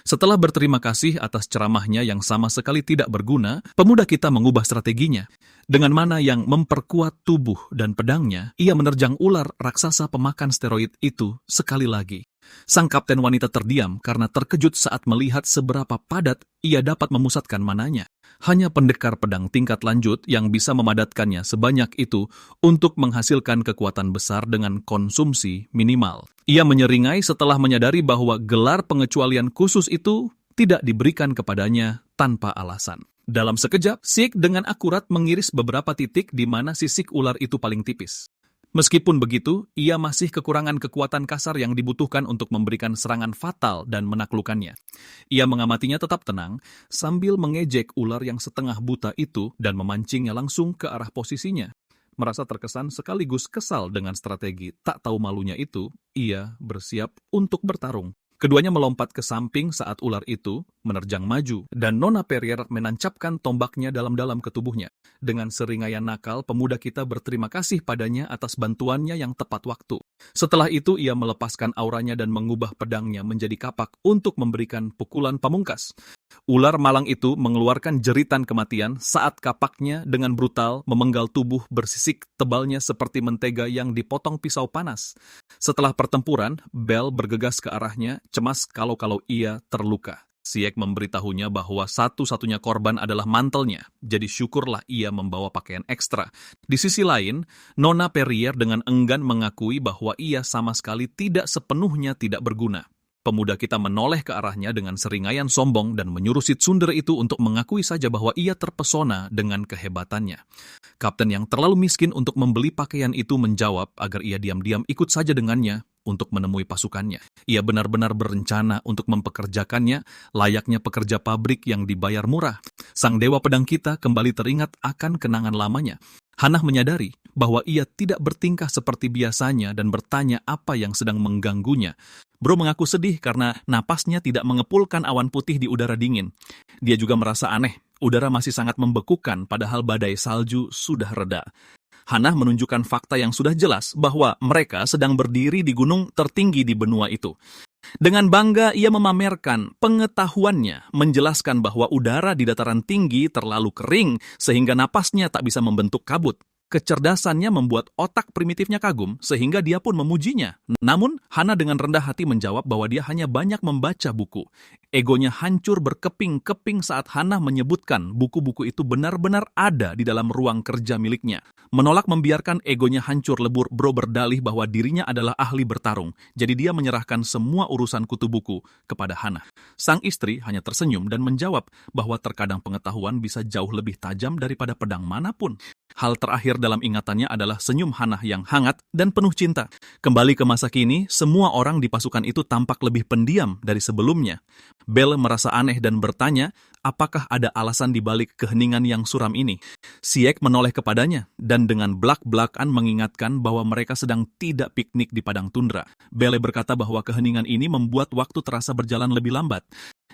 Setelah berterima kasih atas ceramahnya yang sama sekali tidak berguna, pemuda kita mengubah strateginya. Dengan mana yang memperkuat tubuh dan pedangnya, ia menerjang ular raksasa pemakan steroid itu sekali lagi. Sang kapten wanita terdiam karena terkejut saat melihat seberapa padat ia dapat memusatkan mananya. Hanya pendekar pedang tingkat lanjut yang bisa memadatkannya sebanyak itu untuk menghasilkan kekuatan besar dengan konsumsi minimal. Ia menyeringai setelah menyadari bahwa gelar pengecualian khusus itu tidak diberikan kepadanya tanpa alasan. Dalam sekejap, Sieg dengan akurat mengiris beberapa titik di mana sisik ular itu paling tipis. Meskipun begitu, ia masih kekurangan kekuatan kasar yang dibutuhkan untuk memberikan serangan fatal dan menaklukkannya. Ia mengamatinya tetap tenang, sambil mengejek ular yang setengah buta itu dan memancingnya langsung ke arah posisinya. Merasa terkesan sekaligus kesal dengan strategi tak tahu malunya itu, ia bersiap untuk bertarung. Keduanya melompat ke samping saat ular itu menerjang maju, dan Nona Perrier menancapkan tombaknya dalam-dalam ke tubuhnya. Dengan seringaian nakal, pemuda kita berterima kasih padanya atas bantuannya yang tepat waktu. Setelah itu, ia melepaskan auranya dan mengubah pedangnya menjadi kapak untuk memberikan pukulan pamungkas. Ular malang itu mengeluarkan jeritan kematian saat kapaknya dengan brutal memenggal tubuh bersisik tebalnya seperti mentega yang dipotong pisau panas. Setelah pertempuran, Bell bergegas ke arahnya, cemas kalau ia terluka. Sieg memberitahunya bahwa satu-satunya korban adalah mantelnya, jadi syukurlah ia membawa pakaian ekstra. Di sisi lain, Nona Perrier dengan enggan mengakui bahwa ia sama sekali tidak sepenuhnya tidak berguna. Pemuda kita menoleh ke arahnya dengan seringaian sombong dan menyuruh si Tsunder itu untuk mengakui saja bahwa ia terpesona dengan kehebatannya. Kapten yang terlalu miskin untuk membeli pakaian itu menjawab agar ia diam-diam ikut saja dengannya untuk menemui pasukannya. Ia benar-benar berencana untuk mempekerjakannya layaknya pekerja pabrik yang dibayar murah. Sang dewa pedang kita kembali teringat akan kenangan lamanya. Hannah menyadari bahwa ia tidak bertingkah seperti biasanya dan bertanya apa yang sedang mengganggunya. Bro mengaku sedih karena napasnya tidak mengepulkan awan putih di udara dingin. Dia juga merasa aneh, udara masih sangat membekukan padahal badai salju sudah reda. Hannah menunjukkan fakta yang sudah jelas bahwa mereka sedang berdiri di gunung tertinggi di benua itu. Dengan bangga ia memamerkan pengetahuannya, menjelaskan bahwa udara di dataran tinggi terlalu kering sehingga napasnya tak bisa membentuk kabut. Kecerdasannya membuat otak primitifnya kagum sehingga dia pun memujinya. Namun, Hannah dengan rendah hati menjawab bahwa dia hanya banyak membaca buku. Egonya hancur berkeping-keping saat Hannah menyebutkan buku-buku itu benar-benar ada di dalam ruang kerja miliknya. Menolak membiarkan egonya hancur lebur, Bro berdalih bahwa dirinya adalah ahli bertarung. Jadi dia menyerahkan semua urusan kutu buku kepada Hannah. Sang istri hanya tersenyum dan menjawab bahwa terkadang pengetahuan bisa jauh lebih tajam daripada pedang manapun. Hal terakhir dalam ingatannya adalah senyum Hannah yang hangat dan penuh cinta. Kembali ke masa kini, semua orang di pasukan itu tampak lebih pendiam dari sebelumnya. Bell merasa aneh dan bertanya, apakah ada alasan di balik keheningan yang suram ini? Sieg menoleh kepadanya dan dengan belak-belakan mengingatkan bahwa mereka sedang tidak piknik di padang tundra. Bell berkata bahwa keheningan ini membuat waktu terasa berjalan lebih lambat.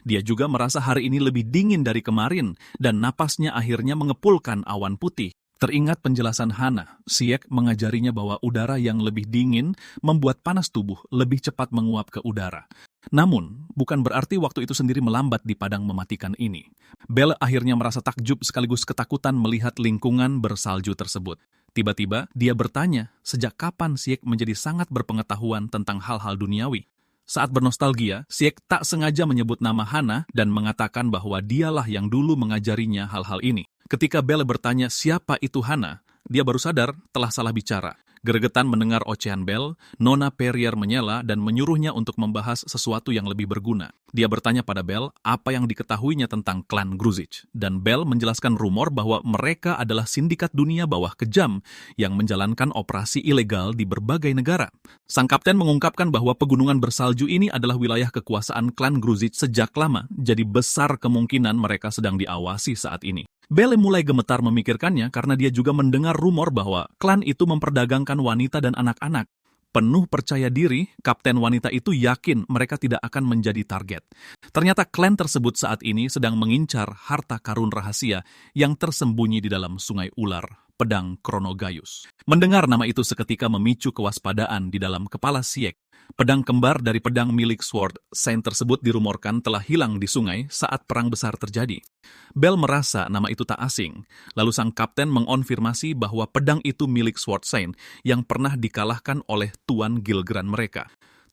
Dia juga merasa hari ini lebih dingin dari kemarin dan napasnya akhirnya mengepulkan awan putih. Teringat penjelasan Hannah, Sieg mengajarinya bahwa udara yang lebih dingin membuat panas tubuh lebih cepat menguap ke udara. Namun, bukan berarti waktu itu sendiri melambat di padang mematikan ini. Bell akhirnya merasa takjub sekaligus ketakutan melihat lingkungan bersalju tersebut. Tiba-tiba, dia bertanya, sejak kapan Sieg menjadi sangat berpengetahuan tentang hal-hal duniawi? Saat bernostalgia, Sieg tak sengaja menyebut nama Hannah dan mengatakan bahwa dialah yang dulu mengajarinya hal-hal ini. Ketika Bell bertanya siapa itu Hannah, dia baru sadar telah salah bicara. Gregetan mendengar ocehan Bell, Nona Perrier menyela dan menyuruhnya untuk membahas sesuatu yang lebih berguna. Dia bertanya pada Bell apa yang diketahuinya tentang klan Gruzic, dan Bell menjelaskan rumor bahwa mereka adalah sindikat dunia bawah kejam yang menjalankan operasi ilegal di berbagai negara. Sang kapten mengungkapkan bahwa pegunungan bersalju ini adalah wilayah kekuasaan klan Gruzic sejak lama, jadi besar kemungkinan mereka sedang diawasi saat ini. Bell mulai gemetar memikirkannya karena dia juga mendengar rumor bahwa klan itu memperdagangkan wanita dan anak-anak. Penuh percaya diri, kapten wanita itu yakin mereka tidak akan menjadi target. Ternyata klan tersebut saat ini sedang mengincar harta karun rahasia yang tersembunyi di dalam sungai ular, pedang Chronogaius. Mendengar nama itu seketika memicu kewaspadaan di dalam kepala Sieg. Pedang kembar dari pedang milik Sword Saint tersebut dirumorkan telah hilang di sungai saat perang besar terjadi. Bell merasa nama itu tak asing, lalu sang kapten mengonfirmasi bahwa pedang itu milik Sword Saint yang pernah dikalahkan oleh Tuan Gilgran mereka.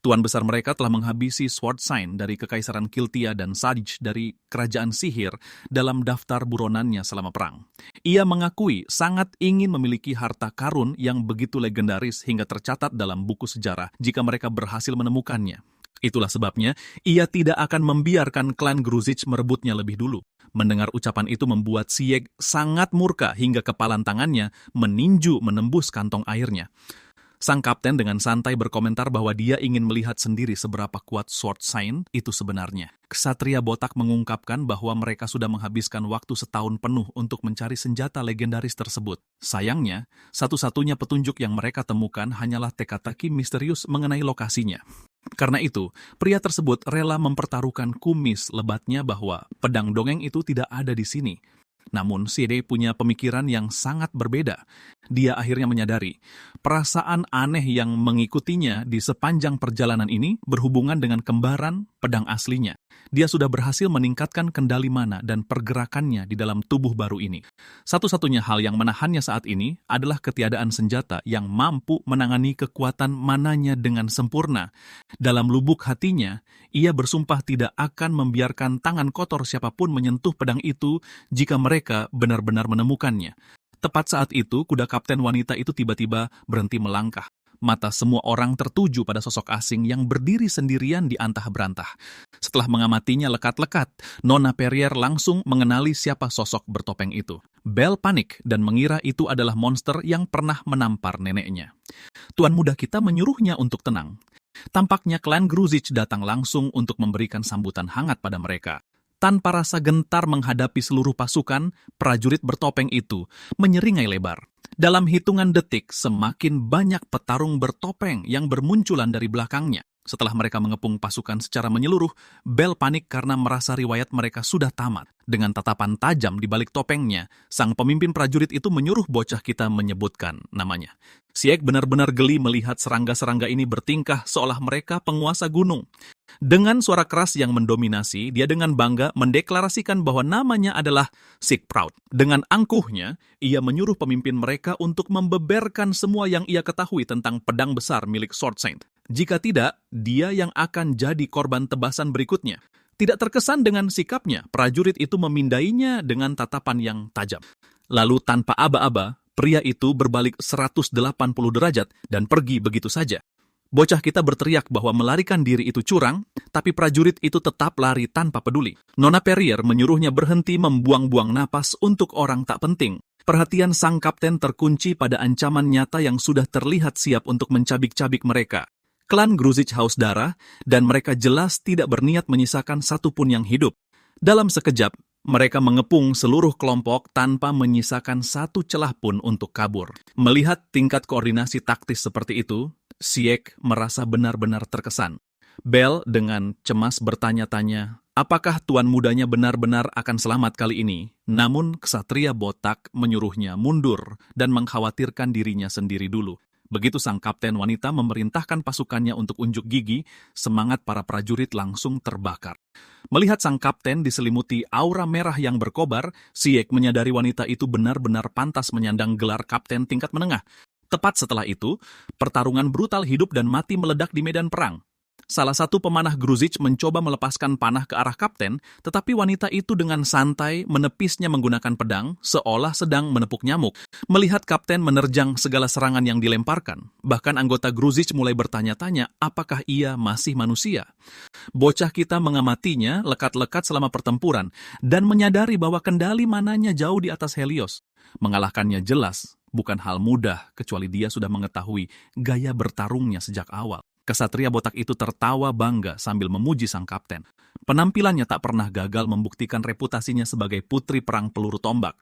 Tuan besar mereka telah menghabisi Sword Sign dari Kekaisaran Kiltia dan Sage dari Kerajaan Sihir dalam daftar buronannya selama perang. Ia mengakui sangat ingin memiliki harta karun yang begitu legendaris hingga tercatat dalam buku sejarah jika mereka berhasil menemukannya. Itulah sebabnya ia tidak akan membiarkan klan Gruzic merebutnya lebih dulu. Mendengar ucapan itu membuat Sieg sangat murka hingga kepalan tangannya meninju menembus kantong airnya. Sang kapten dengan santai berkomentar bahwa dia ingin melihat sendiri seberapa kuat Sword Sign itu sebenarnya. Ksatria botak mengungkapkan bahwa mereka sudah menghabiskan waktu setahun penuh untuk mencari senjata legendaris tersebut. Sayangnya, satu-satunya petunjuk yang mereka temukan hanyalah teka-teki misterius mengenai lokasinya. Karena itu, pria tersebut rela mempertaruhkan kumis lebatnya bahwa pedang dongeng itu tidak ada di sini. Namun, Siede punya pemikiran yang sangat berbeda. Dia akhirnya menyadari, perasaan aneh yang mengikutinya di sepanjang perjalanan ini berhubungan dengan kembaran pedang aslinya. Dia sudah berhasil meningkatkan kendali mana dan pergerakannya di dalam tubuh baru ini. Satu-satunya hal yang menahannya saat ini adalah ketiadaan senjata yang mampu menangani kekuatan mananya dengan sempurna. Dalam lubuk hatinya, ia bersumpah tidak akan membiarkan tangan kotor siapapun menyentuh pedang itu jika mereka benar-benar menemukannya. Tepat saat itu, kuda kapten wanita itu tiba-tiba berhenti melangkah. Mata semua orang tertuju pada sosok asing yang berdiri sendirian di antah berantah. Setelah mengamatinya lekat-lekat, Nona Perrier langsung mengenali siapa sosok bertopeng itu. Belle panik dan mengira itu adalah monster yang pernah menampar neneknya. Tuan muda kita menyuruhnya untuk tenang. Tampaknya klan Gruzic datang langsung untuk memberikan sambutan hangat pada mereka. Tanpa rasa gentar menghadapi seluruh pasukan, prajurit bertopeng itu menyeringai lebar. Dalam hitungan detik, semakin banyak petarung bertopeng yang bermunculan dari belakangnya. Setelah mereka mengepung pasukan secara menyeluruh, Belle panik karena merasa riwayat mereka sudah tamat. Dengan tatapan tajam di balik topengnya, sang pemimpin prajurit itu menyuruh bocah kita menyebutkan namanya. Sieg benar-benar geli melihat serangga-serangga ini bertingkah seolah mereka penguasa gunung. Dengan suara keras yang mendominasi, dia dengan bangga mendeklarasikan bahwa namanya adalah Sigproud. Dengan angkuhnya, ia menyuruh pemimpin mereka untuk membeberkan semua yang ia ketahui tentang pedang besar milik Sword Saint. Jika tidak, dia yang akan jadi korban tebasan berikutnya. Tidak terkesan dengan sikapnya, prajurit itu memindainya dengan tatapan yang tajam. Lalu tanpa aba-aba, pria itu berbalik 180 derajat dan pergi begitu saja. Bocah kita berteriak bahwa melarikan diri itu curang, tapi prajurit itu tetap lari tanpa peduli. Nona Perrier menyuruhnya berhenti membuang-buang napas untuk orang tak penting. Perhatian sang kapten terkunci pada ancaman nyata yang sudah terlihat siap untuk mencabik-cabik mereka. Klan Gruzic haus darah, dan mereka jelas tidak berniat menyisakan satupun yang hidup. Dalam sekejap, mereka mengepung seluruh kelompok tanpa menyisakan satu celah pun untuk kabur. Melihat tingkat koordinasi taktis seperti itu, Sieg merasa benar-benar terkesan. Belle dengan cemas bertanya-tanya, apakah tuan mudanya benar-benar akan selamat kali ini? Namun ksatria botak menyuruhnya mundur dan mengkhawatirkan dirinya sendiri dulu. Begitu sang kapten wanita memerintahkan pasukannya untuk unjuk gigi, semangat para prajurit langsung terbakar. Melihat sang kapten diselimuti aura merah yang berkobar, Sieg menyadari wanita itu benar-benar pantas menyandang gelar kapten tingkat menengah. Tepat setelah itu, pertarungan brutal hidup dan mati meledak di medan perang. Salah satu pemanah Gruzic mencoba melepaskan panah ke arah kapten, tetapi wanita itu dengan santai menepisnya menggunakan pedang, seolah sedang menepuk nyamuk. Melihat kapten menerjang segala serangan yang dilemparkan, bahkan anggota Gruzic mulai bertanya-tanya apakah ia masih manusia. Bocah kita mengamatinya lekat-lekat selama pertempuran, dan menyadari bahwa kendali mananya jauh di atas Helios. Mengalahkannya jelas bukan hal mudah, kecuali dia sudah mengetahui gaya bertarungnya sejak awal. Kesatria botak itu tertawa bangga sambil memuji sang kapten. Penampilannya tak pernah gagal membuktikan reputasinya sebagai putri perang peluru tombak.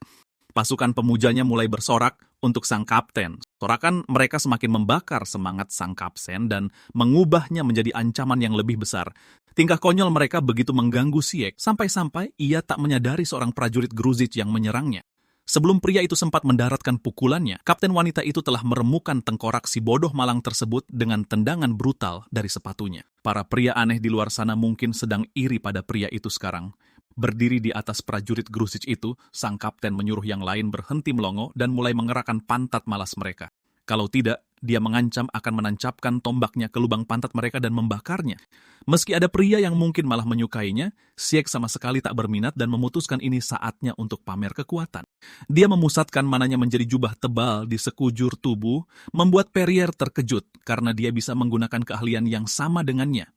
Pasukan pemujanya mulai bersorak untuk sang kapten. Sorakan mereka semakin membakar semangat sang kapten dan mengubahnya menjadi ancaman yang lebih besar. Tingkah konyol mereka begitu mengganggu Sieg, sampai-sampai ia tak menyadari seorang prajurit Gruzic yang menyerangnya. Sebelum pria itu sempat mendaratkan pukulannya, kapten wanita itu telah meremukan tengkorak si bodoh malang tersebut dengan tendangan brutal dari sepatunya. Para pria aneh di luar sana mungkin sedang iri pada pria itu sekarang. Berdiri di atas prajurit Gruzic itu, sang kapten menyuruh yang lain berhenti melongo dan mulai mengerahkan pantat malas mereka. Kalau tidak, dia mengancam akan menancapkan tombaknya ke lubang pantat mereka dan membakarnya. Meski ada pria yang mungkin malah menyukainya, Siek sama sekali tak berminat dan memutuskan ini saatnya untuk pamer kekuatan. Dia memusatkan mananya menjadi jubah tebal di sekujur tubuh, membuat Perrier terkejut karena dia bisa menggunakan keahlian yang sama dengannya.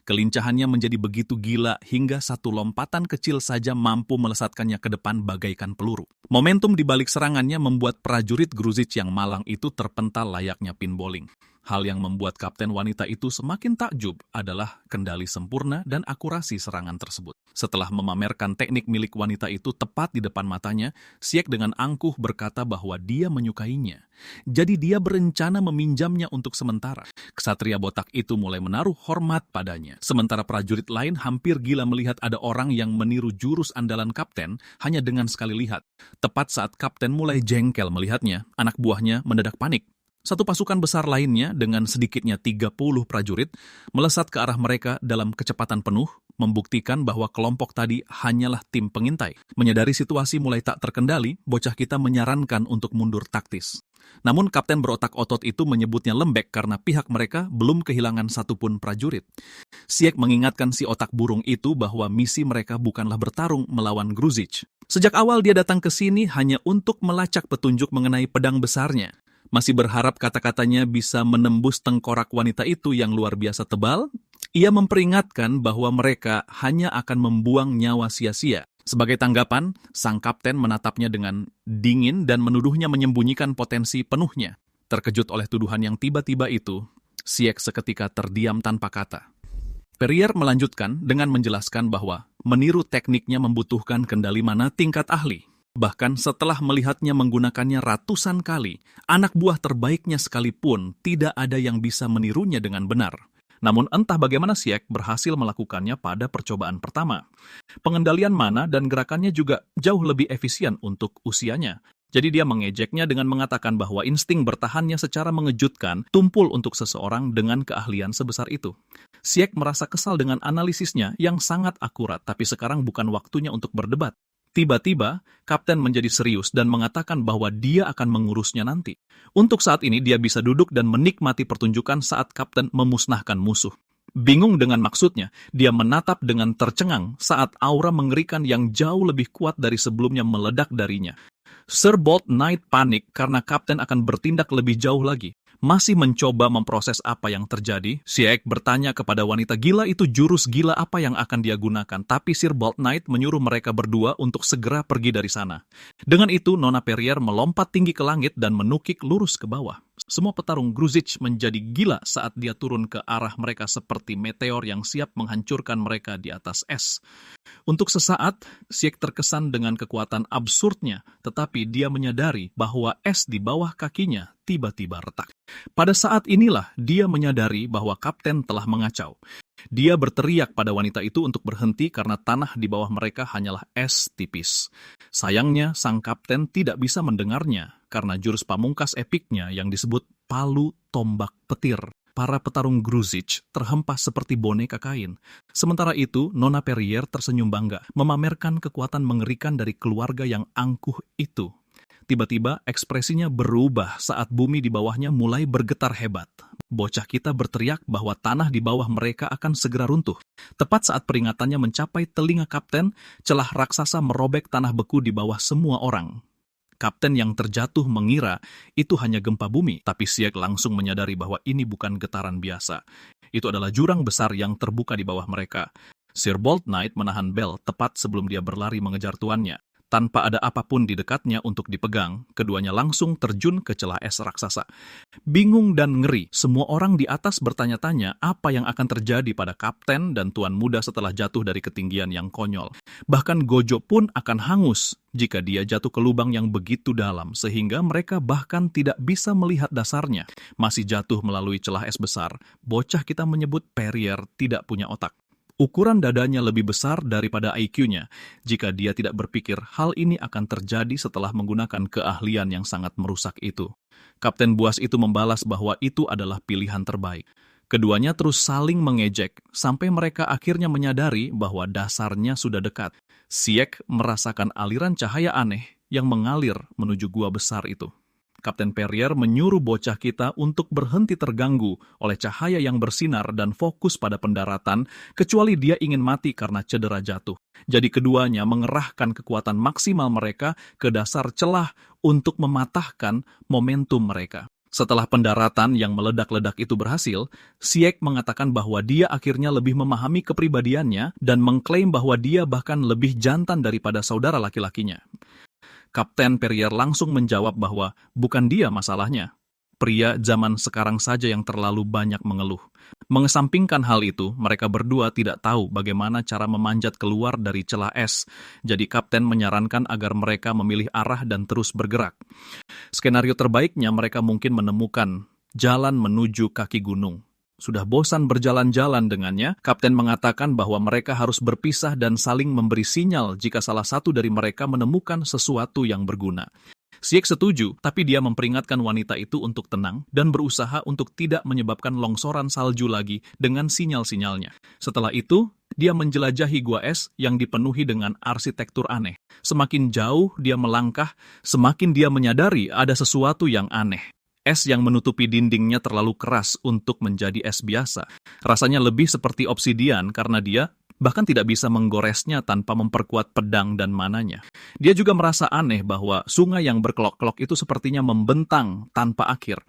Kelincahannya menjadi begitu gila hingga satu lompatan kecil saja mampu melesatkannya ke depan bagaikan peluru. Momentum di balik serangannya membuat prajurit Gruzic yang malang itu terpental layaknya pinbowling. Hal yang membuat kapten wanita itu semakin takjub adalah kendali sempurna dan akurasi serangan tersebut. Setelah memamerkan teknik milik wanita itu tepat di depan matanya, Siek dengan angkuh berkata bahwa dia menyukainya. Jadi dia berencana meminjamnya untuk sementara. Ksatria botak itu mulai menaruh hormat padanya. Sementara prajurit lain hampir gila melihat ada orang yang meniru jurus andalan kapten hanya dengan sekali lihat. Tepat saat kapten mulai jengkel melihatnya, anak buahnya mendadak panik. Satu pasukan besar lainnya dengan sedikitnya 30 prajurit melesat ke arah mereka dalam kecepatan penuh, membuktikan bahwa kelompok tadi hanyalah tim pengintai. Menyadari situasi mulai tak terkendali, bocah kita menyarankan untuk mundur taktis. Namun kapten berotak-otot itu menyebutnya lembek karena pihak mereka belum kehilangan satupun prajurit. Siek mengingatkan si otak burung itu bahwa misi mereka bukanlah bertarung melawan Gruzic. Sejak awal dia datang ke sini hanya untuk melacak petunjuk mengenai pedang besarnya. Masih berharap kata-katanya bisa menembus tengkorak wanita itu yang luar biasa tebal, ia memperingatkan bahwa mereka hanya akan membuang nyawa sia-sia. Sebagai tanggapan, sang kapten menatapnya dengan dingin dan menuduhnya menyembunyikan potensi penuhnya. Terkejut oleh tuduhan yang tiba-tiba itu, Siek seketika terdiam tanpa kata. Perrier melanjutkan dengan menjelaskan bahwa meniru tekniknya membutuhkan kendali mana tingkat ahli. Bahkan setelah melihatnya menggunakannya ratusan kali, anak buah terbaiknya sekalipun tidak ada yang bisa menirunya dengan benar. Namun entah bagaimana Siek berhasil melakukannya pada percobaan pertama. Pengendalian mana dan gerakannya juga jauh lebih efisien untuk usianya. Jadi dia mengejeknya dengan mengatakan bahwa insting bertahannya secara mengejutkan tumpul untuk seseorang dengan keahlian sebesar itu. Siek merasa kesal dengan analisisnya yang sangat akurat, tapi sekarang bukan waktunya untuk berdebat. Tiba-tiba, kapten menjadi serius dan mengatakan bahwa dia akan mengurusnya nanti. Untuk saat ini, dia bisa duduk dan menikmati pertunjukan saat kapten memusnahkan musuh. Bingung dengan maksudnya, dia menatap dengan tercengang saat aura mengerikan yang jauh lebih kuat dari sebelumnya meledak darinya. Sir Bold Knight panik karena kapten akan bertindak lebih jauh lagi. Masih mencoba memproses apa yang terjadi, Siek bertanya kepada wanita gila itu jurus gila apa yang akan dia gunakan, tapi Sir Bold Knight menyuruh mereka berdua untuk segera pergi dari sana. Dengan itu, Nona Perrier melompat tinggi ke langit dan menukik lurus ke bawah. Semua petarung Gruzic menjadi gila saat dia turun ke arah mereka seperti meteor yang siap menghancurkan mereka di atas es. Untuk sesaat, Siek terkesan dengan kekuatan absurdnya, tetapi dia menyadari bahwa es di bawah kakinya tiba-tiba retak. Pada saat inilah dia menyadari bahwa kapten telah mengacau. Dia berteriak pada wanita itu untuk berhenti karena tanah di bawah mereka hanyalah es tipis. Sayangnya, sang kapten tidak bisa mendengarnya karena jurus pamungkas epiknya yang disebut palu tombak petir. Para petarung Gruzic terhempas seperti boneka kain. Sementara itu, Nona Perrier tersenyum bangga, memamerkan kekuatan mengerikan dari keluarga yang angkuh itu. Tiba-tiba ekspresinya berubah saat bumi di bawahnya mulai bergetar hebat. Bocah kita berteriak bahwa tanah di bawah mereka akan segera runtuh. Tepat saat peringatannya mencapai telinga kapten, celah raksasa merobek tanah beku di bawah semua orang. Kapten yang terjatuh mengira itu hanya gempa bumi, tapi Siek langsung menyadari bahwa ini bukan getaran biasa. Itu adalah jurang besar yang terbuka di bawah mereka. Sir Bold Knight menahan bel tepat sebelum dia berlari mengejar tuannya. Tanpa ada apapun di dekatnya untuk dipegang, keduanya langsung terjun ke celah es raksasa. Bingung dan ngeri, semua orang di atas bertanya-tanya apa yang akan terjadi pada kapten dan tuan muda setelah jatuh dari ketinggian yang konyol. Bahkan Gojo pun akan hangus jika dia jatuh ke lubang yang begitu dalam, sehingga mereka bahkan tidak bisa melihat dasarnya. Masih jatuh melalui celah es besar, bocah kita menyebut Perrier tidak punya otak. Ukuran dadanya lebih besar daripada IQ-nya jika dia tidak berpikir hal ini akan terjadi setelah menggunakan keahlian yang sangat merusak itu. Kapten buas itu membalas bahwa itu adalah pilihan terbaik. Keduanya terus saling mengejek sampai mereka akhirnya menyadari bahwa dasarnya sudah dekat. Siek merasakan aliran cahaya aneh yang mengalir menuju gua besar itu. Kapten Perrier menyuruh bocah kita untuk berhenti terganggu oleh cahaya yang bersinar dan fokus pada pendaratan, kecuali dia ingin mati karena cedera jatuh. Jadi keduanya mengerahkan kekuatan maksimal mereka ke dasar celah untuk mematahkan momentum mereka. Setelah pendaratan yang meledak-ledak itu berhasil, Sieg mengatakan bahwa dia akhirnya lebih memahami kepribadiannya dan mengklaim bahwa dia bahkan lebih jantan daripada saudara laki-lakinya. Kapten Perrier langsung menjawab bahwa bukan dia masalahnya. Pria zaman sekarang saja yang terlalu banyak mengeluh. Mengesampingkan hal itu, mereka berdua tidak tahu bagaimana cara memanjat keluar dari celah es. Jadi kapten menyarankan agar mereka memilih arah dan terus bergerak. Skenario terbaiknya mereka mungkin menemukan jalan menuju kaki gunung. Sudah bosan berjalan-jalan dengannya, kapten mengatakan bahwa mereka harus berpisah dan saling memberi sinyal jika salah satu dari mereka menemukan sesuatu yang berguna. Sieg setuju, tapi dia memperingatkan wanita itu untuk tenang dan berusaha untuk tidak menyebabkan longsoran salju lagi dengan sinyal-sinyalnya. Setelah itu, dia menjelajahi gua es yang dipenuhi dengan arsitektur aneh. Semakin jauh dia melangkah, semakin dia menyadari ada sesuatu yang aneh. Es yang menutupi dindingnya terlalu keras untuk menjadi es biasa. Rasanya lebih seperti obsidian karena dia bahkan tidak bisa menggoresnya tanpa memperkuat pedang dan mananya. Dia juga merasa aneh bahwa sungai yang berkelok-kelok itu sepertinya membentang tanpa akhir.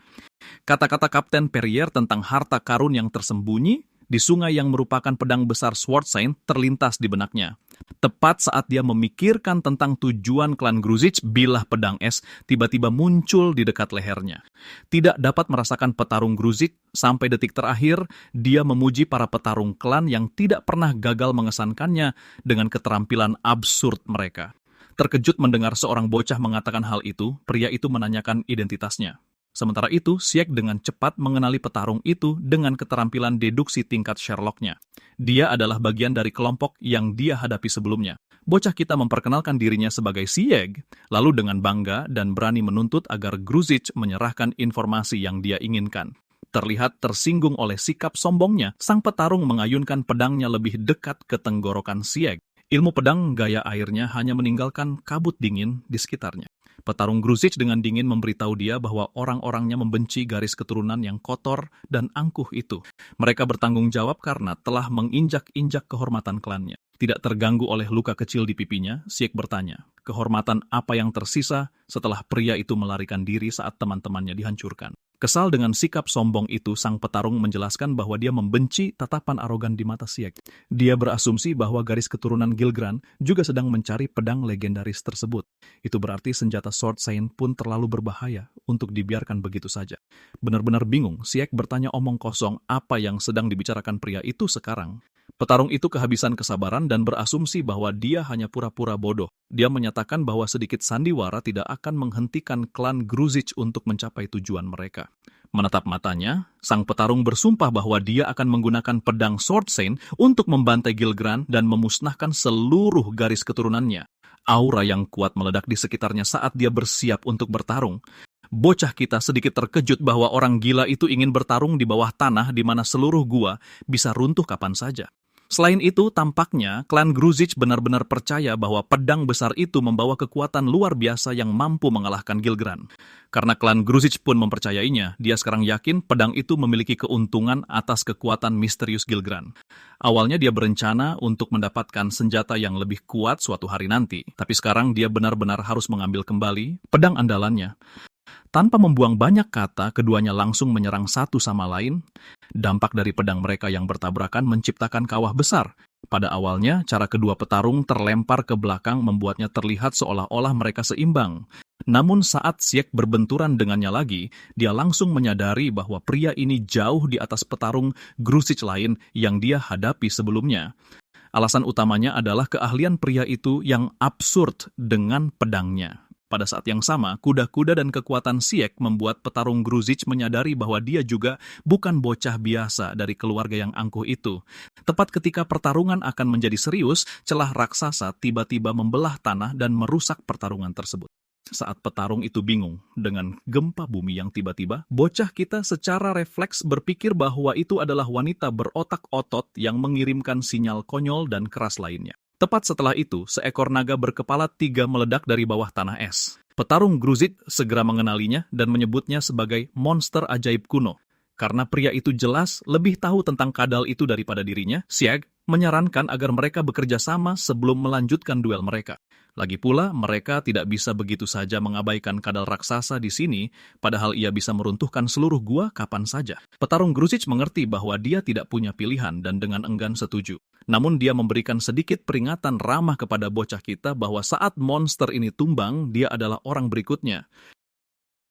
Kata-kata Kapten Perrier tentang harta karun yang tersembunyi di sungai yang merupakan pedang besar Swordsane terlintas di benaknya. Tepat saat dia memikirkan tentang tujuan klan Gruzic, bilah pedang es tiba-tiba muncul di dekat lehernya. Tidak dapat merasakan petarung Gruzic, sampai detik terakhir dia memuji para petarung klan yang tidak pernah gagal mengesankannya dengan keterampilan absurd mereka. Terkejut mendengar seorang bocah mengatakan hal itu, pria itu menanyakan identitasnya. Sementara itu, Sieg dengan cepat mengenali petarung itu dengan keterampilan deduksi tingkat Sherlock-nya. Dia adalah bagian dari kelompok yang dia hadapi sebelumnya. Bocah kita memperkenalkan dirinya sebagai Sieg, lalu dengan bangga dan berani menuntut agar Gruzic menyerahkan informasi yang dia inginkan. Terlihat tersinggung oleh sikap sombongnya, sang petarung mengayunkan pedangnya lebih dekat ke tenggorokan Sieg. Ilmu pedang gaya airnya hanya meninggalkan kabut dingin di sekitarnya. Petarung Gruzic dengan dingin memberitahu dia bahwa orang-orangnya membenci garis keturunan yang kotor dan angkuh itu. Mereka bertanggung jawab karena telah menginjak-injak kehormatan klannya. Tidak terganggu oleh luka kecil di pipinya, Sieg bertanya, kehormatan apa yang tersisa setelah pria itu melarikan diri saat teman-temannya dihancurkan. Kesal dengan sikap sombong itu, sang petarung menjelaskan bahwa dia membenci tatapan arogan di mata Sieg. Dia berasumsi bahwa garis keturunan Gilgran juga sedang mencari pedang legendaris tersebut. Itu berarti senjata Swordsane pun terlalu berbahaya untuk dibiarkan begitu saja. Benar-benar bingung, Sieg bertanya omong kosong apa yang sedang dibicarakan pria itu sekarang. Petarung itu kehabisan kesabaran dan berasumsi bahwa dia hanya pura-pura bodoh. Dia menyatakan bahwa sedikit sandiwara tidak akan menghentikan klan Gruzic untuk mencapai tujuan mereka. Menatap matanya, sang petarung bersumpah bahwa dia akan menggunakan pedang Swordsane untuk membantai Gilgran dan memusnahkan seluruh garis keturunannya. Aura yang kuat meledak di sekitarnya saat dia bersiap untuk bertarung. Bocah kita sedikit terkejut bahwa orang gila itu ingin bertarung di bawah tanah di mana seluruh gua bisa runtuh kapan saja. Selain itu, tampaknya klan Gruzic benar-benar percaya bahwa pedang besar itu membawa kekuatan luar biasa yang mampu mengalahkan Gilgran. Karena klan Gruzic pun mempercayainya, dia sekarang yakin pedang itu memiliki keuntungan atas kekuatan misterius Gilgran. Awalnya dia berencana untuk mendapatkan senjata yang lebih kuat suatu hari nanti, tapi sekarang dia benar-benar harus mengambil kembali pedang andalannya. Tanpa membuang banyak kata, keduanya langsung menyerang satu sama lain. Dampak dari pedang mereka yang bertabrakan menciptakan kawah besar. Pada awalnya, cara kedua petarung terlempar ke belakang membuatnya terlihat seolah-olah mereka seimbang. Namun saat Sieg berbenturan dengannya lagi, dia langsung menyadari bahwa pria ini jauh di atas petarung Gruzic lain yang dia hadapi sebelumnya. Alasan utamanya adalah keahlian pria itu yang absurd dengan pedangnya. Pada saat yang sama, kuda-kuda dan kekuatan Sieg membuat petarung Gruzic menyadari bahwa dia juga bukan bocah biasa dari keluarga yang angkuh itu. Tepat ketika pertarungan akan menjadi serius, celah raksasa tiba-tiba membelah tanah dan merusak pertarungan tersebut. Saat petarung itu bingung dengan gempa bumi yang tiba-tiba, bocah kita secara refleks berpikir bahwa itu adalah wanita berotak-otot yang mengirimkan sinyal konyol dan keras lainnya. Tepat setelah itu, seekor naga berkepala 3 meledak dari bawah tanah es. Petarung Gruzic segera mengenalinya dan menyebutnya sebagai monster ajaib kuno. Karena pria itu jelas lebih tahu tentang kadal itu daripada dirinya, Sieg menyarankan agar mereka bekerja sama sebelum melanjutkan duel mereka. Lagi pula, mereka tidak bisa begitu saja mengabaikan kadal raksasa di sini, padahal ia bisa meruntuhkan seluruh gua kapan saja. Petarung Gruzic mengerti bahwa dia tidak punya pilihan dan dengan enggan setuju. Namun dia memberikan sedikit peringatan ramah kepada bocah kita bahwa saat monster ini tumbang, dia adalah orang berikutnya.